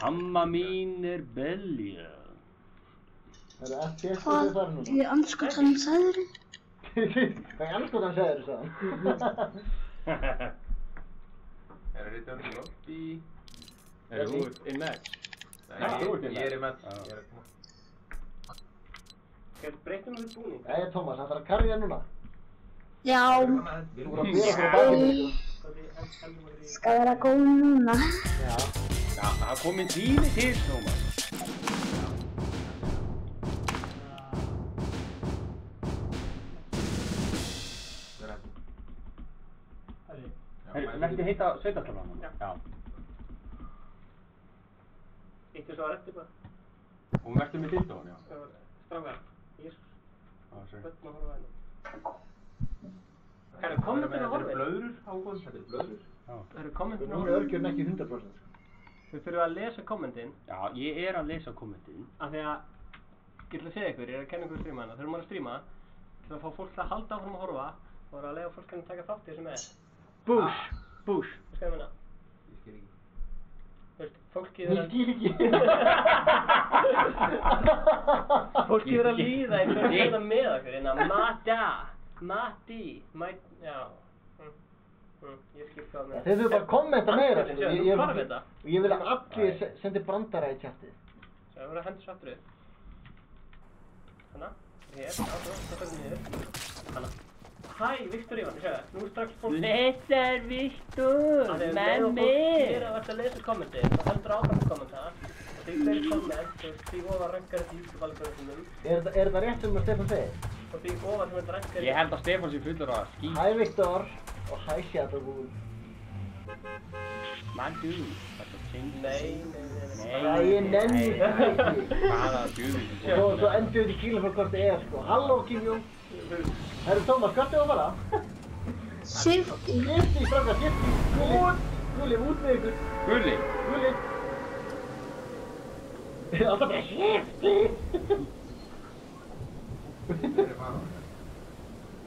Amma mín er belja. Það eru FPS Hvað þið þar núna. í andskotanum sagðir þið? Hvað í andskotanum sagðir þið sagðan? Er það return to lobby? Er þú in match? Nei, ég er í match. Breytum við búning? Jæja, Tómas, það þarf að karja núna. Já, Þú voru að bera fyrir bakið. skal vera góð núna. Já. Já, það er komin tími til, Tómas. Verður hitta sveitarstofan? Já. Eittu svo að rétti bara. Og verður með dildóan, já. Strákar. Jésús. Já, sér. Böttum að horfa hérna. Herru, kommentin að horfa. Þetta er blöðrur, Hákon, þetta er blöðrur. Herru, kommentin að Nú er horfa. örgjörn ekki 100%. Við þurfum að lesa kommentin. Já, ég er að lesa kommentin. Af því að, ég ætla að segja ykkur, ég er að kenna ykkur stríma hana. Þegar maður að stríma, til að fá fólk til að halda áfram að horfa, þá er að lega fólk að taka þátt í þessu með. Bush. Hvað skal ég menna? Ég skil ekki. Þú veist, fólkið Ég skil ekki. Fólkið er að líða eins og hérna með okkur, hérna Mati, já. Ég skil hvað með. Þeir þurfa bara að kommenta meira, sko. Þú hvarf þetta? Og ég vil að allir sendi brandara í tjattið. Svo ég voru að henda svo aftur upp. Hanna, hér, það fyrir niður. Hanna. Hæ, Viktor Ívan, ég sé það. Nú er strax fólk... Blessar Viktor, með Fólk mér. er að verða að lesa kommentin, þá heldur áfram að kommenta. Og því hver komment, því ofar rankar þetta YouTube-algoritmum. Er þetta rétt sem Stefán segir? Og því ofar sem þetta rankar... Ég held að Stefán sé fullur að skýta. Hæ Viktor og hæ Shadowwool. Man du, þetta er ting. Nei. Já, ég nenni það ekki. Hvaða djúður. Og svo endur við í kílum fyrir hvort það er, sko. Halló, Kíljó. Herru, Tómas, hvert er það bara? Sifti. Sifti, strákar, sifti. Gulli, út með ykkur. Gulli. Alltaf bara sifti.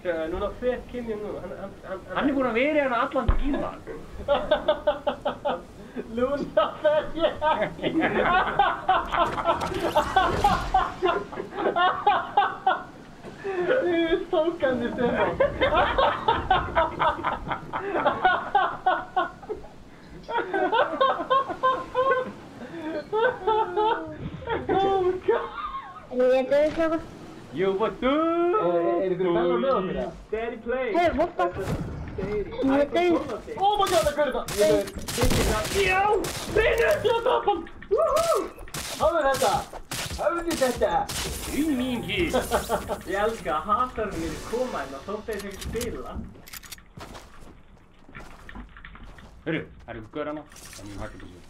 Núna fer Kim Jong-un, Hann er búinn að vera hérna allan tímann. Núna fer ég ekki. Þið er stókandi Stefán. Oh my god. Ég döði svo. Jú, what the? Ykkur menn á með okkur það? Daddy play. Hei, vorta. Ég döði. Oh my god, hvað er þetta? Já! Steinur! Ég draf hann! Hafðu þetta! Hafðu þetta! Hrýmingi! Ég elska að hatarinn mínir koma hérna þótt þeir ekki spila. Hörru, það er ykkur gaur hana. Það er mjög hægt að þessu.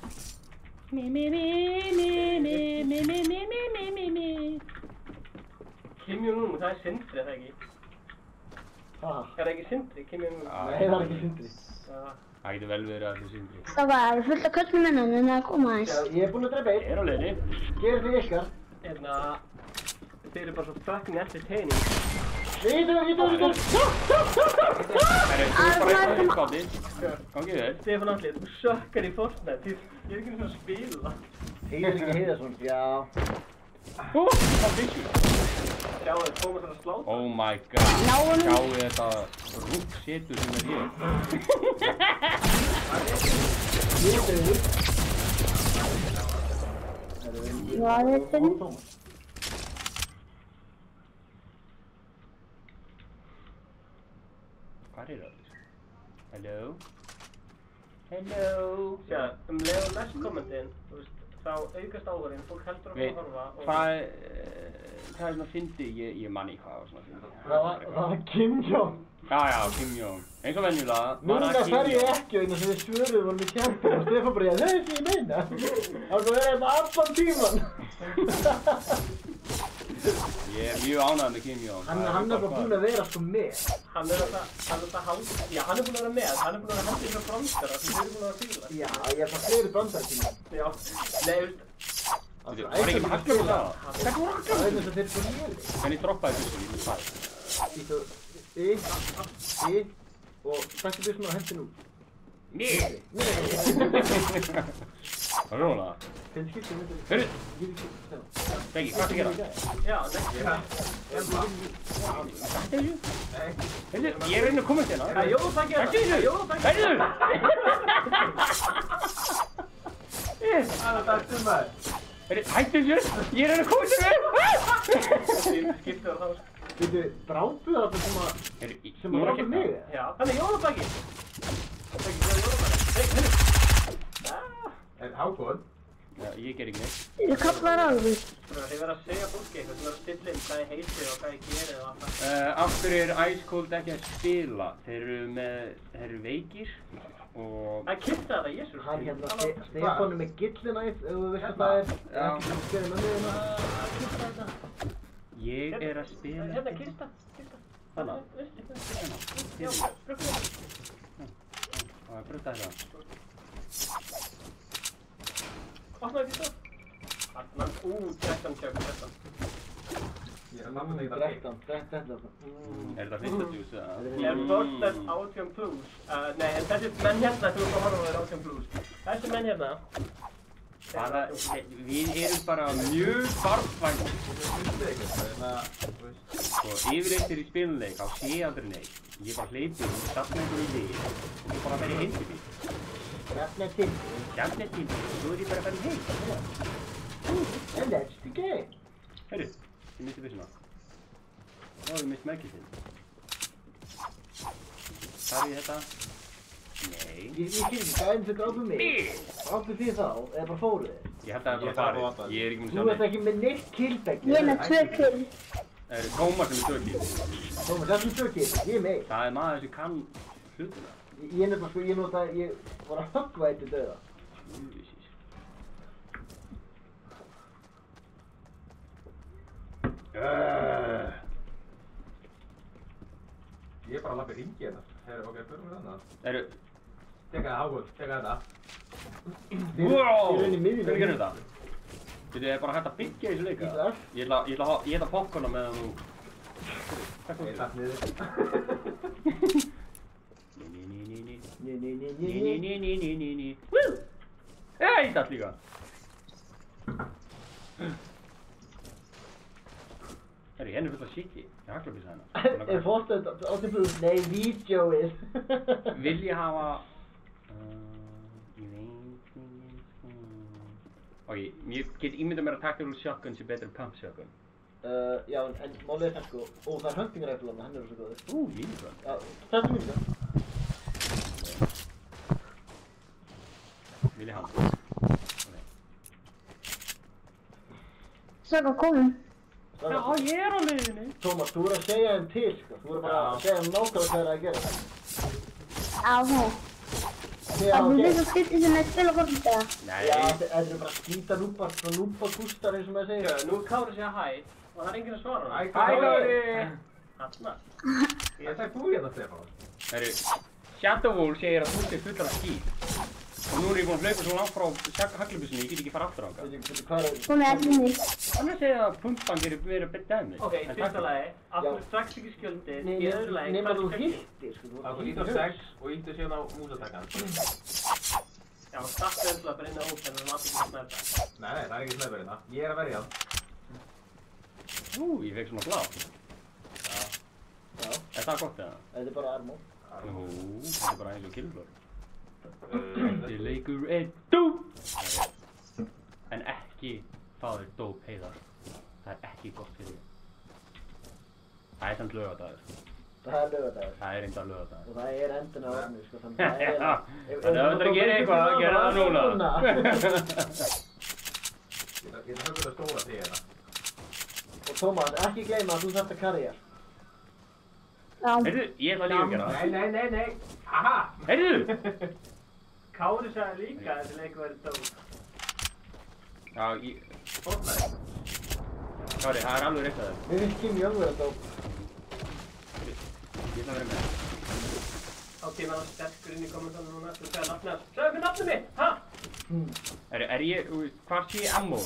Kim Jong-un, það er Sindri, er það ekki? Ha? Er það ekki Sindri, Kim Jong-un? Nei, það er ekki Sindri. Það getur vel verið að það er Sindri. Það var fullt af köllum innan en það koma aðeins. Já, ég er búinn að drepa einn. Er á leiðinni. Gerið þið ykkar. Þeir eru bara svo fucking entertaining. Ítur! Það er bara eitthvað skáti. Gangið vel. Stefán Atli, þú sökkar í Fortnite. Ég er ekki eins og að spila. Heiðar ekki Heiðarsson, já. Það byggjum. Sjáu þið, Tómas er að sláta. Oh my god. Sjáu þetta rúksetur sem er hér. Ég er döður. Hvað er þetta? Hvað er það? Hello? Hello? Sjá, leið og lest kommentin, þú veist, þá aukast áhverjum, fólk heldur að horfa og... Hvað er svona fyndi? Ég manni hvað var svona fyndi. Það var Kim Jong. Já, Kim Jong. Eins og venjulega. Núna fer ég ekki vegna sem við svöruðum vorum í kjempinu og Stefán bara, það er sem ég meina. Það var verið þetta allan tíman. Ég er mjög ánægð með Kim Jong. Hann er bara búinn að vera sko með. Hann er búinn að vera með, hann er búinn að vera hendið frá brandara sem þeir eru búinn að fíla. Já, ég er bara fleiri brandar tíma. Já, nei, veist... Það var ekki með hakkar með það? Hvað voru hakkar með það? Það er þess að þeir eru svo léli. Hvernig droppaði þessu í með það? Ítu, og takk til byrjum að hendi nú. Nei! Það er róla. Hvernig skiptum við þetta? Hörru! Beggi, hvað er að gera? Já, nei. Hörru, ég er reyna að koma til hérna. Það er jólatæki hérna. Hörru! Það er dættum maður. Hættu þessu! Ég er reyna að koma til hérna. Skiptu það þá. Veitu, drápuðu þetta sem að drápuðu mig? Já, þannig jólatæki. Það er ekki jólatæki. Hákon? Já, ég ger ekki neitt. Ég kallar alveg. Þið verða að segja fólki eitthvað, þið verða að stilla inn hvað ég heiti og hvað ég geri og allt það. Af hverju er Ice Cold ekki að spila? Þeir eru veikir og... Það kipta þetta, Jesús. Hann hérna, Stefán er með gillinæð, ef þú veist hvað það er. Ekki sem spyrir með mig hérna. Kipta þetta. Ég er að spila... Hérna, kista. Þarna? Já, brugga það. Það er brugga þetta. Opnaðu kista. Þarna, 13 tjökk. Ég er að namna mig 13. Er þetta fyrsta djús eða? Ég er Fortnite 18 plus. Nei, en þessi menn hérna, þú erum að horfa á þeir 18 plus. Þessi menn hérna. Við erum bara mjög barnvænt. Og yfirleitt í spiluleik á sé aldrei neitt. Ég bara hleypi og safna einhverju lið. Ég bara verið heim til mig. Jafna tími. Svo er ég bara farið heim. And that's the game. Hörru, ég misti byssuna. Ég misti merkisinn. Þarf ég þetta? Nei. Ég skil ekki, hvað er þau grápuð mig? Grápuð þið þá, eða bara fóruð þið? Ég held að það er bara farið. Ég er ekki múin að sjá Þú ert ekki með neitt killbæk. Ég er með 2 kill. Það er Tómas sem er 2 kill. Tómas, það er 2 kill, ég er með. Það er maður sem kann hlutina. Ég nefnilega sko, ég var að höggva eitt til döða. Ég er bara að lappa í ringi hérna. Herru, ok, förum við þarna. Teka það, Hákon, teka þetta. Wow! Hvernig gerum þetta? Þetta er bara hægt að byggja í þessu leika. Ég ætla að popcorna meðan þú... Takk fyrir. Takk niður. Ní. Woo! Ég datt líka. Herri, henni fullt af shiti. Ég haglabísa hennar. Er fórstuð áttiflug? Nei, vídeóið. Vil ég hafa... Ok, ég get ímyndað mér að tactical shotgun sé betur en pump shotgun. Já, en málið er það sko. Ó, það er hunting rifle hann, hann er svo góður. Minigun. Já, þetta er minigun. Vil ég hafa? Svaka komum. Já, ég er á leiðinni. Tómas, þú voru að segja þeim til sko. Þú voru bara að segja þeim nákvæmlega hvað það er að gera. Já, hó. Það er þess að skipti sem er spila fórhaldega. Nei. Já, þetta eru bara skítanúpar, svona núpagústar eins og maður segir. Nú er Kári segja hæ og það er enginn að svara hann. Hæ, Kári! Hanna. Ég sagði þú hérna, Stefán. Herri, Shadow Wolf segir að þú sé fullan af skít. Og nú er ég búinn að hlaupa svo langt frá haglabísunni, ég get ekki fara aftur á það. Komið allir mig. Annars segir að pumpan gerir verið að betta mig. Ok, í fyrsta lagi, aftur strax ekki skjöldið, í öðru lagi, nema þú hittir sko. Þú ítti á 6 og ítti síðan á músatakkan. Já, starta öll að brenna út en það er ekki snæpa. Nei, það er ekki snæpa hérna. Ég er að verja hann. Ég fekk svona blá. Já. Er það gott eða? Þetta er bara armor. Þetta er bara eins og killblóð. Þetta leikur dóp! En ekki fáður dóp heiðar. Það er ekki gott fyrir þig. Það er samt laugadagur. Það er laugadagur. Það er enda laugadagur. Og það er endin á orðinu sko. Þannig að ef þú ætlar að gera eitthvað, gera það núna. Ég ætla að höfðu það stóra þig hérna. Og Tómas, ekki gleyma að þú þarft að karja. Já. Heyrðu, ég ætla líka að gera það. Nei. Aha! Heyrðu! Kári sagði líka að þessi leikur verið dóp. Já, Fortnite. Kári, það er alveg rétt að það. Mér finnst Kimi alveg að dóp. Ég ætla að vera með það. Ok, maður er sterkur inn í kommentarnum núna. Þú segir nafnið hans. Segðu mér nafnið mitt, ha? Er ég, hvað sé ammo?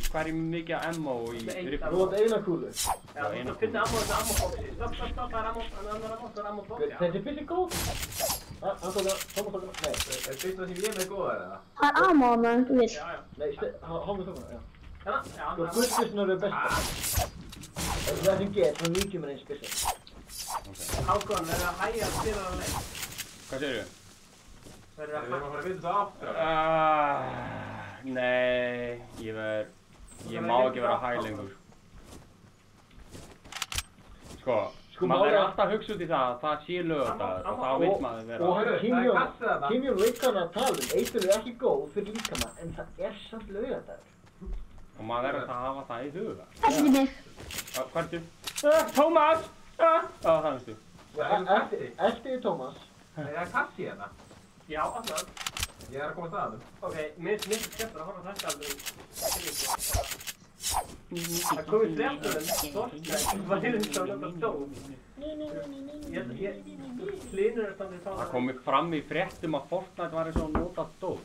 Hvað er mikið ammo í rifflu? Þú átt eina kúlu. Já, þú ert að finna ammo þetta ammo-bóksi. Stopp, það er ammo, annar ammo, það er ammo-bóksi. Þessi byssi góð. Hann tók það, Tómas tók það, nei. Er fyrst það sem ég er með góðar eða? Það er ammo með, þú veist. Já. Nei, Hámi tók það, já. Hérna? Já, Sko, gullbyssunar eru bestar. Það sem gerð, svona medium er eins byssu. Hákon, verður að hægja að spila á leik. Hvað segir þú? Verður Við að erum að fara að vinna það aftur. Nei, ég má ekki vera hæg lengur. Sko, maður er alltaf að hugsa út í það að það sé lögadagur og þá vill maður vera. Og Kimi og Rickon að tala eitur er ekki góð fyrir líkama, en það er samt lögadagur. Og maður verður að hafa það í huga. Ekki mig. Hvað ertu? Tómas! Það veistu. Eftir Tómas. Það er kassi hérna. Já, alltaf. Ég er að koma staðum. Ok, mér finnst skemmt að horfa þetta alveg. Það komið fréttur en Fortnite var hinn svo náttúrulega dóp. Hlynur er standið þá. Það komið fram í fréttum að Fortnite var eins og notað dóp.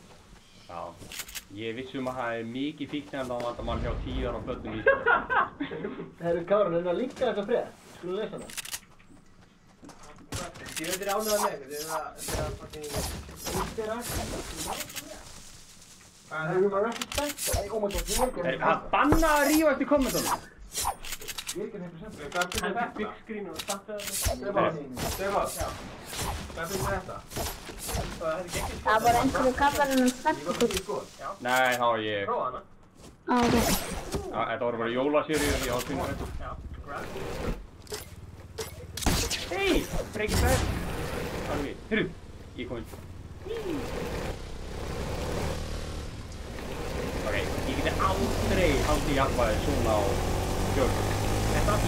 Já, ég vissi að það er mikið fíknefnda vandamál hjá 10 ára börnum í Íslandi. Það eru Káran, en að líka þessa frétt. Skulum lesa hana. Ég veit þér ánægða með ykkur, þetta er að fucking... Það eru maður ekki spennt. Oh my god, ég Er það bannað að rífast í kommentunum? er ekki nefnir sem. Hann fikk big screen og startaði þetta. Stefán. Hvað finnst þetta? Það var einhverju kallar en hann spennt okkur. Nei, þá var ég... Prófa hana. Ok. Þetta voru bara jólaseríur, ég átt finna þetta. Já, grab. Hei, breykið það. Alveg, hyrru, ég kom inn. Ok, ég geti aldrei haldið jafnvægi svona á fjörðum. Þetta er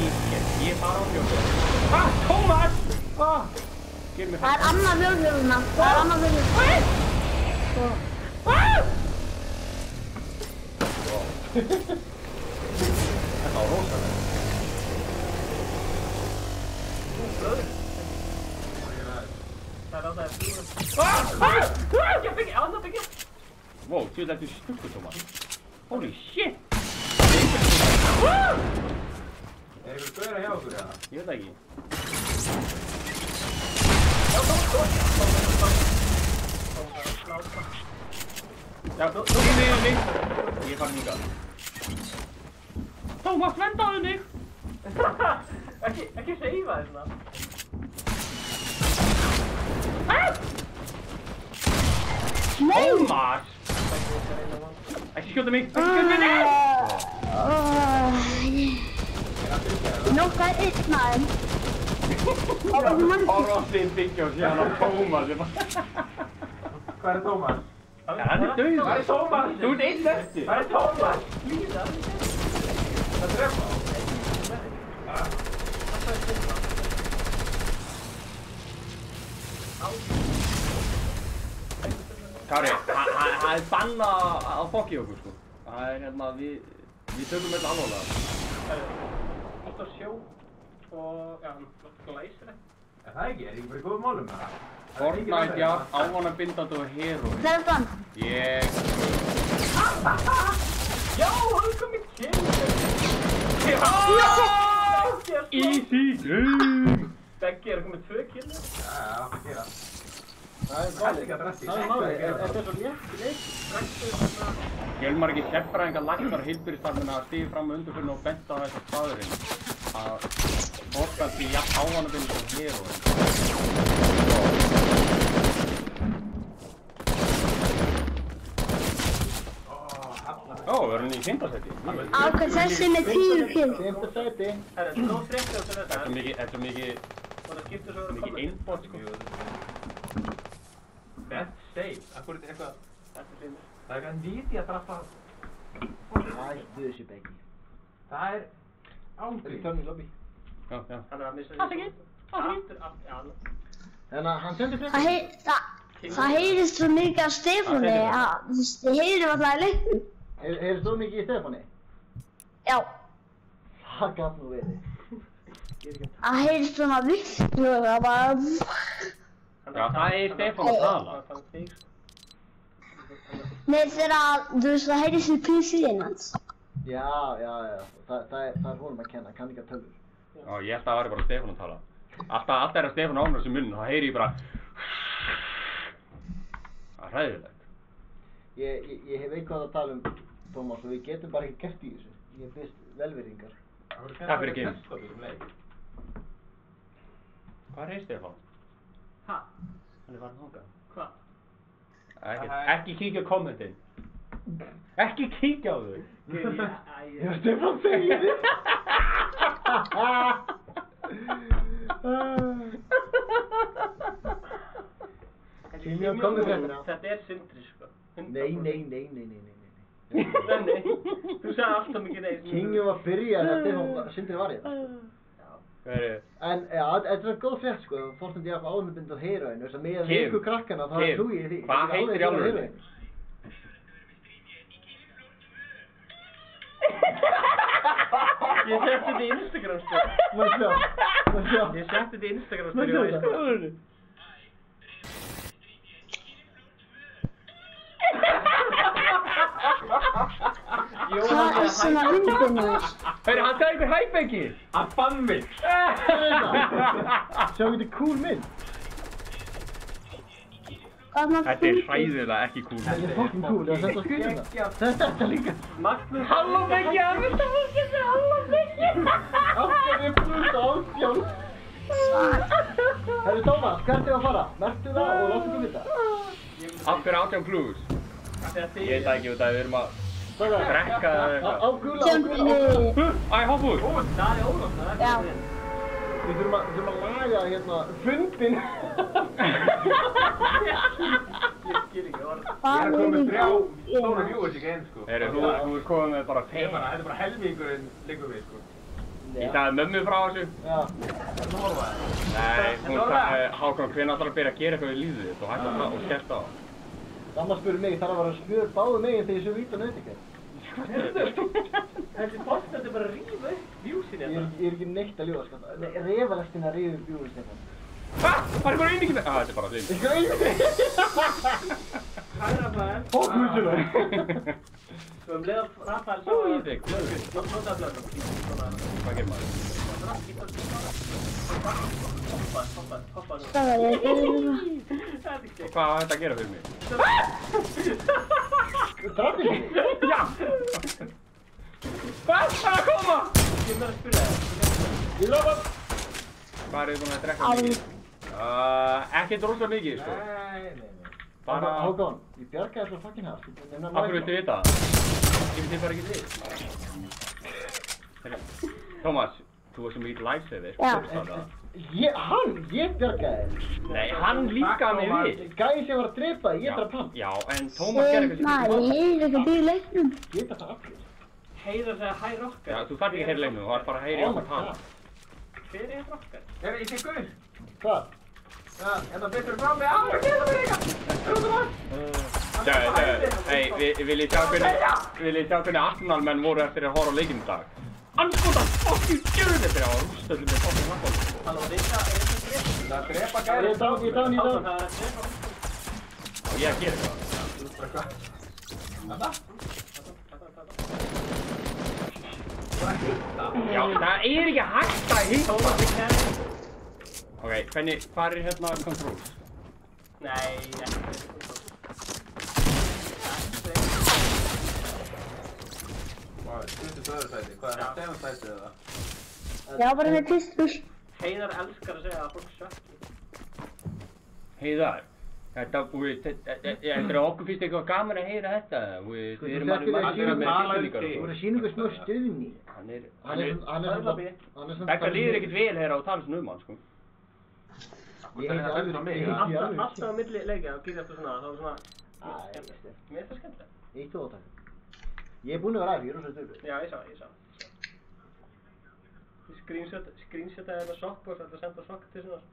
ég er bara á fjörðum. Tómas! Gef mér Það er annað fjölfjörðuna. Það er annað fjölfjörðuna. Þetta var rosalega. Það er á það að fljúa. Ég fikk, annað fikk ég. Wow, þú veit eftir stuggu, Tómas. Holy shit! Er ykkur gauðra hjá okkur eða? Ég veit það ekki. Já, tímiði mig. Ég fann líka. Tómas, vendaðu mig! Ekki seifa þess svona. Tómas! Ekki skjóta mig! Ekki skjóta mig! Ég nokkaði einn maður. Orðin byggja og síðan á Tómas. Hvað er Tómas? Hann er dauður. Hvað er Tómas? Þú ert einn eftir. Hvað er Tómas? Líða. Það drepa á. Kári, það er banna að fokki okkur sko. Það er hérna, við tökum þetta alvarlega. Allt á sjó og, já, glæsir það. Er það ekki? Er ekki bara í góðum málum með það? Fortnite, já, ávanabindandi og heroin. Hver er það? Ég... Já, hann kom í kill! Easy game! Beggi er komið 2 kill. Já, það gera. Það er málið. Það er málið. Þetta er svo létt í leik. Hjálmar ekki sérfræðingar læknar heilbrigðisstarfsmenn að stíga fram með undirförinu og benda á þessa staðurinn að Fortnite sé jafn ávanabindandi og heroin. Ó, við erum í 5. sæti. Ákveð þessi með 10 kill. 5. sæti. Það er nóg 30 og svo Þetta er mikið og það skiptir svo að vera innbót sko. Best save. Akkur er þetta eitthvað... Það er eitthvað nýti að drafta... Hættu þessu Beggi. Það er ángrín. Return í lobby. Já. Hann er að missa Afsakið. Þannig að hann sendir frekar. Það heyrist svo mikið af Stefáni að þið heyrum alltaf í leiknum. Heyrist þú mikið í Stefáni? Já. Það gaf nú verið. Það heyrist svona vilt og það bara... Já, það er Stefán að tala. Nei, þegar þú veist það heyrist í PC-in hans. Já. Það er honum að kenna, kann ekki að tölur. Já, ég held að það væri bara Stefán að tala. Alltaf er að Stefán ánar þessu munn og þá heyri ég bara... Það er hræðilegt. Ég hef eitthvað að tala Tómas, og við getum bara ekki gert í þessu. Ég byrst velvirðingar. Takk fyrir Kim. Hvað er Stefán? Hæ? Hann er farin þangað. Hvað? Ekki kíkja á kommentin. Ekki kíkja á þau. Já, Stefán segir þið. Kíkja á kommentina. Þetta er Sindri sko. Nei. Nei. Þú sagði alltaf mikið nei. Kingum að byrja þegar Sindri var í það. Hvað er En þetta er góð frétt sko, Fortnite er ávanabindandi heroin, þess að með veiku krakkana þá trúi ég því. Hvað heitir í alvöru? Ég setti þetta í Instagram story. Má sjá. Ég setti þetta í Instagram story á Instagram. Það er svona undirnur. Heyri, hann sagði ykkur hæp ekki. Hann fann mig. Sjá þetta cool mynd. Þetta er hræðilega ekki cool. Þetta er fucking cool, það er þetta að skrifa það. Þetta líka. Magnús. Halló Beggi, hann vildi að fólk geta halló Beggi. Aftur plus 18. Herru Tómas, hvert er að fara? Merktu það og láttu þú vita. Af hverju 18 plus? Ég veit ekki út að við erum að drekka eða eitthvað. Á gula. Æ, hoppur. Það er ólóknar. Já. Við þurfum að laga hérna fundin. Ég skil ekki orð. Ég er að koma með 3 stóra viewers ekki einn sko. Heyrðu, þú er komið með bara Þetta er bara helmingurinn liggur við sko. Ég sagði mömmu frá þessu. Já. Þú horfa það? Nei, hún sagði, Hákon, hvernig ætlar að byrja að gera eitthvað í lífið þitt og hætta það og skellt á það. Mamma spurði mig, þarf að vera smjör báðu meginn þegar ég svo víta nautikæð. Þessi Fortnite er bara að rífa upp viewsin Ég er ekki neitt að ljúga, sko. Refalestin að rífa upp viewsin hérna. Hæ? Það er eitthvað einmikið með... þetta er bara þig. Eitthvað einmikið? Hæra maður. Fóknúsuna. Svo leið að Rafael sá Ú, að... ég fikk blöðrur. Notaði blöðrur. Hvað gerir maður? Hoppa nú. Strákar, ég er Hvað á þetta að gera fyrir mig? Drafið þig? Já! Hvað? Það er að koma! Ég er að spyrja það. Ég lofa! Hvað eru þið búin að drekka mikið? Ekkert rosalega mikið, sko. Nei. Bara... Hákon, ég bjargaði svo fucking hart. Af hverju viltu vita það? Ég veit þið bara ekki til. Tómas, þú varst svo mikið lifesaver. Já. Ég bjargaði. Nei, hann líka mig við. Gæði sem var að drepa, ég draf hann. Já, en Tómas gerði eitthvað sem Nei, ég heyri ekki að byrja leiknum. Ég draf það allir. Heiða að segja hæ rockar. Já, þú þarf ekki að heyra leiknum, þú þarf bara að heyra í okkur tala. Hver er rockar? Ég sé guð. Hvað? Já, þetta betur frá mig. Á, það getur mér eitthvað. Hei, viljið sjá hvernig Arsenal-menn voru eftir að horfa á leikinn í dag? Andskotan, fucking gjörðu þetta fyrir að rústa allir með fucking nakkan. Halló, þetta er Það drepa Ég gæri. er dán. Ég að gera það. Þetta? Já, það er ekki hægt að hitta. Ok, hvað er hérna controls? Nei, Stundist öðru sæti. Hvað er það? Stefan sæti eða? Já, bara með pistur. Heiðar elskar að segja að fólk sökki. Heiðar, þetta, eftir að okkur finnst eitthvað gaman að heyra þetta, við erum allir með tilfinningar. Þú voru að sína ykkur smá stuðni. Þetta líður ekkert vel hér á að tala svona um hann, sko. Ég heiti alveg mig. Alltaf á milli leikja og kýrja eftir svona, þá er svona... Mér er það skemmtilegt. Eitt og ótak. Ég er búinn að vera aðeins, ég er rosa stöður. Já, ég sá. Ég screenshotaði þetta sokkbórs, þetta senda sokk til svona.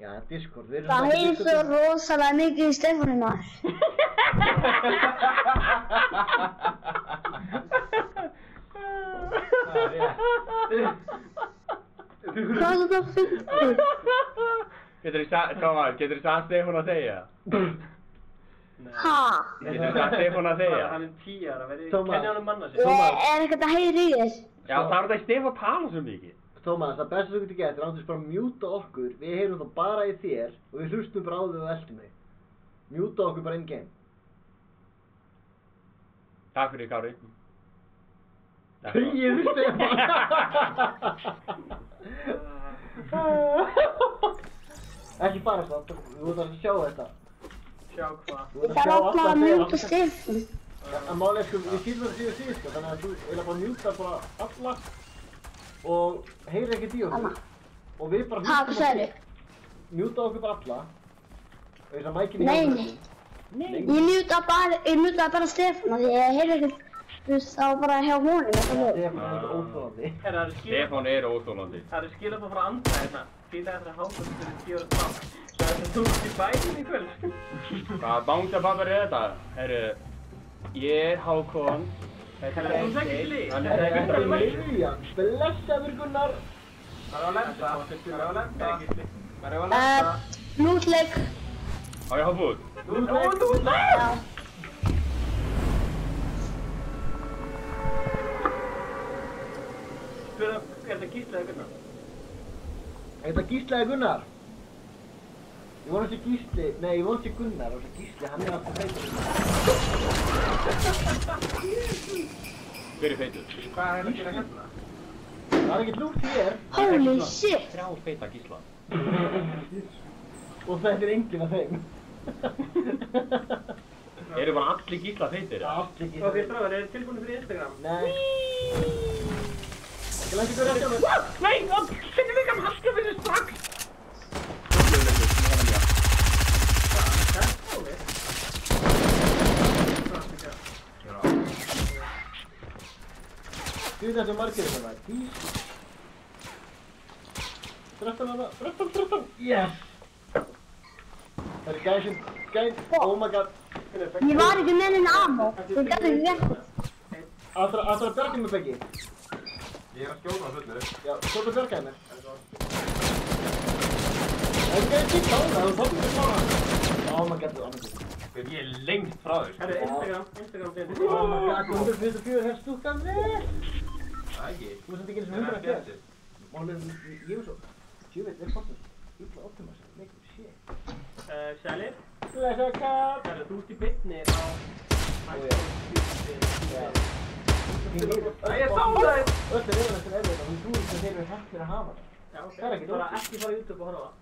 Já, Discord, við erum... Það heyrði svo rosalega mikið í Stefáni maður. Hvað er þetta fyrir? Getur þið sagt Stefán að segja? Ha? Getur þið sagt Stefán að segja? Hann er 10 ára, kenni Tómas. hann manna sig. Er ekkert að heyra í þér? Já, það er þetta Stefán tala svo mikið. Tómas, það besta sem þú getur gert er ánþess bara að mjúta okkur. Við heyrum það bara í þér og við hlustum bara á þig og eltum þig. Mjúta okkur bara in-game. Takk fyrir, Kári. Ég vissi það. Ekki bara svo, þú ert að sjá þetta. Sjá hvað? Þú Ég ert að þarf sjá að alla opna að segja mjúta Stefán. En málega sko, við sýtum það síðan síðan sko, þannig að þú eiginlega bara mjúta bara alla og heyrir ekkert í okkur. Og við bara Ha, hvað sagði? Mjúta okkur bara alla. Og þess að mækinn í Nei, hjálpum. nei. Ég mjútaði bara Stefán af því ég heyrði ekkert, þú veist, það var bara hjá honum þetta voru. Stefán er þetta óþólandi. Stefán er óþólandi. Það eru skilabóð frá Andra hérna. Fýta eftir að Hákon fyrir 10 ára stað. Svo þú ert í bæinn í kvöld. Hvað bánsapapar er þetta? Herru, ég er Hákon. Þetta er Egil. Hann er Egil. Blessaður Gunnar. Það er að lenda. Lútleik. Á ég hoppa út? Já. Spurðu, er þetta Gísli eða Gunnar? Er þetta Gísli eða Gunnar? Ég vona þessi Gísli, nei ég vona þessi Gunnar og þessi Gísli, hann er alltaf feitur. Hver er feitur? Hvað er að gera hérna? Það er ekkert lúgt hér. Holy shit. Þrjá feita Gísla. Og þetta er enginn af þeim. Eru bara allir Gísla feitir? Allir Gísli. Ok, stráðar, er þið tilbúinir fyrir Instagram? Nei. Ekki langt ykkur rétt á mig. Nei, finnum við ekki halka fyrir strax! Þú veit þessu margir hérna. 13 hana, 13. Yes! Það er gæð, oh my god. Ég var ekki með henni ammo. Þú gæti ekki gert það. Allra að berga mig Beggi. Ég er að skjóta á fullu. Já, svo þú bergaði mér. Það er gæðið títt á það, þú tókst ekki á það. Oh my god, Ég er lengst frá þér. Herru, Instagram dendi. Oh my god, 144 hef stúkan vel. Það ekki. Þú veist ekki eins og 100 að gera. Málið, ég er svo... Tjóveit, fórtum. Illa optimast. Make shit. Sælir. Blessakat. Herru, þú ert í beinni á... Ég sá það! Öll er yfirlega sem erfið og þú trúir sem þeir eru heppnir að hafa það. Já, ok. Það er ekki bara ekki fara á YouTube og horfa á það.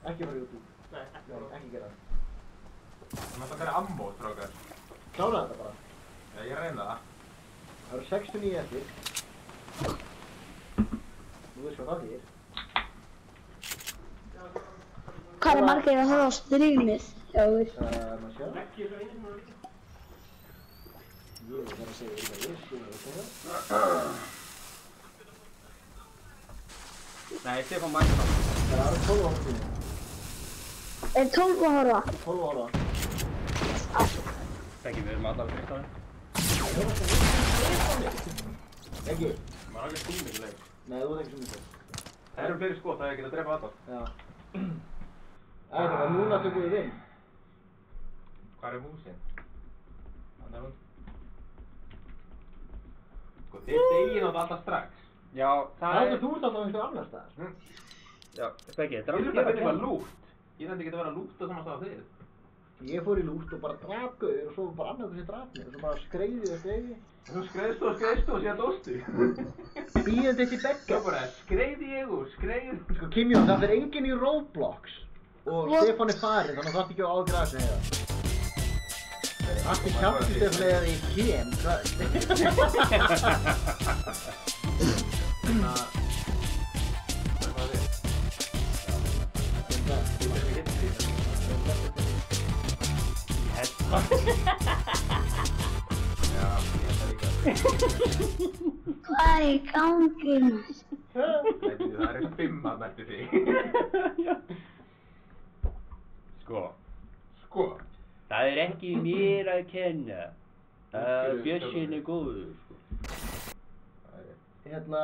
Ekki fara á YouTube. Nei, ekki fara á það. Ekki gera það. Það mátt að vera ammo, strákar. Klára þetta bara. Já, ég reyna það. Það eru 69 eftir. Þú veist hvað það þýðir. Hvað er margir að horfa á strímið? Já, þú veist. Maður sjá. Ekki svo einu sem það er. Ég verður að segja eitthvað ég segja Nei, Stefán mætti það. Það eru 12 á tíma. Er 12 að horfa? 12 á horfa. Ekki, við erum allar fyrst á það. Ekki? Maður er alveg stúmikuleg. Nei, þú ert ekki stúmikuleg. Það eru fleiri skot, það er ekki að drepa alltaf. Já. Það núna tökum við inn. Hvar er músin? Þannig er hún. Sko, þið degið nátt alltaf strax. Já, Það er þú ert alltaf einhver annar staðar. Já, Beggi, þetta er Ég alveg þurfti að vera lúgt. Ég þurfti ekki að vera lúgt á saman stað á þið. Ég fór í lúrt og bara draf gauður og svo bara annað þessi draf mig og svo bara skreiði og skreiði. Þú skreiðst og síðan dóstu. Bíðandi eitt í begga. Svo bara skreiði ég og skreið. Sko Kimjón, það fyrir enginn í Roblox og Stefán er farinn þannig að það þarf ekki að ágræða sig eða. Allt er kjátt í Stefán eða í Kim, hvað? Hvað er í gangi maður? Það er 5 að meldi þig. Sko. Það er ekki mér að kenna. Bjössin er góður, sko. Hérna,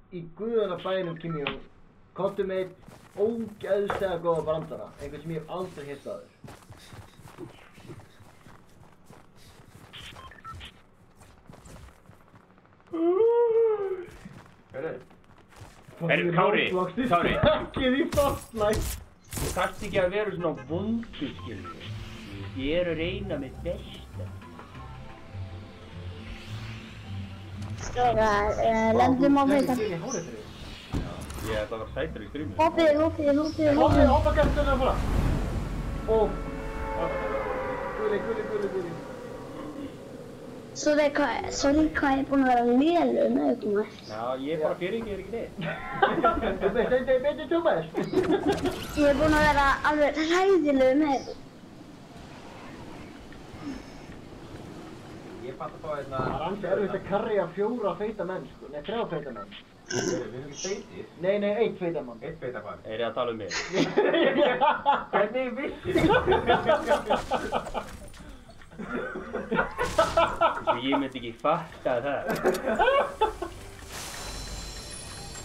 í guðana bænum Kimjón, komdu með einn ógeðslega góða brandara, einhvern sem ég hef aldrei hitt aður. Kári. Takkið í Fortnite. Þú þarft ekki að vera svona vondur, skilur. Ég er að reyna mitt besta. Strákar, lendum á mig þar. Ég ætla að vera sætur í stríminu. Hoppið. Hoppa gæstunlega bara. Og... Gulli. Sorry, hvað ég er búinn að vera lélegur með ykkur maður. Já, ég er bara fyrir ekki, ekki neitt. Betur Tómas. Ég er búinn að vera alveg hræðilegur með ykkur. Ég fatt að fá einna... Það er ansið erfitt að karja 4 feita menn, sko. Nei, 3 feita menn. Við erum ekki feitir. Nei, 1 feita mann. 1 feita mann. Er ég að tala um mig? Hvernig vissir þið? Svo ég myndi ekki fatta það.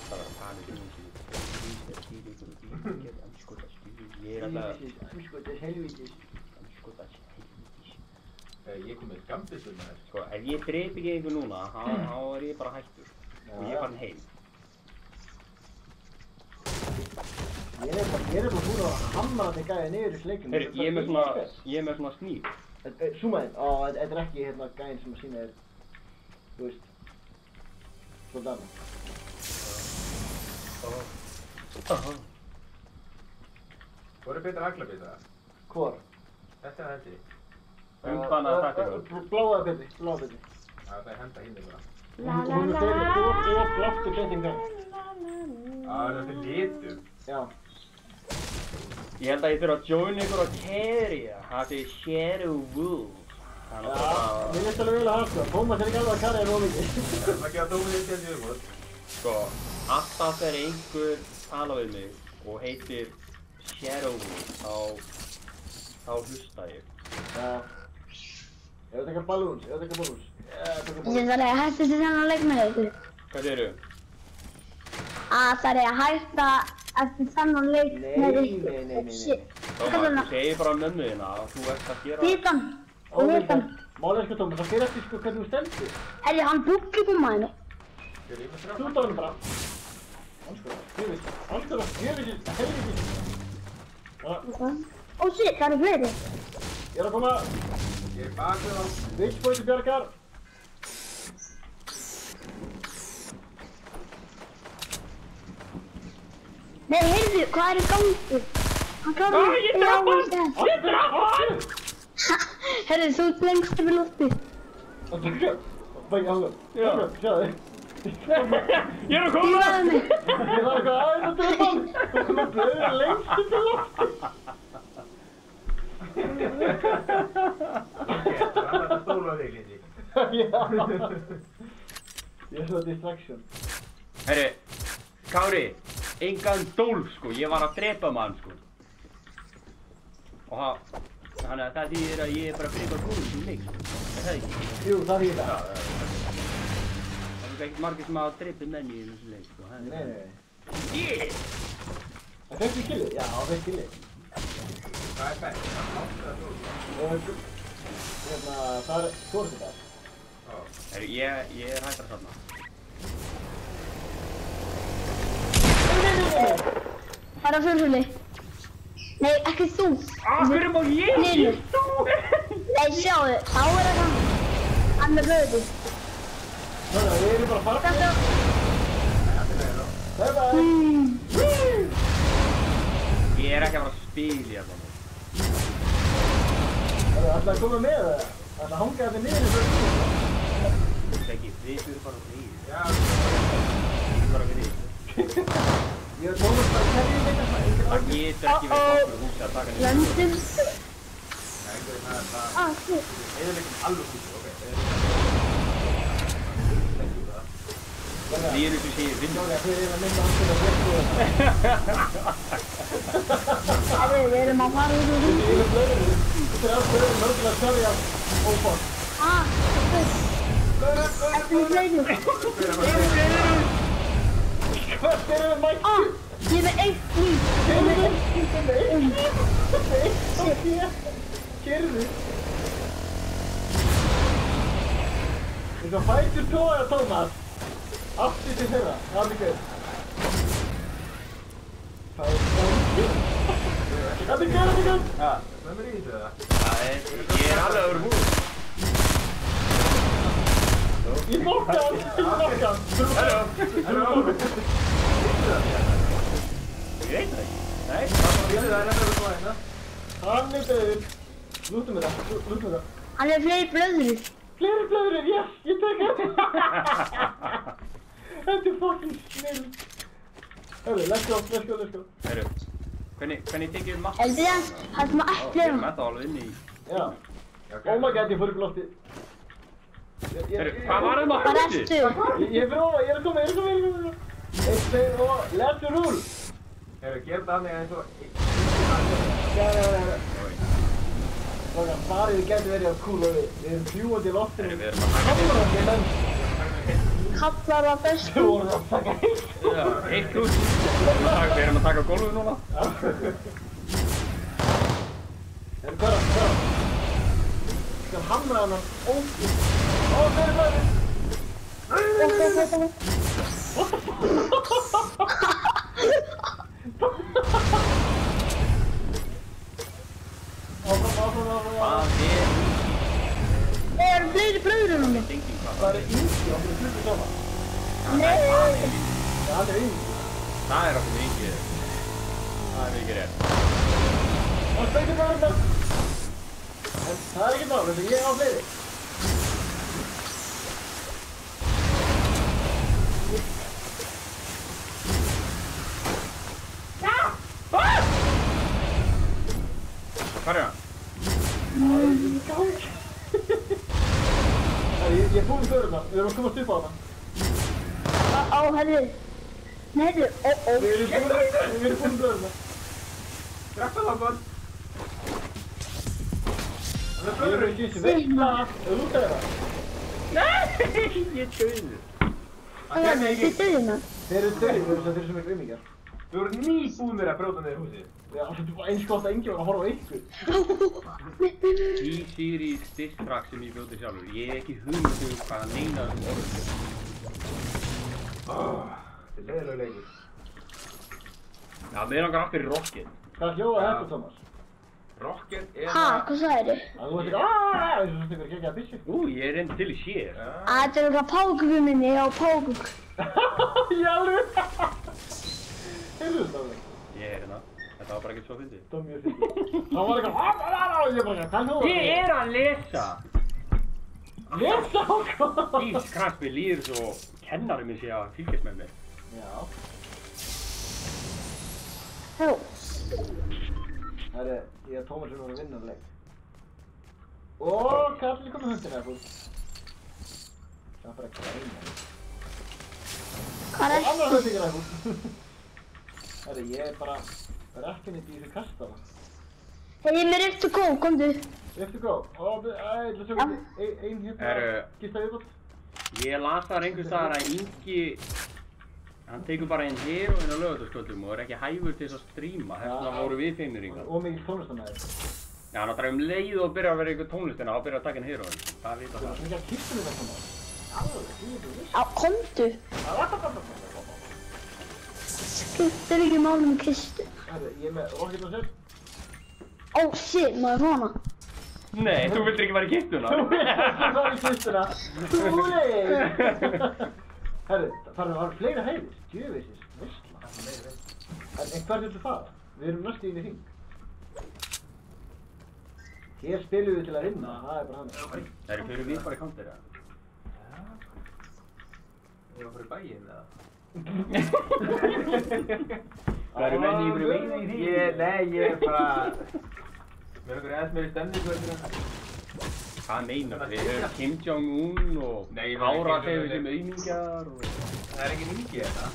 Það var að tala um mig. Ég er alltaf... Helvítis. Ég kom með skambisur með þess. Sko, ef ég dreip ekki einhver núna, þá er ég bara hættur. Og ég er farin heim. Ég er bara búinn að hamra þetta gæði niður í sleikinu. Heyrðu, ég er með svona sníf. Zooma inn. Þetta er ekki hérna gæðin sem að sína þér, þú veist, svona dana. Hvor er betra aglabita? Hvor? Þetta er þessi. Hvaðan að takka ykkur? Bláa betri. Já, það er henda hinn bara. Hún er fyrir bláttu betri gæð. Það er litum. Já. Ég held að ég þurfa að joina ykkur á Carrier. Það er Shadow Wolf. Já, mér finnst alveg vel að hafa sko. Tómas er ekki alveg að Carrier er ómikið. Það er ekki að dómið þitt til viðbúð. Sko, alltaf þegar einhver tala við mig og heitir Shadow Wolf, þá hlusta ég. Já. Ef þú tekur balloons. Ég þarf að hætta þessi þennan leik með ykkur. Hvað segirðu? Það er að hætta eftir þennan leik með ykkur. Nei. Shit. Tómas, þú segir bara mömmu þína að þú ert að gera... Vitan. Og vitan. Málið sko Tómas, það fyrir eftir sko hvernig þú stendur. Herri, hann búkli på mig nu. Þú stóðum bara. Anskoða, helviti. Oh shit, það eru fleiri. Ég að koma. Ég baku þá. Witchboy til bjargar. Nei, heyrðu, hvað er í gangi? Hann kláði mig. Ég draf hann! Herri, þú lengst upp í lofti. Það er ekki. Bæði alveg. Sjáðu. Ég að koma! Dýraði mig. Ég var eitthvað aðeins að drepa hann. Þú kom að blöður lengst upp í lofti. Það er að stóla þig, Lindi. Já. Ég er svo distraction. Herri, Kári, engan dól sko, ég var að drepa mann sko. Og þannig að það þýðir að ég er bara frekar góður sem leik sko. Er það ekki? Jú, það þýðir það. Það er ekkert margir sem hafa drepið menn í þessu leik sko. Nei. Yeah! Það fekk ég killið? Já, það fekk killið. Hvað er bætt? Það er skórið þetta. Herri, ég er hættar þarna. Það er á fjölsvöli. Nei, ekki þú. Hverju má ég? Nynur. Nei, sjáðu, þá er það hann með blöðu. Þannig að við erum bara að fara. Þetta. Ég er ekki að fara að spila hérna. Það er alltaf að koma með það. Það er að hanga þetta niður í fyrir. Ekki, við fyrir bara frið. Já. Við bara frið. Ég er Tómas bara að kerja þetta. Það getur ekki verið okkur húsi að taka niður. Löndum. Það Shit. er ekki alveg húsi, ok. Því eru þú séð vinn. Þeir eru að mynda aftur að verða. Við erum að fara út úr húsi. Þetta er blöður. Þetta er allt blöður mörgulega að selja ófátt. Ertu með fleiri? Hvað er það mættu? Ég er með eitt líf. Kerðu. Þú svo fætur tóða, Tómas. Aftur til þeirra. Það er mikið. Það er mikið. Hvem er í þessu það? Ég er alveg öðru hús. Ég nokka hann. Halló. Ég veit það ekki. Nei. Hann er döður. Lútum þetta. Hann er fleiri blöður. Fleiri blöður, yes, ég tek hann. Þetta er fucking snill. Hörru, let's go. Herru, hvernig tekið við matta? Heldur það? Það sem að Við ætla erum ennþá alveg inni í... Já. Oh my god, ég fór upp í loftið. Herru, hvað var það maður? Hvað ertu? Ég er fyrir ofan, ég er að koma. 1, 2 og let's rule. Herru, gerð það mig eins og... Já. Logan, farið gæti verið að kúla við. Við erum fljúandi í loftinu. Herru, við erum að taka Kallar það bestu. Þú voru að taka heitt. Já, heitt hús. Við erum að taka gólfið núna. Herru, hvað? Ég skal hamra hann ógið. Ó, það er það. Áfram. Hvað er... Það eru fleiri blöður um mig. Það er yngi, okkur er hluti saman. Nei. Það er yngi. Það er okkur yngi. Það er mikið rétt. Það stengur bara þetta. En það er ekki náttúrulega, ég á fleiri. Hvað er það? Það er ekki í gang. Ég er búinn fyrir það, við erum að komast upp á það. Herri. Nei, herri. Við erum búinn fyrir það. Drakka það bara. Við erum ekki þessi veikla. Þú lúkar það. Nei, ég döður. Þið döðina. Þeir eru döðir, þeir eru sem er grimmingar. Við vorum nýbúnir að brjóta niður húsið. Já, þetta var eins gott að enginn var að horfa á ykkur. T-Series diss-track sem ég bjóti sjálfur. Ég hef ekki hugmynd hvað neina orðum. Þetta leiðilega leikur. Já, mér langar aftur í Rocket. Hvað hljóða þetta, Thomas? Rocket Hvað sagðir þið? Að þú ert ekki eins og svona ykkur geggjaða byssu. Ég reyndi til í sér. Þetta er eitthvað pákugu minni á pákug. Í alveg! Heyrðu þetta alveg? Ég hérna. Þetta var bara ekkert svo fyndið. Það var mjög fyndið. Það var eitthvað og ég bara, hvað hljóða þetta? Ég að lesa! Lesa á hvað? Jesus Christ, mér líður svo kennari minn sé að fylgjast með mér. Já. Hó. Herri, ég og Tómas erum að vinna leik. Ó, Kalli kom með hundina, fúl. Það var bara ekki að reyna. Hvað er Og annar hundi ekki ræfúl. Herri, ég er bara ekki neitt í þessu kastana. Hei, ég er með Rift to Go, komdu. Rift to Go? Ó, ég ætla að sjá hvernig ein hérna skista viðbót. Ég las þar einhvers staðar að Ingi, hann tekur bara einn hér og inn á Laugardalsgötum og er ekki hæfur til þess að stríma. Þess vegna voru við feimurringar. Og mikil tónlistamæður. Já, hann áttræði leið og byrja að vera eitthvað tónlistina og byrja að taka inn heroin. Það vita það. Það er ekki að kippa mig þetta maður. Alveg, ég er viss. Já, komdu. Skiptir ekki máli með kistu. Herri, ég er með Rocket og Sett. Ó, shit, maður hana. Nei, þú vildir ekki vera í kistuna. Þú vildir fara í kistuna. Þú leið. Herri, það var fleiri hæðir. Djöfisins, veistla. En hvert viltu fara? Við erum næstu inn í hring. Hér spilum við til að vinna, það er bara hann. Fyrir við bara í counter, eða? Ég var fyrir bæinn, eða? Það eru menn í fyrir veginn í því? Nei, ég er bara... Mér er einhverju meiri stemningu eftir það. Hvað meinar? Við höfum Kim Jong-un og Kára segir sem aumingjar og... Það er ekki mingi þetta.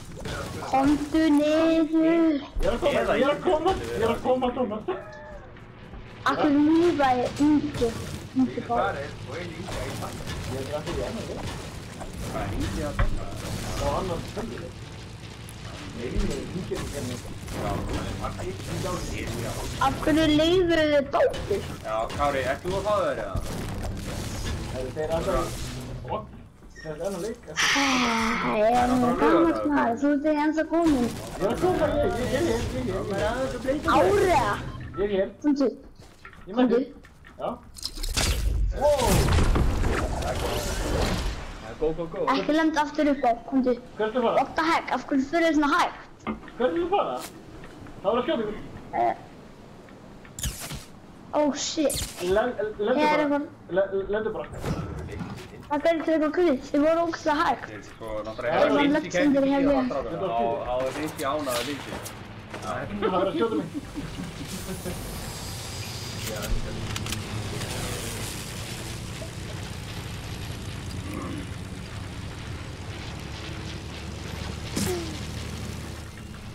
Komdu niður. Ég er að koma, Thomas. Akkur lífa ég ungi. Ungi bá. Farið og einn yngi að ég fann. Ég er ekki í enn, ekki? Hvað er yngi að fanna? Það var annars spennið. Nei, ég er ekki enn. Af hverju leiður þið dóttir? Já, Kári, ert þú að fá þér eða? Þeir eru alltaf... Það er enn leik. Það er gammalt maður, þú ert ekki ennþá komin. Ég er að koma, ég er hér. Áriða. Ég er hér. Komdu. Ég mætti. Já. Wow. Go. Ekki lemd aftur upp á, komdu. Hvert er það fara? What the heck, af hverju fyrir þið svona hægt? Hvert er það fara? Það var að skjóta ykkur. Oh shit. Lendu bara. Það gerði til eitthvað krydd, þið voru ógeðslega hægt. Svo náttúrulega hefur Lindsay kæmt í síðan á strákuna. Á Lindsay ánaði Lindsay. Það var að skjóta mig.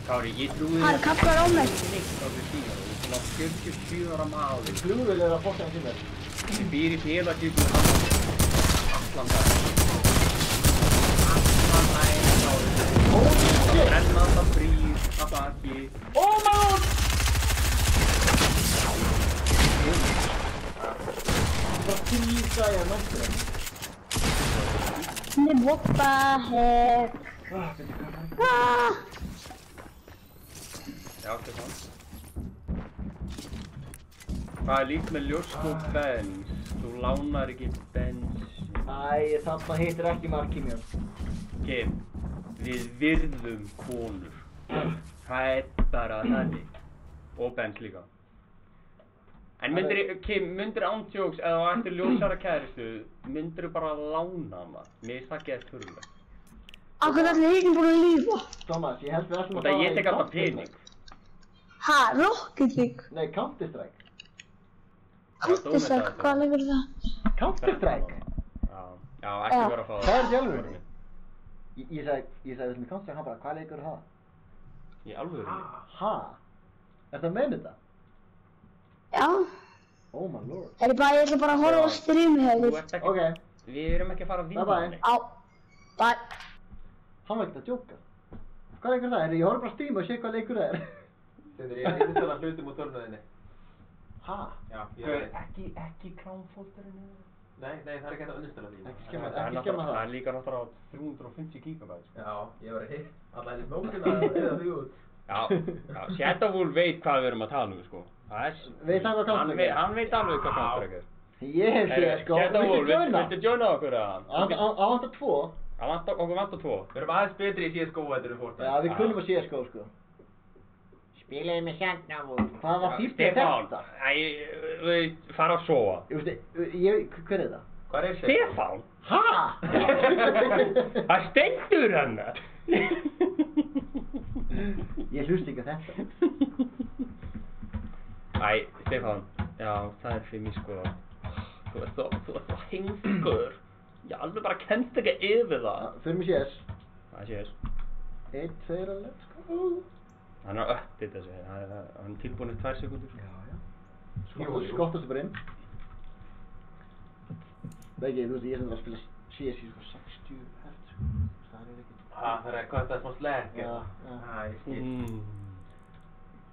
Kári, ég trúi Það kallar á mig. Þú er svona 47 ára maður. Flugvél er að fokka hann til mér. Ég býr í félagsíkum allan dag. Allan daginn árið. Brenna alltaf brýr, að baki. Oh my god! Það tísa ég að næstu það. What the heck? Já, þetta er sant. Hvað er líkt með ljósk og bens? Þú lánar ekki bens. Æ, þarna heitir ekki marki mér. Kim, við virðum konur. Það er bara þannig. Og bens líka. En Kim, myndir ándjóks eða þú ættir ljósara kæristu, myndir þú bara lána hana? Mér finnst það ekki þurrlegt. Akkur allir hinn búin að lífa. Thomas, ég held við ætlum Og það ég tek alltaf pening. Ha, Rocket League? Nei, Counter-Strike. Counter-Strike, hvað leikur það? Counter-Strike? Já, ekki vera að fá það. Það er sjálfurinn. Ég sagði þessum í Counter-Strike, hann bara, hvað leikur það? Í alvörunni? Ha? Er það með þetta? Já. Oh my lord. Ég ætla bara að horfa á streamu hefur. Ok. Við erum ekki að fara að vinna. Bye bye. Á. Bye. Hann var ekkert að djóka. Hvað leikur það er? Ég horf bara að streama og sé hvað leikur það er. Stendur, ég heitist alveg hlutum úr tölvunniðinni. Ha? Já, Ekki Crown-folderinn eða? Nei, það er ekki hægt að unnstala því. Ekki skemma það. Það er líka náttúrulega á 350 GB. Já, ég var hitt. Alla henni smókina að eða því út. Já, Shadowwolf veit hvað við erum að tala sko. Veit hann hvað Counter-Strike er? Hann veit alveg hvað Counter-Strike er. Ég hef séð sko. Shadowwolf, viltu joina okkur eða? Á vantar 2. Okkur vantar 2. Við erum aðeins betri í CSGO heldur en Fortnite. Já, við kunnum að CSGO sko. Spilaði með Shadowwolf. Hvað var fínt með þetta? Við fara að sofa. Hver er það? Hvað er Stefán? Ha? Það stendur hennar. Ég hlust ekki að þetta. Stefán, já, það er fyrir mig sko. Þú ert svo hengskur. Ég alveg bara kemst ekki yfir það. Fyrir mig CS. Það er CS. 1, 2 og let's go. Hann er að uppdata sig. Hann er tilbúin í 2 sekúndur. Já. Skottast bara inn. Beggi, þú veist, ég sem var að spila CS í sko 60 Hz. Það er ekki. Það er hvað þetta smá slegg. Já. Ég skil.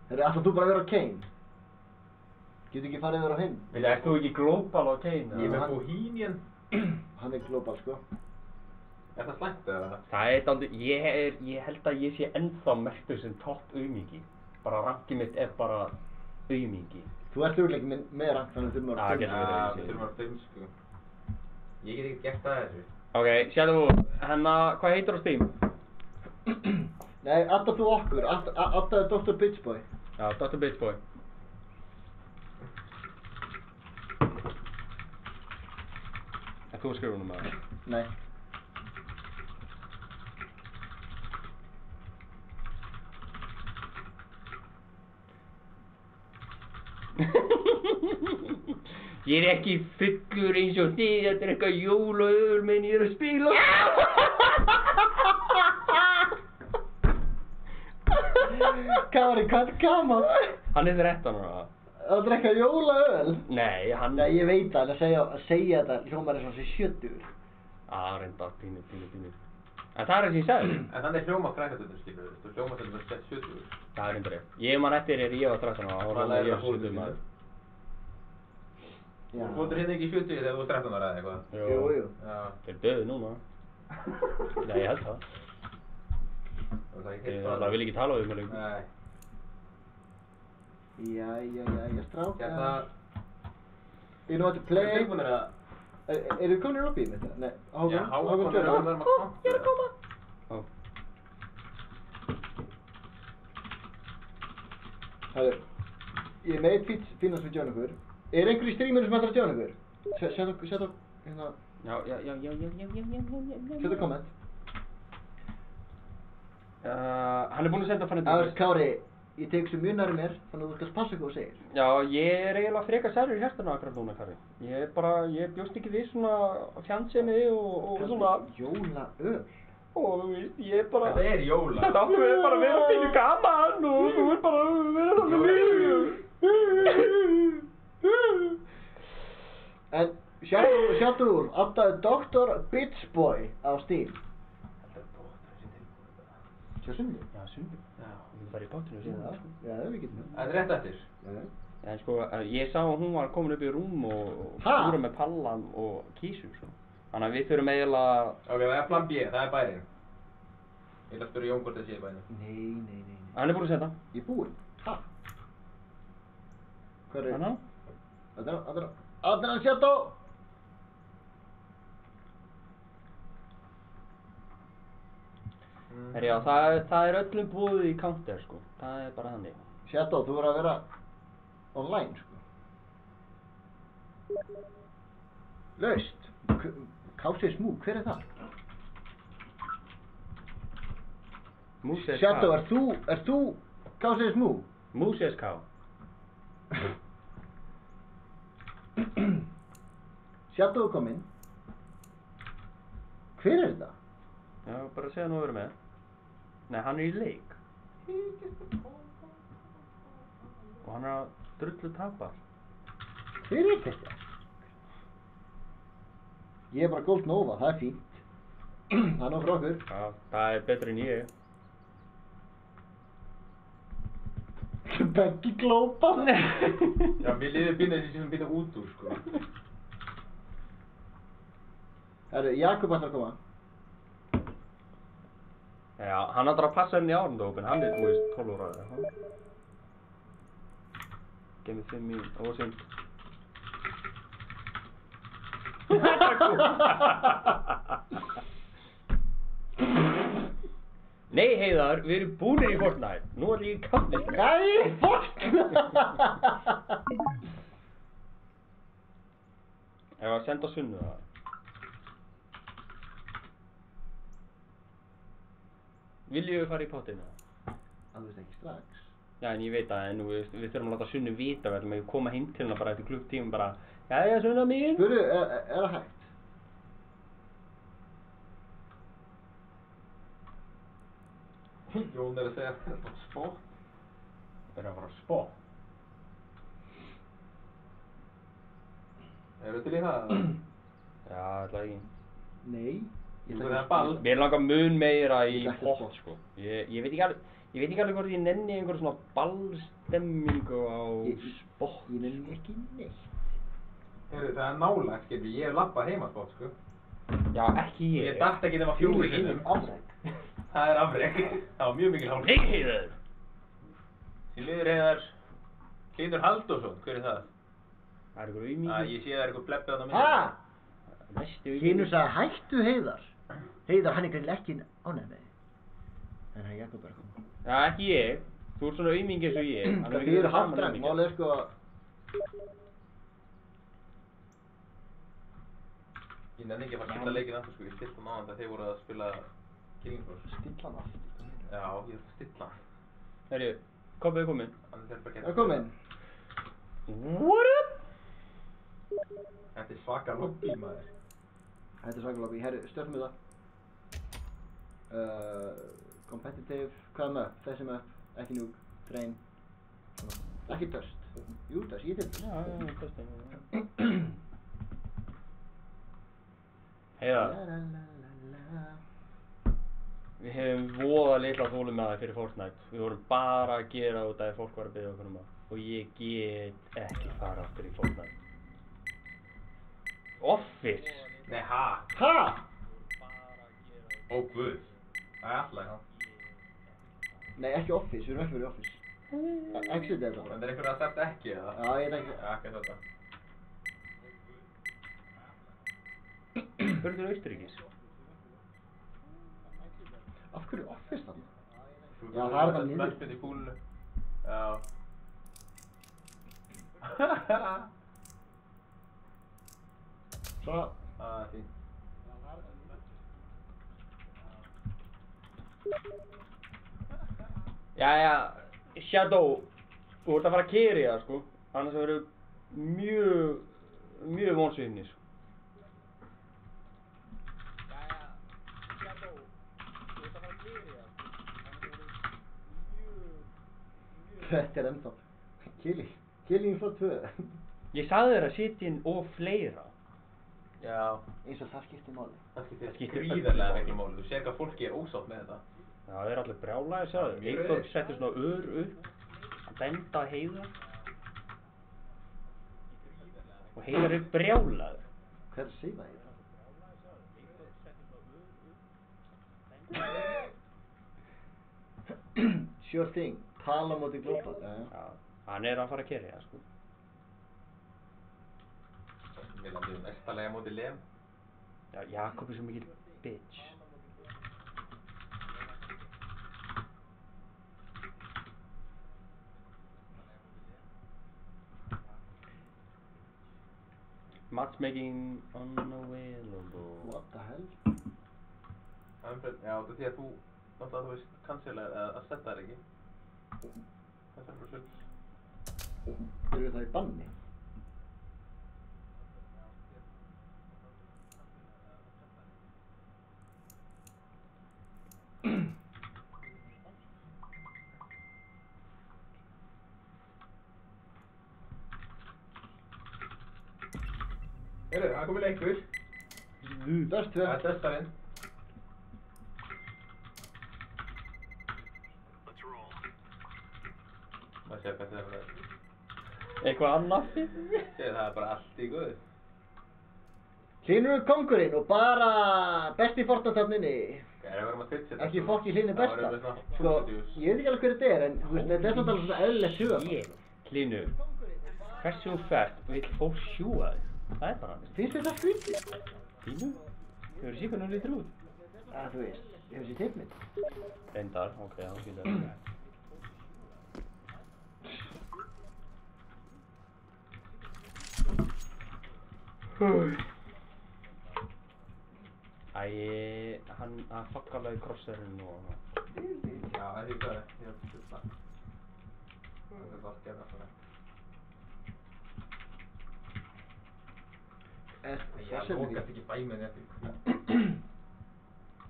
Ætlar þú bara að vera á Kane? Getur ekki farið yfir á hinn? Ert þú ekki global á Kane? Ég er með Bohemian. Hann er global sko. Er það slæmt eða? Það er dálítið, ég held að ég sé ennþá merktur sem topp aumingi. Bara rankið mitt er bara aumingi. Þú ert auðvitað með rank þannig að þú þurfum að vera 5. Já, við þurfum að vera 5 sko. Ég get ekki gert það þessu. Ok, Shadowwolf, hvað heitir á Steam? Nei, alltaf þú okkur, alltaf Dr. Bitchboy. Já, Dr. Bitchboy. Þú að skrifa húnum að það? Nei. Ég er ekki fullur eins og þið, þetta er eitthvað jólaöl menn ég er að spila. Kári, hvað er gaman? Hann er 13 ára. Að drekka jólaöl? Nei, hann... Nei, ég veit það, að segja þetta hljómar eins og þessi 70. Reyndar, pínu. En það er það sem ég sagði. En þannig er hljóma frækastöldum, skilur þú? Þú hljóma stöldum er 70. Það er reyndar ég. Ég man eftir ég var 13 ára, þá var ég 70 maður. Þú fóttur hérna ekki í 70 þegar þú var 13 ára eða eitthvað? Jú. Þeir döðu núna. Já, ég held það. Það vil ekki tala við mig lengur. Nei. Jæja, strákar. Hérna... You know what to play? Er tilbúinir að... Eru þið komin í lobbyið mitt? Nei, Já, Hákon er að vera með Ég er að koma. Hæðu, ég er með eitt fínast við join okkur. Er einhver í streaminu sem ætlar að join okkur? Sett okkur, hérna... Já. Sett komment. Hann er búinn að senda fann þetta. Kári, ég tek sem mjög næri mér, þannig að þú skalt passa hvað þú segir. Já, ég er eiginlega frekar særur í hjartanu akkurat núna, Kári. Ég bjóst ekki við svona fjandsemi og svona... Jólaöl? Og þú veist, ég er bara... Þetta er jóla. Þetta áttu við bara að vera pínu gaman og þú er bara að vera með mig. En sjáttu úr, áttaði Dr. Bitchboy á Steam. Sjá Sundi? Já, Sundi. Já, við farið í bátinu og síðan. Já, við getum það. Það er rétt eftir. En sko, ég sá að hún var komin upp í rúm og skúra með pallan og kísu, sko. Þannig að við þurfum eiginlega... Ok, það er plan B, það er bærinn. Ég ætla að spyrja Jón hvort það sé bærinn. Nei. Hann er búinn að senda. Ég er búinn? Ha? Hver er? Hanna? Adnan Shadow! Já, það er öllum búið í counter, sko. Það er bara þannig. Shadow, þú verður að vera online, sko. Laust. Kási Smúg, hver er það? Shadow, er þú Kási Smúg? Múses Ká. Shadow kom inn. Hver er þetta? Já, bara segja nú að vera með. Nei, hann er í leik. Og hann er að drullu tapar. Hver er þetta? Ég er bara Gold Nova, það er fínt. Það er nóg frá okkur. Já, það er betur en ég. Beggi glópa. Já, mér liður býna þessi sem býna út úr, sko. Herru, Jakob ætlar að koma. Já, hann ætlar að passa henni í árundópin, hann þú veist, 12 ára eða eitthvað. Gef mér 5 mín, ósynd. Nei Heiðar, við erum búnir í Fortnite. Nú ætlum ég í Counter-Strike. Nei, Fortnite! Ég var að senda Sunnu það. Viljum við fara í pottinu? Það veist ekki strax. Já, en ég veit það, en við þurfum að láta Sunnu vita, við ætlum að koma heim til hennar bara eftir klukktíma bara jæja, Sunna mín. Spurðu, er það hægt? Jón að segja að það er spott. Er að fara á spott? Eru til í það? Já, alltaf ekki. Nei. Það er ball. Mér langar mun meira í pott, sko. Ég veit ekki alveg hvort ég nenni einhver svona ballstemmingu á spott. Ég nenni ekki neitt. Heyrðu, það er nálægt, skilur, ég hef labbað heimaspott, sko. Já, ekki ég. Ég datt ekki nema 4 sinnum. Afrek. Það er afrek. Það var mjög mikil hálf. Nei, Heiðar! Því liður Heiðar Hlynur Halldórsson, hver er það? Það er ykkur auðmíki. Ég sé það er ykkur blebbið á það Hæ? Næstu auðmíki. Hlynur sagði hættu Heiðar. Heiðar, hann er greinilega ekki ánægð með þig. En það er Jakob bara að koma. Já, ekki ég. Þú ert svona auðmíki eins og ég. Það fyrir hálfdræng, málið er sko að... Ég nenni ekki að fara að spila leikinn aftur, sko. Ég stilla hann á þegar þeir voru að spila Killing Floor. Stilla hann aftur? Já, ég þarf að stilla hann. Herru, Kobbi er kominn. Það er kominn. What up? Þetta er svaka lobby, maður. Þetta er svaka lobby. Herru, stöðum við það. Competitive, hvað með? Þessi með, ekki núg, train. Ekki dust. Jú, dust, ég til. Já, dust. Heiðar. Við hefum voða litla þólum með það fyrir Fortnite. Við vorum bara að gera út af því fólk var að biðja okkur um það. Og ég get ekki fara aftur í Fortnite. Office! Nei, ha? Ha? Ó, guð. Það er alltaf það. Nei, ekki Office, við erum ekki verið í Office. Exit er það. En það er einhver að þetta ekki, eða? Já, ég veit ekki. Já, ekki þetta. Hvernig er Austuríkis? Af hverju Office þarna? Já, það er það niður. Smeltið í púlunu. Já. Svona. Það er fínt. Jæja, Shadow, þú ert að fara að keyra í það, sko. Annars verður mjög vonsviðni, sko. Þetta er ennþá. Killing Floor 2. Ég sagði þér að sitja inn og fleira. Já. Eins og það skiptir máli. Það skiptir gríðarlega miklu máli. Þú sér hvað fólki er ósátt með þetta. Já, það er allir brjálæðir, sagði. Eyþór settir svona ör upp. Að benda Heiðar. Og Heiðar er brjálæður. Hvað er að segja það? Sure thing. Tala móti glópað. Já, hann er að fara að keyra í það, sko. Við landum næsta lega móti Lem. Já, Jakob er svo mikil bitch. Matchmaking unavailable. What the hell? Já, þetta því að þú náttúrulega, þú veist, cancela að setta þær ekki. Þetta er bara svöld. Eru það í banni? Heyrðu, það er komið leikur. Dust 2. Það er Dustarinn. Maður að segja hvað það er. Eitthvað annað? Það er bara allt í guðu. Hlynur er kongurinn og bara besti Fortnite-höfninni. Það er að vera með Twitch þetta. Ekki fokki Hlynur besta. Sko, ég veit ekki alveg hver þetta er, en þú veist, þetta er samt alveg svona eðlileg sög. Hlynur, hversu fært vill fólk sjúga þig? Það er bara hann. Finnst þetta skrítið? Hlynur, þau eru síkvæmlega lítur út. Þú veist, ég hef sér teipmynd. Reyndar, ok, þá skilur það. Hann fuck alveg krosserinn og... Já, það er ekki það. Ég hef ekki það. Það er allt gerð alltaf. Ég lókast ekki bæminn eftir.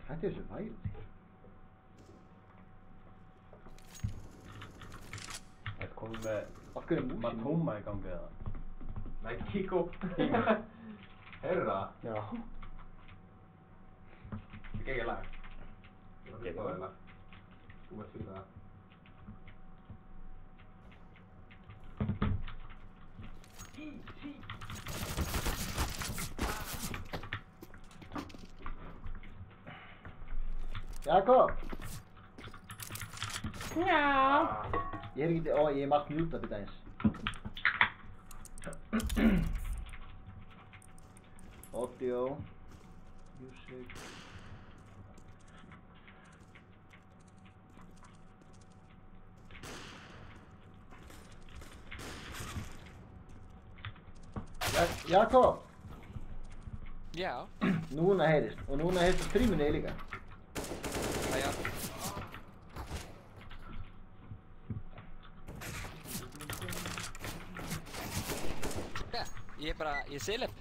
Þetta er þessu væl. Það er komið með... Af hverju músin? Matóma í gangi eða? Nei, Kiko. Heyrðu það? Já. Það er ekki lag. Það er bara lag. Þú veist fyrir það. Jakob! Já. Ég er ekki... ég er margt mjúta byrja eins. Audio. Music. Jakob! Já. Núna heyrist. Og núna heyrist streaminni líka. Já. Ég er bara, ég er celeb.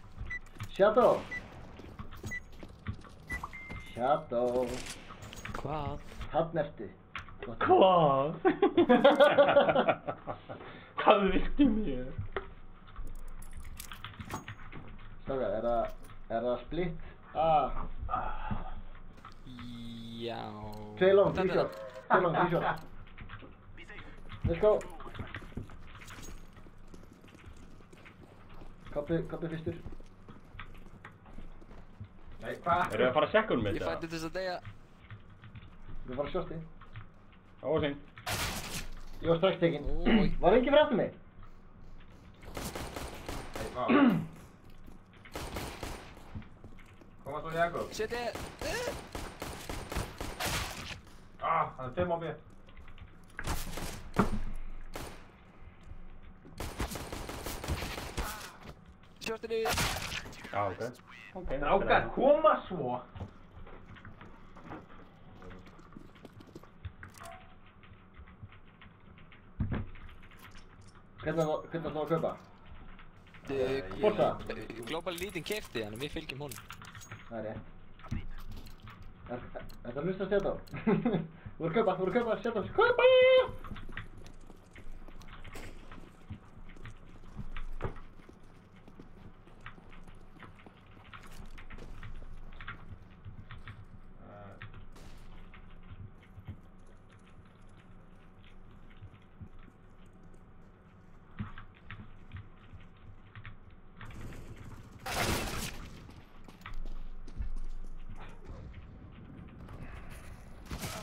Shadow. Shadow. Hvað? Hann ertu. Hvað? Hvað viltu mér? Strákar, er það split? Já. Play long, t-shot. Play long, t-shot. Let's go. Kappi fyrstur. Nei, hvað? Eru þið að fara að sjekka með Ég fætti þess að deyja. Við fara að sjósti. Ósinn. Ég var strax tekinn. Var ekki fyrir aftur mig? Nei, hvað? Koma svo Jakob. Seti. Hann er 5 á mér. Sjóstinni. Já, ok. Strákar, koma svo. Hvernig ætlum þú að kaupa? Forza. Global Leading kefti hann og við fylgjum honum. Það er rétt. Þetta er hlust að setja á. Þú voru að kaupa, setja á. Kaupa!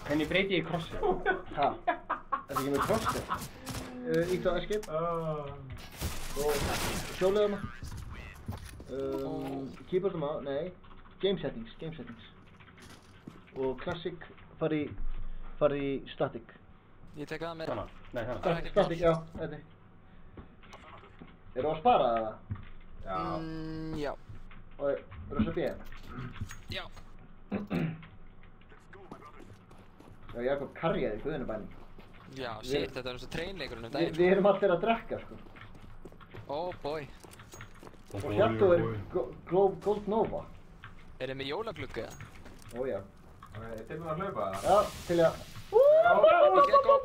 Hvernig breyti ég crossið? Ha? Þetta ekki með crossið? Ítt á escape. Og sjólega maður. Keyboard maður, nei. Game settings. Og classic, fari í static. Ég tek það með. Svona? Nei, svona. Static, já, þetta. Eru að spara það? Já. Já. Og rosa B? Já. Já, Jakob karjaði guðinubænum. Já, shit, þetta er eins og treinleikurinn daginn. Við erum allir að drekka, sko. Oh boy. Og Shadow er Gold Nova. Er þið með jólaglugga eða? Ó, já. Er tilbúin að hlaupa það? Já, til að... Ég gekk á.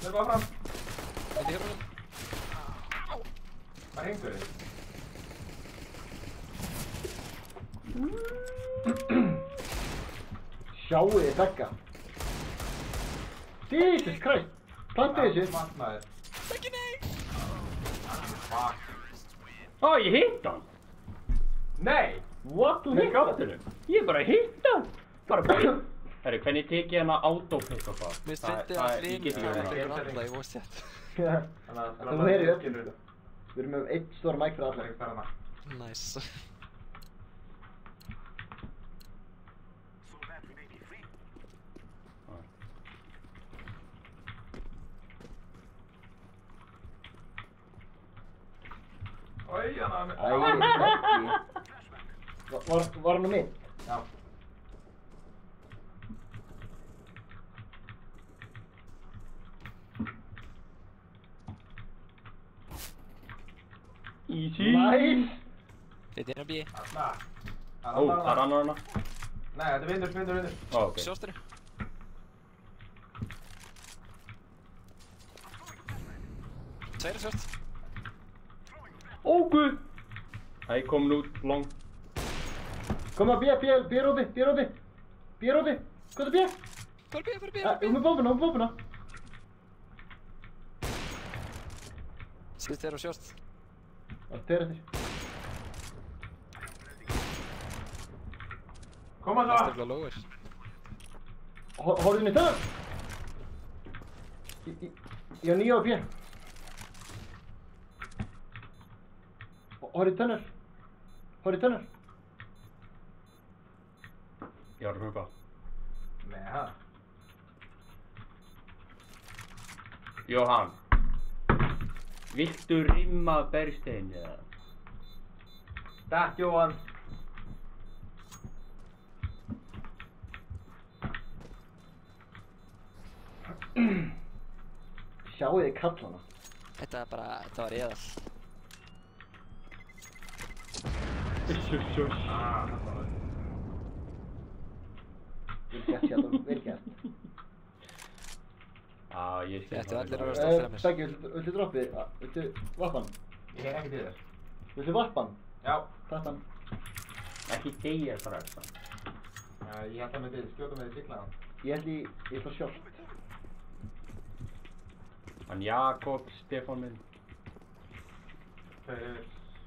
Hlaupa fram. Þetta er hérna. Hvað hengur þið? Sjáu þið begga. Jesus Christ. Plantið þessu. Vatnaðir. Ekki nei! Ó, ég hitt hann. Nei! What? Þú hitt hann? Ég bara hitt hann. Bara búið. Herru, hvernig tek ég hana autopick og það? Mér finnst að Flynn fyrir alla í voice-chat. Þú heyrir öll. Við erum með einn stór mic fyrir alla. Nice. Oj, hann Æ, ekki. Var hann á mitt? Já. Easy. Nice. Þetta er að bíði. Ó, það er annar hana. Nei, þetta er vindur. Ó, ok. Sjórstari. Tveiri sjórst. Ó, guð. Það er komin út long. Kom að B róti. Hvað er B? Fara B. Með bófuna. Sýst þér á sjórst. Það er eftir. Koma Það er alveg lower. Horfðu inn í það? Ég har 9 á B. Horfðu í tönnar. Ég var að hlaupa. Nei, það. Jóhann. Viltu rimma bergstein eða? Takk, Jóhann. Sjáu þið kallana. Þetta var eðal. Vel gert. Já, ég skil. Þetta er allir að vera stoltir af mér. Beggi, viltu droppið? Viltu vappan? Ég hef ekki til þér. Viltu vappan? Já. Tattan. Ekki deyja strax. Ég held að myndi skjóta með því siglaðan. Ég ætla sjálf. Hann Jakob, Stefán minn.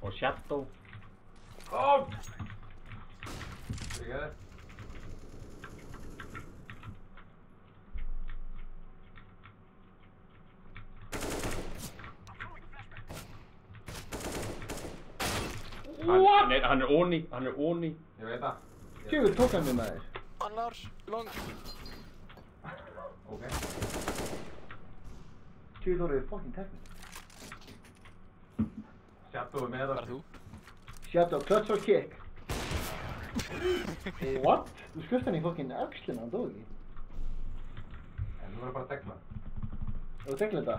Og Shadow. Kom! Ekki þér. Hann er Oni. Ég veit það. Tjöfur tók hann mig með þér. Annar, long. Ok. Tjöfur voruð fucking teknir. Shadow er með það. Bara þú. Shadow, clutch or kick. What? Þú skust hann í fucking öxlina, hann dói ekki. En þú verður bara að tekla. Þú tekla þetta?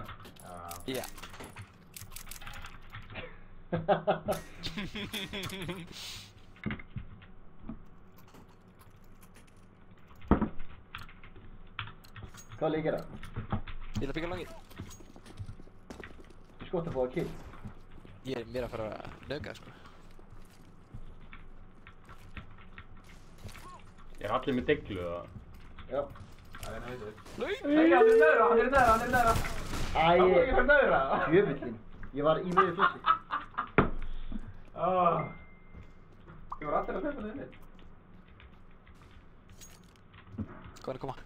Já. Hvað leikir það? Ég ætla að byggja langið. Þú skott að fá að kill. Ég er mér að fara að nauka, sko. Ég er allir með deglu eða? Já. Það er neitt. Laug! Nei, hann er neðra. Æ, Það var ekki fyrir neðra. Djöfullinn. Ég var í miðju flossi. Ég var allir að hlaupa niður mitt. Hvað er að koma?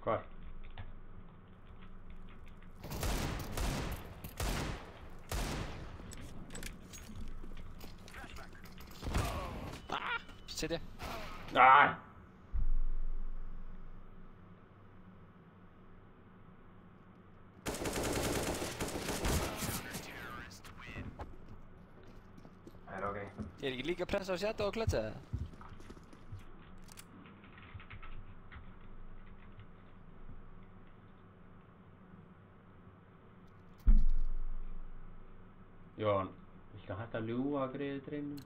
Hvar? Setja. Ah! Það er ok. Ég er ekki líka að pressa á Shadow og klötsa það? Jóhann, viltu hægt að ljúga greiði dreifnum?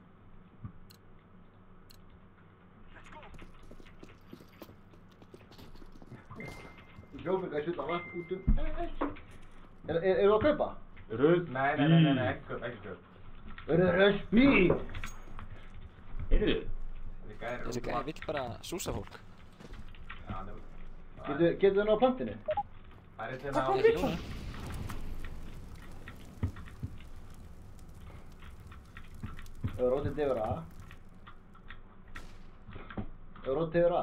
Hljófing að sulla vatn út Eru þú að kaupa? Röðbí! Nei, ekki kaup. Röðbí! Heyrðu? Þessi gæði vill bara súsa fólk. Já, Getur það ná á plantinu? Það er hérna á... Ekki núna. Rótið yfir A. Rótið yfir A.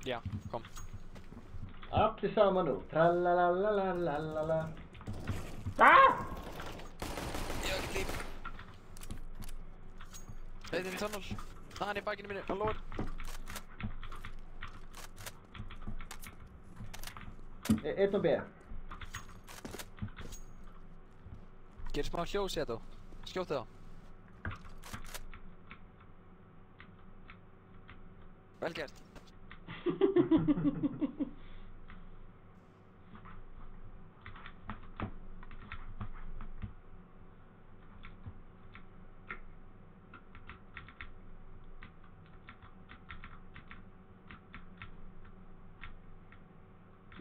Já, kom. Allir saman nú. Tralalalalala. Ég var ekki líf. Leiðinn tunnel. Hann í bakinu mínu, hann lóður. Einn og B. Gerir smá hjós í þetta. Skjóttu þá. Vel gert.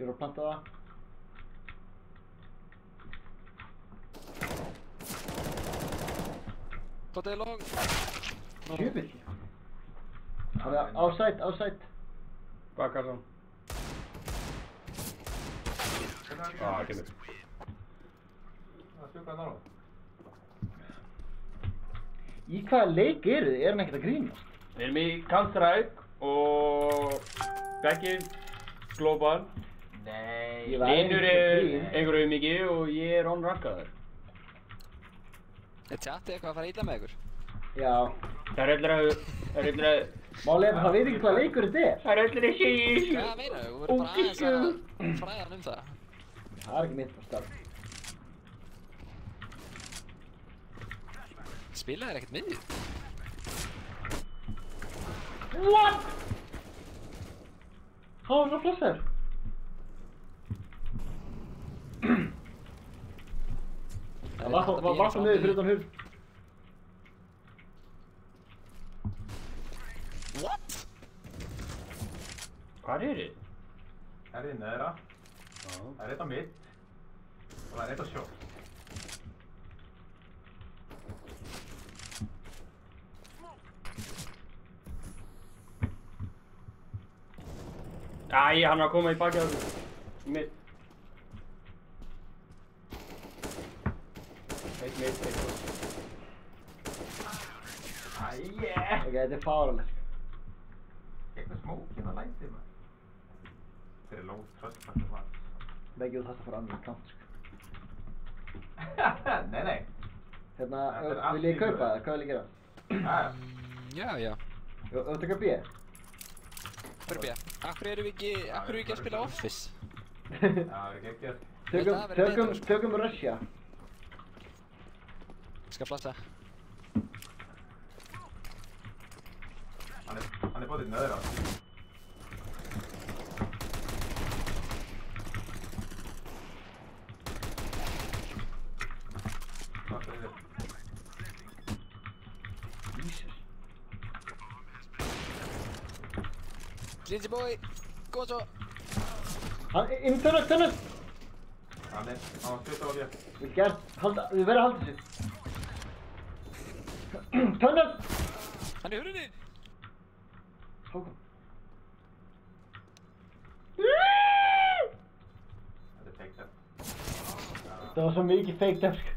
Ég er að planta það. Kotið er long. Tjöfitt. Hann er outside. Bakkar hann. Kemur. Það stjúkar nála. Í hvaða leik eru þið? Er hann ekkert að grínast? Við erum í Counter-Strike og Beckir Global. Nei. Einur er einhverju mikið og ég er on-rankaður. Er chatið eitthvað að fara illa með ykkur? Já. Það er öllur að... Málið er að það veit ekki hvað leikur þetta er. Það er öllur að segja í þessu. Hvað meina þú? Þú verður bara aðeins að fræða hann það. Það er ekki mitt á stað. Spila þér ekkert miðið? What? Hvað var það flessar? Það var það niður fyrir utan hurð. What? Hvað er þið? Það er þið neðra. Það er eitt á mitt. Og það er eitt á sjó. Æ, hann var að koma í baki á þessu. Mitt. Eitt. Ok, þetta er fáralegt. Eitthvað smókinn að læti maður. Þetta er low trust factor maður. Vegið þú þarft að fara annar kant, sko. Nei. Hérna, vil ég kaupa það? Hvað vil ég gera? Já. Þú taka B? Fyrir B. Akkur erum við ekki að spila Office? Já, það er ekki ekki. Tökum Russia. Skal flassa. Hann er bóðið neðra. Lindsay boy, gå så! Inn tunnel! Hann skjuta á þér. Við verðum að halda sér. Tunnel! Hann er hurðinni! Hákon. Þetta er fake tap. Það var svo mikið fake tap, sko.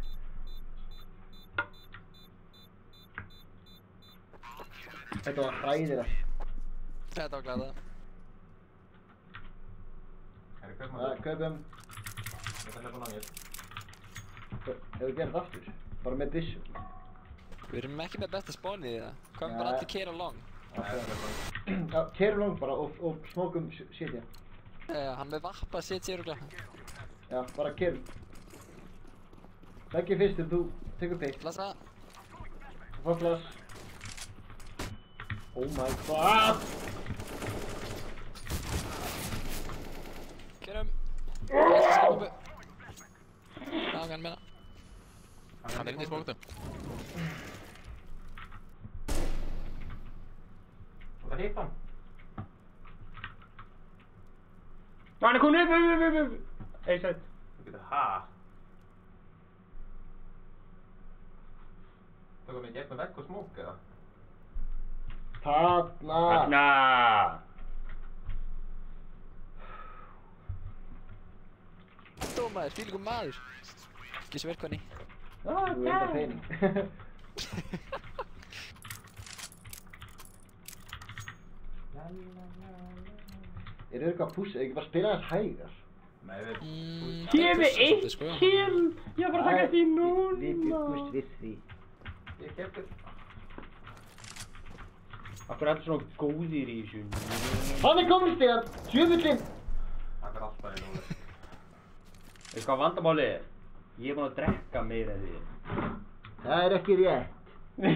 Þetta var hræðilegt. Þetta var glæða. Kaupum. Þetta er hljópa langið. Hefur við gerð aftur? Bara með byssu. Við erum ekki með besta spawnið í það. Komum bara allir keira long. Já, keirum long bara og smókum sitja. Hann með vappa sitja öruglega. Já, bara keirum. Beggi fyrstur, þú tekur pick. Flassa. Þú fá flass. Oh my god! Keirum. Skópu. Já, hann meina. Hann er inn í smókutum. Það hitt hann. Hann er komin upp. Einsætt. Þú getur ha. Tökum við gegnum vegg og smók eða? Þarna! maður, fílíkum maður. Ekki svo verkvæni. Þú er enda pening. Eru eitthvað að pússa, ekki bara spila þess hægar? Nei, við... Gefi eitt kill! Ég var að taka því núna! Við byggumst við því. Ég kefti... Akkur er allir svona góðir í þessu. Hann er komin stegan! Sjöfullinn! Það er alltaf í núna. Veistu hvað vandamálið er? Ég er búinn að drekka meira en því. Það er ekki rétt. Það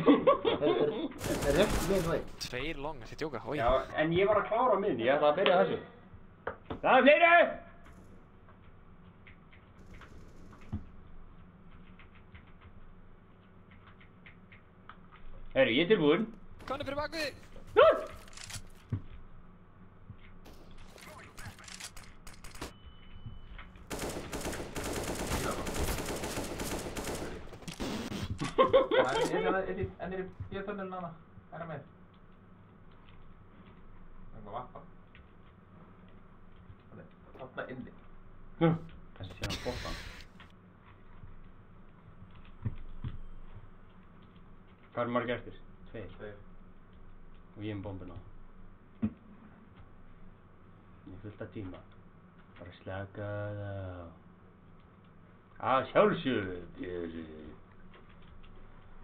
er rétt með það. 2 long, þetta djóka, oi. Já, en ég var að klára minn, ég ætla að byrja þessu. Það er fleiri! Herru, ég er tilbúinn. Konni fyrir bak við þig! En er í B-törnunum hana? Er það með? Eitthvað vappa. Þarna inni. Þessi sé hann bóttan. Hvað eru margir eftir? 2. Og ég með bombuna. Ég er fullt af tíma. Bara slaka það. Að sjálfsögðu.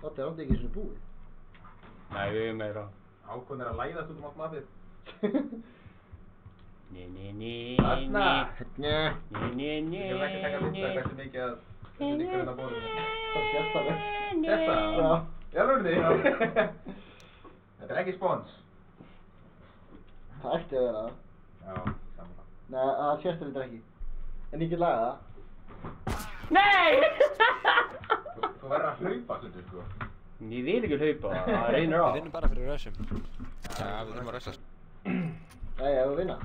Þetta er aldrei ekki svona búið. Nei, við erum meira. Ákvörn er að læðast út allt maður. Þarna! Ég vil ekki taka mynda hversu mikið að þessu líka hérna bórinu. Það sést það vel. Þetta? Já. Í alvörunni? Þetta er ekki spons. Það ætti að vera það. Já, saman það. Nei, það sést það ekki. En ég get lagað það. Nei! Þú verður að hlaupa stundu, sko. Ég vil ekki hlaupa, það reynir á. Við vinnum bara fyrir rössum. Já, við þurfum að rössast. Jæja, ef við vinna.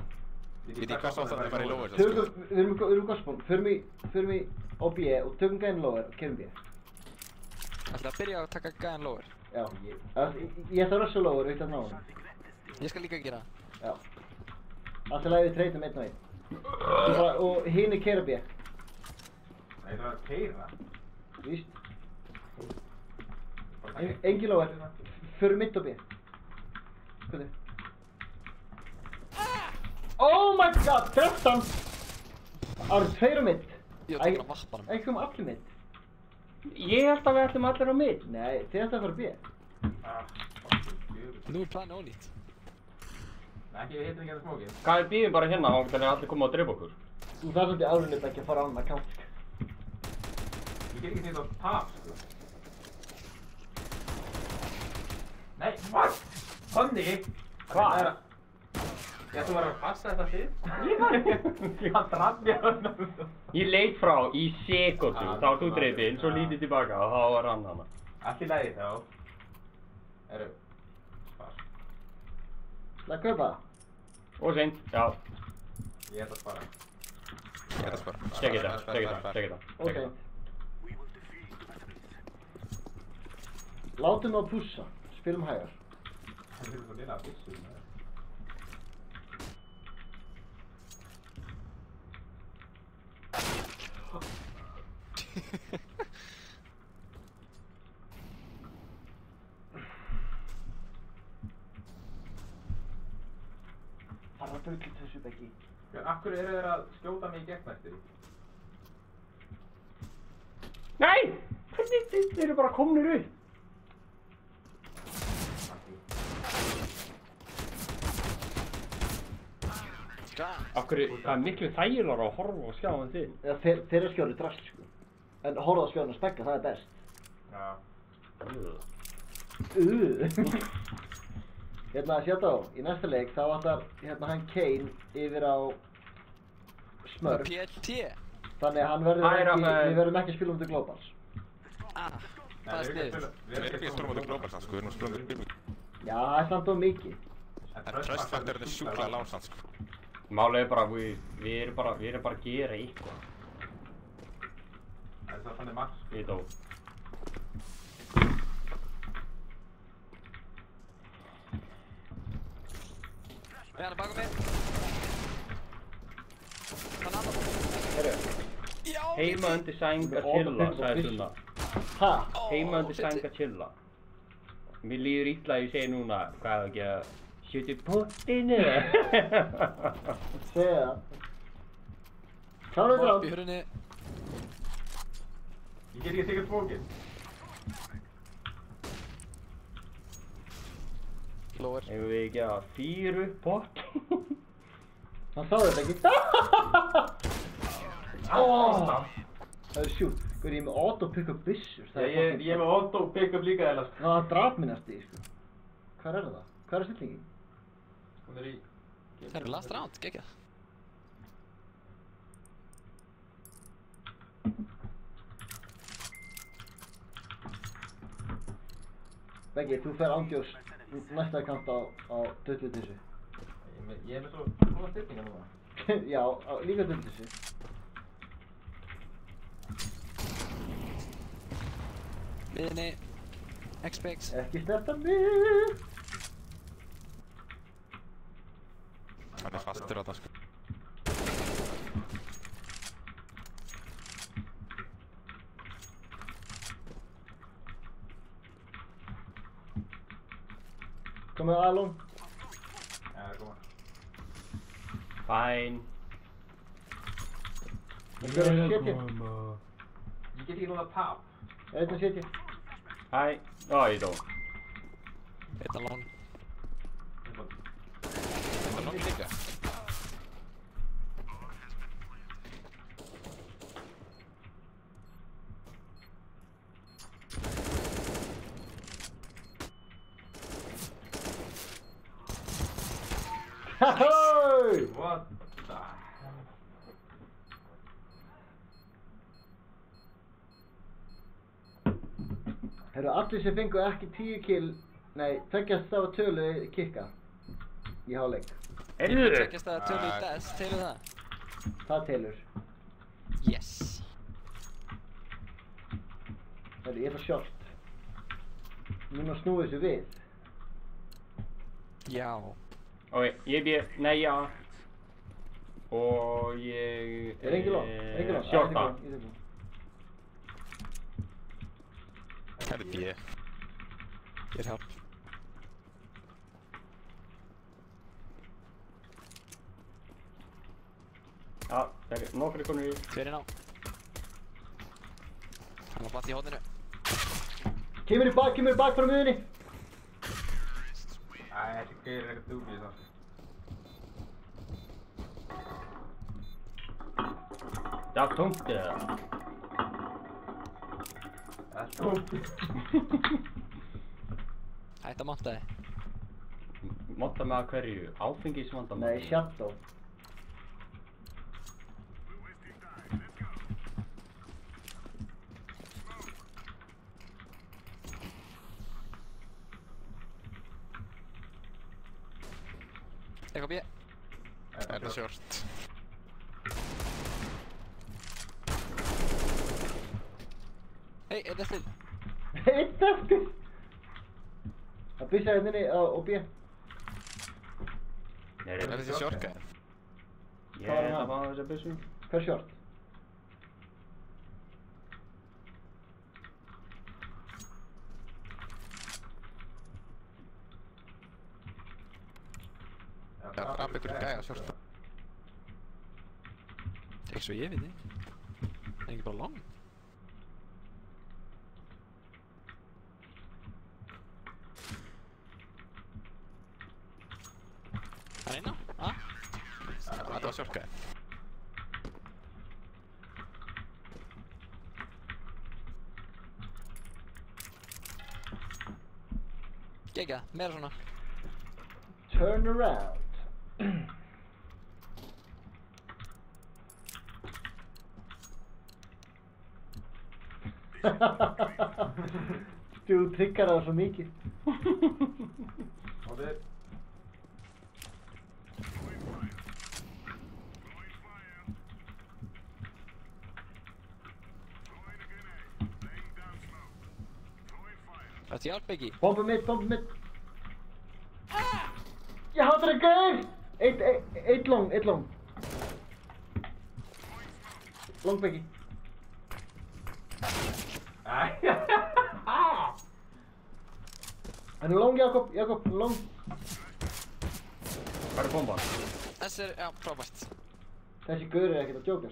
Ég veit ekki hvað státt að það fara í lower. Við erum gospón. Förum í á B og tökum gæðin lower og kemum B. Ætlaðu að byrja að taka gæðin lower? Já. Ég ætla að rössa lower og ná hann. Ég skal líka gera það. Já. Alltaf lagði við treytum 1 og 1. Og hinn er keira B. Nei, það er að keira. Víst. Engin lower. Förum mitt og B. Skoðu. Oh my god, 13! Það eru 2 á mitt. Ég var tekin á vappanum. Ekki allir mitt. Ég held að við ætlum allir á mitt. Nei, þið ætlaði að fara B. Nú er planið ónýtt. Nei, ekki, við hittum ekki að smókið. Hvað við býðum bara hérna og þannig að allir koma og drepa okkur? Þú þarf svolítið árunnið ekki að fara á annan account. Ég get ekki þetta á tap, sko. Nei, what? Konni! Hvað? Ég ætla bara að passa þetta fyrr. Ég draf mér hann. Ég leit frá í sekúndu, þá var þú dreipinn, svo lítið tilbaka og þá var hann hana. Allt í lagi þá. Spar. Það er kaupa. Og seint, já. Ég ætla að spara. Stekk þetta. Og seint. Látum við að pussa. Spilum hægar. Það er svo lilla byssu með það. Það er að bulla þessu Beggi. Af hverju eru þeir að skjóta mig í gegn eftir því? Nei! Hvernig þeir eru bara komnir upp? Af hverju, það er miklu þægilega að horfa á skjáðan þinn. Ja, þeirra skjáður er drast, sko. En horfa á skjáðan að spekka, það er best. Já. Hérna, sjátt á, í næsta leik þá vantar hann Kane yfir á Smurf. PLT? Þannig að hann verður ekki, við verðum ekki að spila um The Globals. Það er sniðið. Við erum ekki að spila um The Globals, sko, við erum að spila um The Globals. Já, það er samt of mikið. En tröstfaktorinn er sjúklega lánsand, sko. Málið er bara, við erum bara að gera eitthvað. Það er það þannig Max. Ég dó. Við hann er baka mig. Hann annar. Herru. Já! Heima undir sæng að chilla, sagði Sunna. Hæ? Heima undir sæng að chilla. Mér líður illa að ég segi núna, hvað er ekki að setja upp pottinu? Segja það. Klára þetta á. Upp í hurðinni. Ég get ekki tekið smókið. Lower. Hefur við ekki að fýra upp pott? Hann sá þetta ekki. Það er sjúkt. Hvað er ég með auto pick-up byssur? Ég er með auto pick-up líka eða sko. Það draf minn eftir, sko. Hvað er það? Hvað er stillingin? Hún er í... Það er last round, geggjað. Beggi, þú fer ándjós næsta kant á 20 þessu. Ég er með svo góða stillinga núna. Já, líka 20 þessu. Miðinni. X-Pex. Ekki snerta mig! Hann er fastur á það sko. Komið Alon. Já, koma. Fæn. Ég get ekki núna tap. Einn að setja. Hæ. Ó, ég dó. Einn að lón. Einn að lón líka. Hey! What the Herru, allir sem fengu ekki 10 kill, nei, tveggjast stafa tölu kikka í hálfleik. Tveggjast stafa tölu í DES, telur það? Það telur. Yes. Herru, ég ætla short. Núna snúið þessu við. Já. Ok, ég býð, nei, já. Og ég... Er engin lón? Shorta. Það er B. Get help. Já, það er nokkri konur í. Tverinn á. Hann var platt í hóðinu. Kemur í bak frá miðunni. Æ, þessi gauður er eitthvað dúbið þá. Það er tómt eða? Það er tómt. Hætt að monta þig. Monta með að hverju? Áfengisvandamál? Nei, shadow. Eitthvað B. Er það short? Hei, einn eftir. Einn eftir! Það byssa hérna og B. Er þessi short gæði? Ég er það bara þessa byssu. Hvað er short? Það er draf ykkur gæði að short. Ekki svo ég veit þig. Það er ekki bara long. Hann er inn á? Það var short gæði. Geggjað, meira svona. Turn around. Þú triggar það svo mikið. Og þið. Þetta hjálp ekki. Bomba mitt. Ég hatar það gaur! Eitt long. Long Beggi. Hann er long, Jakob, long. Hvað er bomban? Þessi er, já, frábært. Þessi gaur er ekkert að djóka.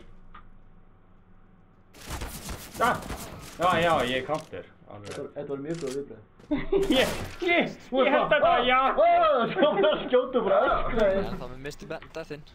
Já, ég er counter. Þetta var mjög góð viðbröð. Ég held þetta, já! Svo bara skjótu bara öskraði. En þá við mistum deathinn.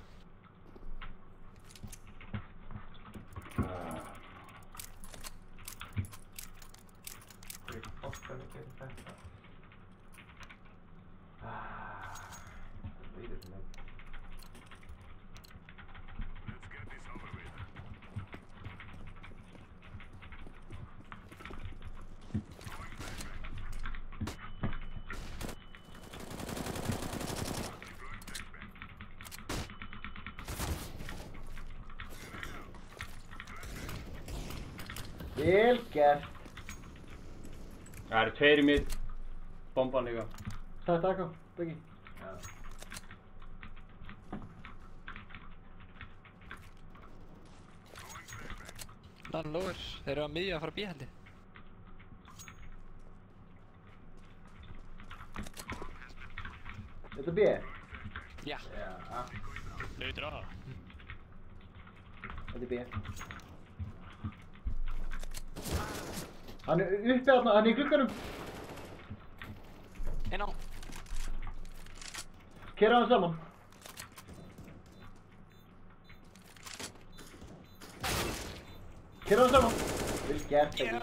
Vel gert. Það eru tveir í mid. Bomban líka. Takk, Beggi. Lann lower, þeir eru að miðja að fara B held ég. Þetta B? Já. Lautur á. Þetta B. Hann er uppi þarna, hann er í glugganum. Einn á. Keyra hann saman. Keyra hann saman. Vel gert, Beggi.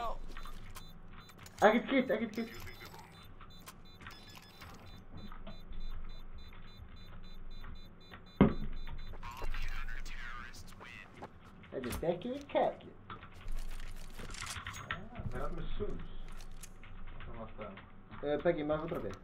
Ekkert kitt. Þetta er Beggi við kæli. Það er alltaf með sus. Það var alltaf... Beggi, maður får droppið.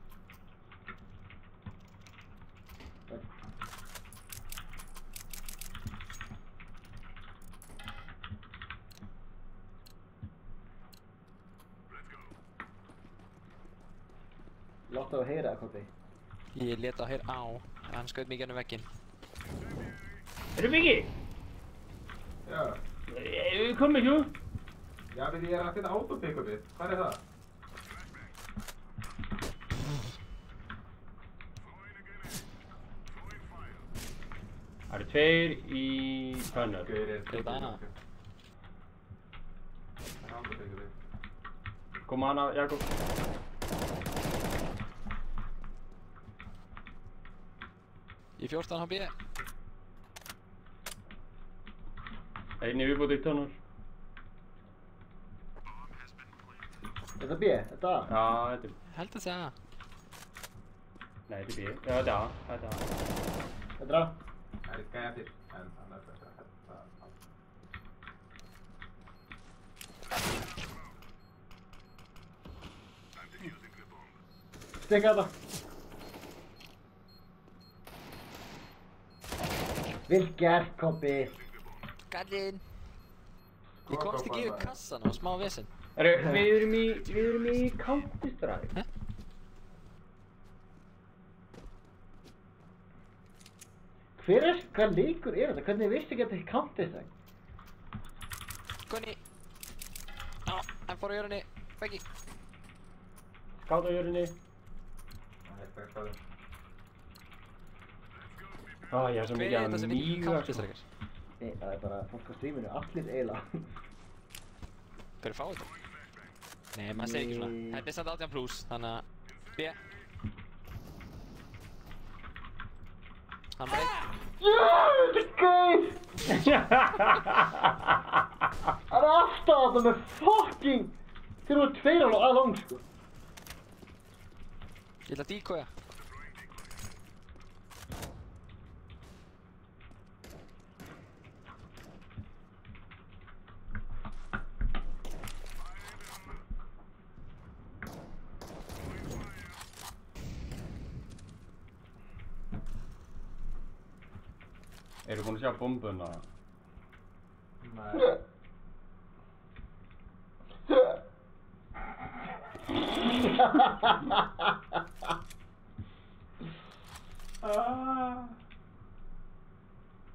Láttu að heyra það, Kobbi. Ég lét að heyra á. Hann skaut mig gennum vegginn. Eru Beggi? Já. Komið svo. Já, ég er að finna autopick-upið. Hvað er það? Það eru tveir í tunnel. Þetta hana. Það er autopick-upið. Koma hana, Jakob. Í 14 HB. Einn í viðbúti í tunnel. Þetta B? Þetta A? Já, þetta er... Held að segja A. Nei, þetta er B. Já, þetta er A. Þetta er A. Þetta er A? Það er gæja til, en annars er þetta... Stikka þetta. Vel gert, Kobbi. Gallinn. Ég komst ekki yfir kassan á smá vesen. Við erum í Counter-Strike. Hvað leikur er þetta? Hvernig veistu ekki að þetta er Counter-Strike? Gunni. Já, hann fór á jörunni. Beggi. Skáta á jörunni. Ég er svo mikið að mýga sko. Það er bara fólk á streaminu, allir eiginlega. Hver er fáið þetta? Nei, maður segir ekki svona. Þetta er samt 18 plus, þannig að... B. Hann breyt. Þetta er gauð! Það er alltaf þetta með fucking... Þeir eru tveir alveg að lang, sko. Ég ætla að decoya. Eru búin að sjá bombuna? Nei.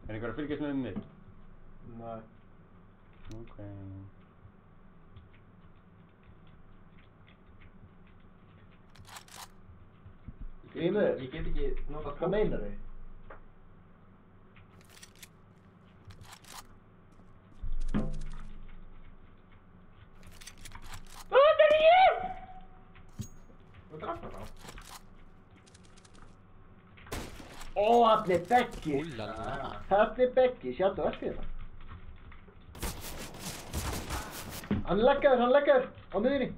Er einhver að fylgjast með mig? Nei. Ok. Grímur, Ég get ekki notað hvað meinar þau? Það er ég! Þú drafst það þá. Ó, hann er beggi. Úlala. Hann er beggi, sjáðu öllið það. Hann er leggaður, á miðunni.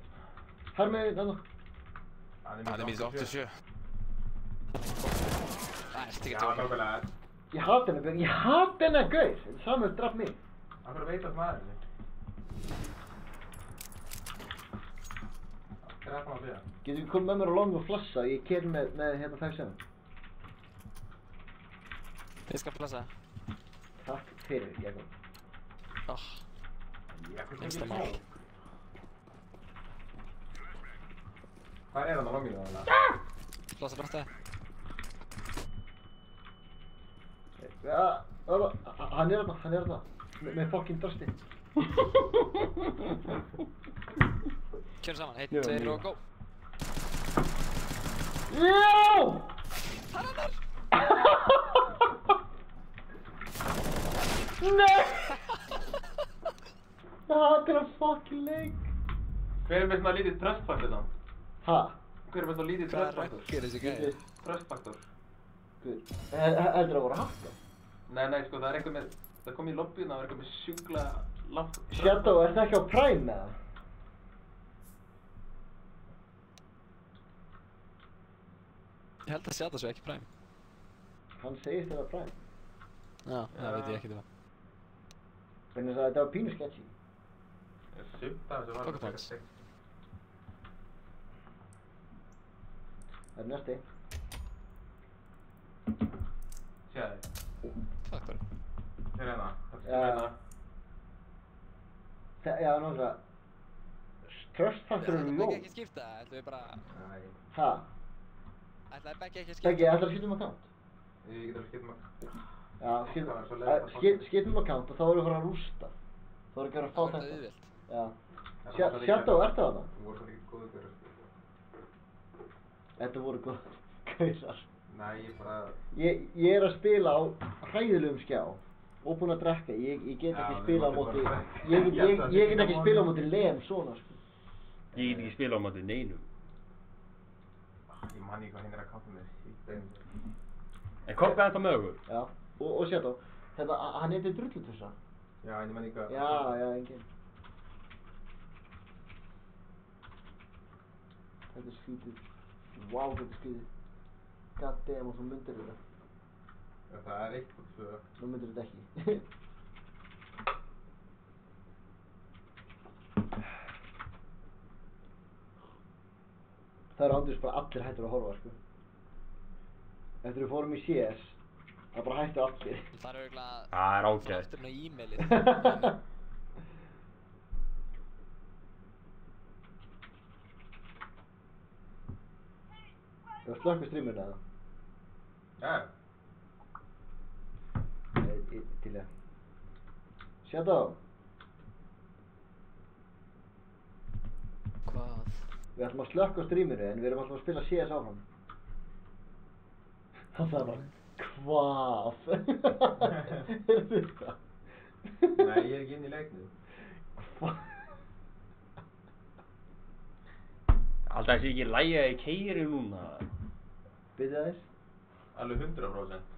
Her með þarna. Hann er mínus 87. Það er ekki Já, tjóka. nákvæmlega. Ég hatt hennar gaur. Þetta er samur draf mig. Af hverju veit allt maðurinn? Hvað er það að segja? Getur við komið með mér á long og flassa? Ég keir með hérna 5-7. Ég skal flassa. Takk fyrir, Jakob. Einsta mál. Hvað er hann á longinu þannig? Flassa brætta. Ja, hann er þarna. Með fucking drasti. Kjörum saman, 1, 2 og go. Já! Það er annar! Nei! Það er að fucking leik. Hver er með svona lítið trustfaktor þá? Ha? Hver er með svona lítið Hvað trustfaktor? röggir þessi gæði? Trustfaktor. Heldur það voru hakka? Nei, sko, það er einhver með, það kom í lobbyina og það er einhver með sjúklega langt Shadow, er það ekki á Prime með það? Ég held að Shadow svo ekki Prime. Hann segist það Prime. Já, það veit ég ekki það. Þannig að þetta var pínu sketchy. Sumt af þessu var Pocket Points. Það er næsti. Sjáðu. Takk fyrir. Hér er hérna. Þetta Já. er hérna. Já, náttúrulega. Trust factor er Ætlaði low. Beggi ekki að skipta? Ætlaði við bara... Nei. Ha? Ætlaði Beggi ekki að skipta? Beggi, ætlar að skipta account? Ég get alveg skipt maður. Já, skiptum account og þá erum við að fara að rústa. Þá erum við að fara að fá Það þetta. var auðvilt. Já. Shadow, ertu þarna? Þú voru svona ekki góðu fyrir. Þetta voru góð gauðar. Nei, ég bara... Ég er að spila á hræðilegum skjá og búinn að drekka. Ég get ekki spila á móti... Ég get ekki spila á móti lem svona, sko. Ég get ekki spila á móti neinum. Ég man ekki hvað hinn er að kanta með. En kom hvað þetta með okkur? Já, og Shadow, þetta, hann heitir Drullutussa. Já, en ég man ekki að... Já, enginn. Þetta er skrítið. Vá, þetta er skrítið. God damn, og þú myndir þetta. Já, það er 1 og 2. Nú myndir þetta ekki. Það er ándurist bara allir hættur að horfa, sko. Eftir við fórum í CS, það bara hættu allir. Það er auðvitað... Það er ágætt. Afturinn á e-mailið. Þú var slökk við streamuna eða? Já. Til það. Shadow. Hvað? Við ætlum að slökka á streaminu en við erum alltaf að spila CS áfram. Það er bara, hvað? Er þetta? Nei, ég er ekki inn í leiknum. Hvað? Alltaf sé ekki lægja í keiri núna. Byrja þess? Alveg 100%.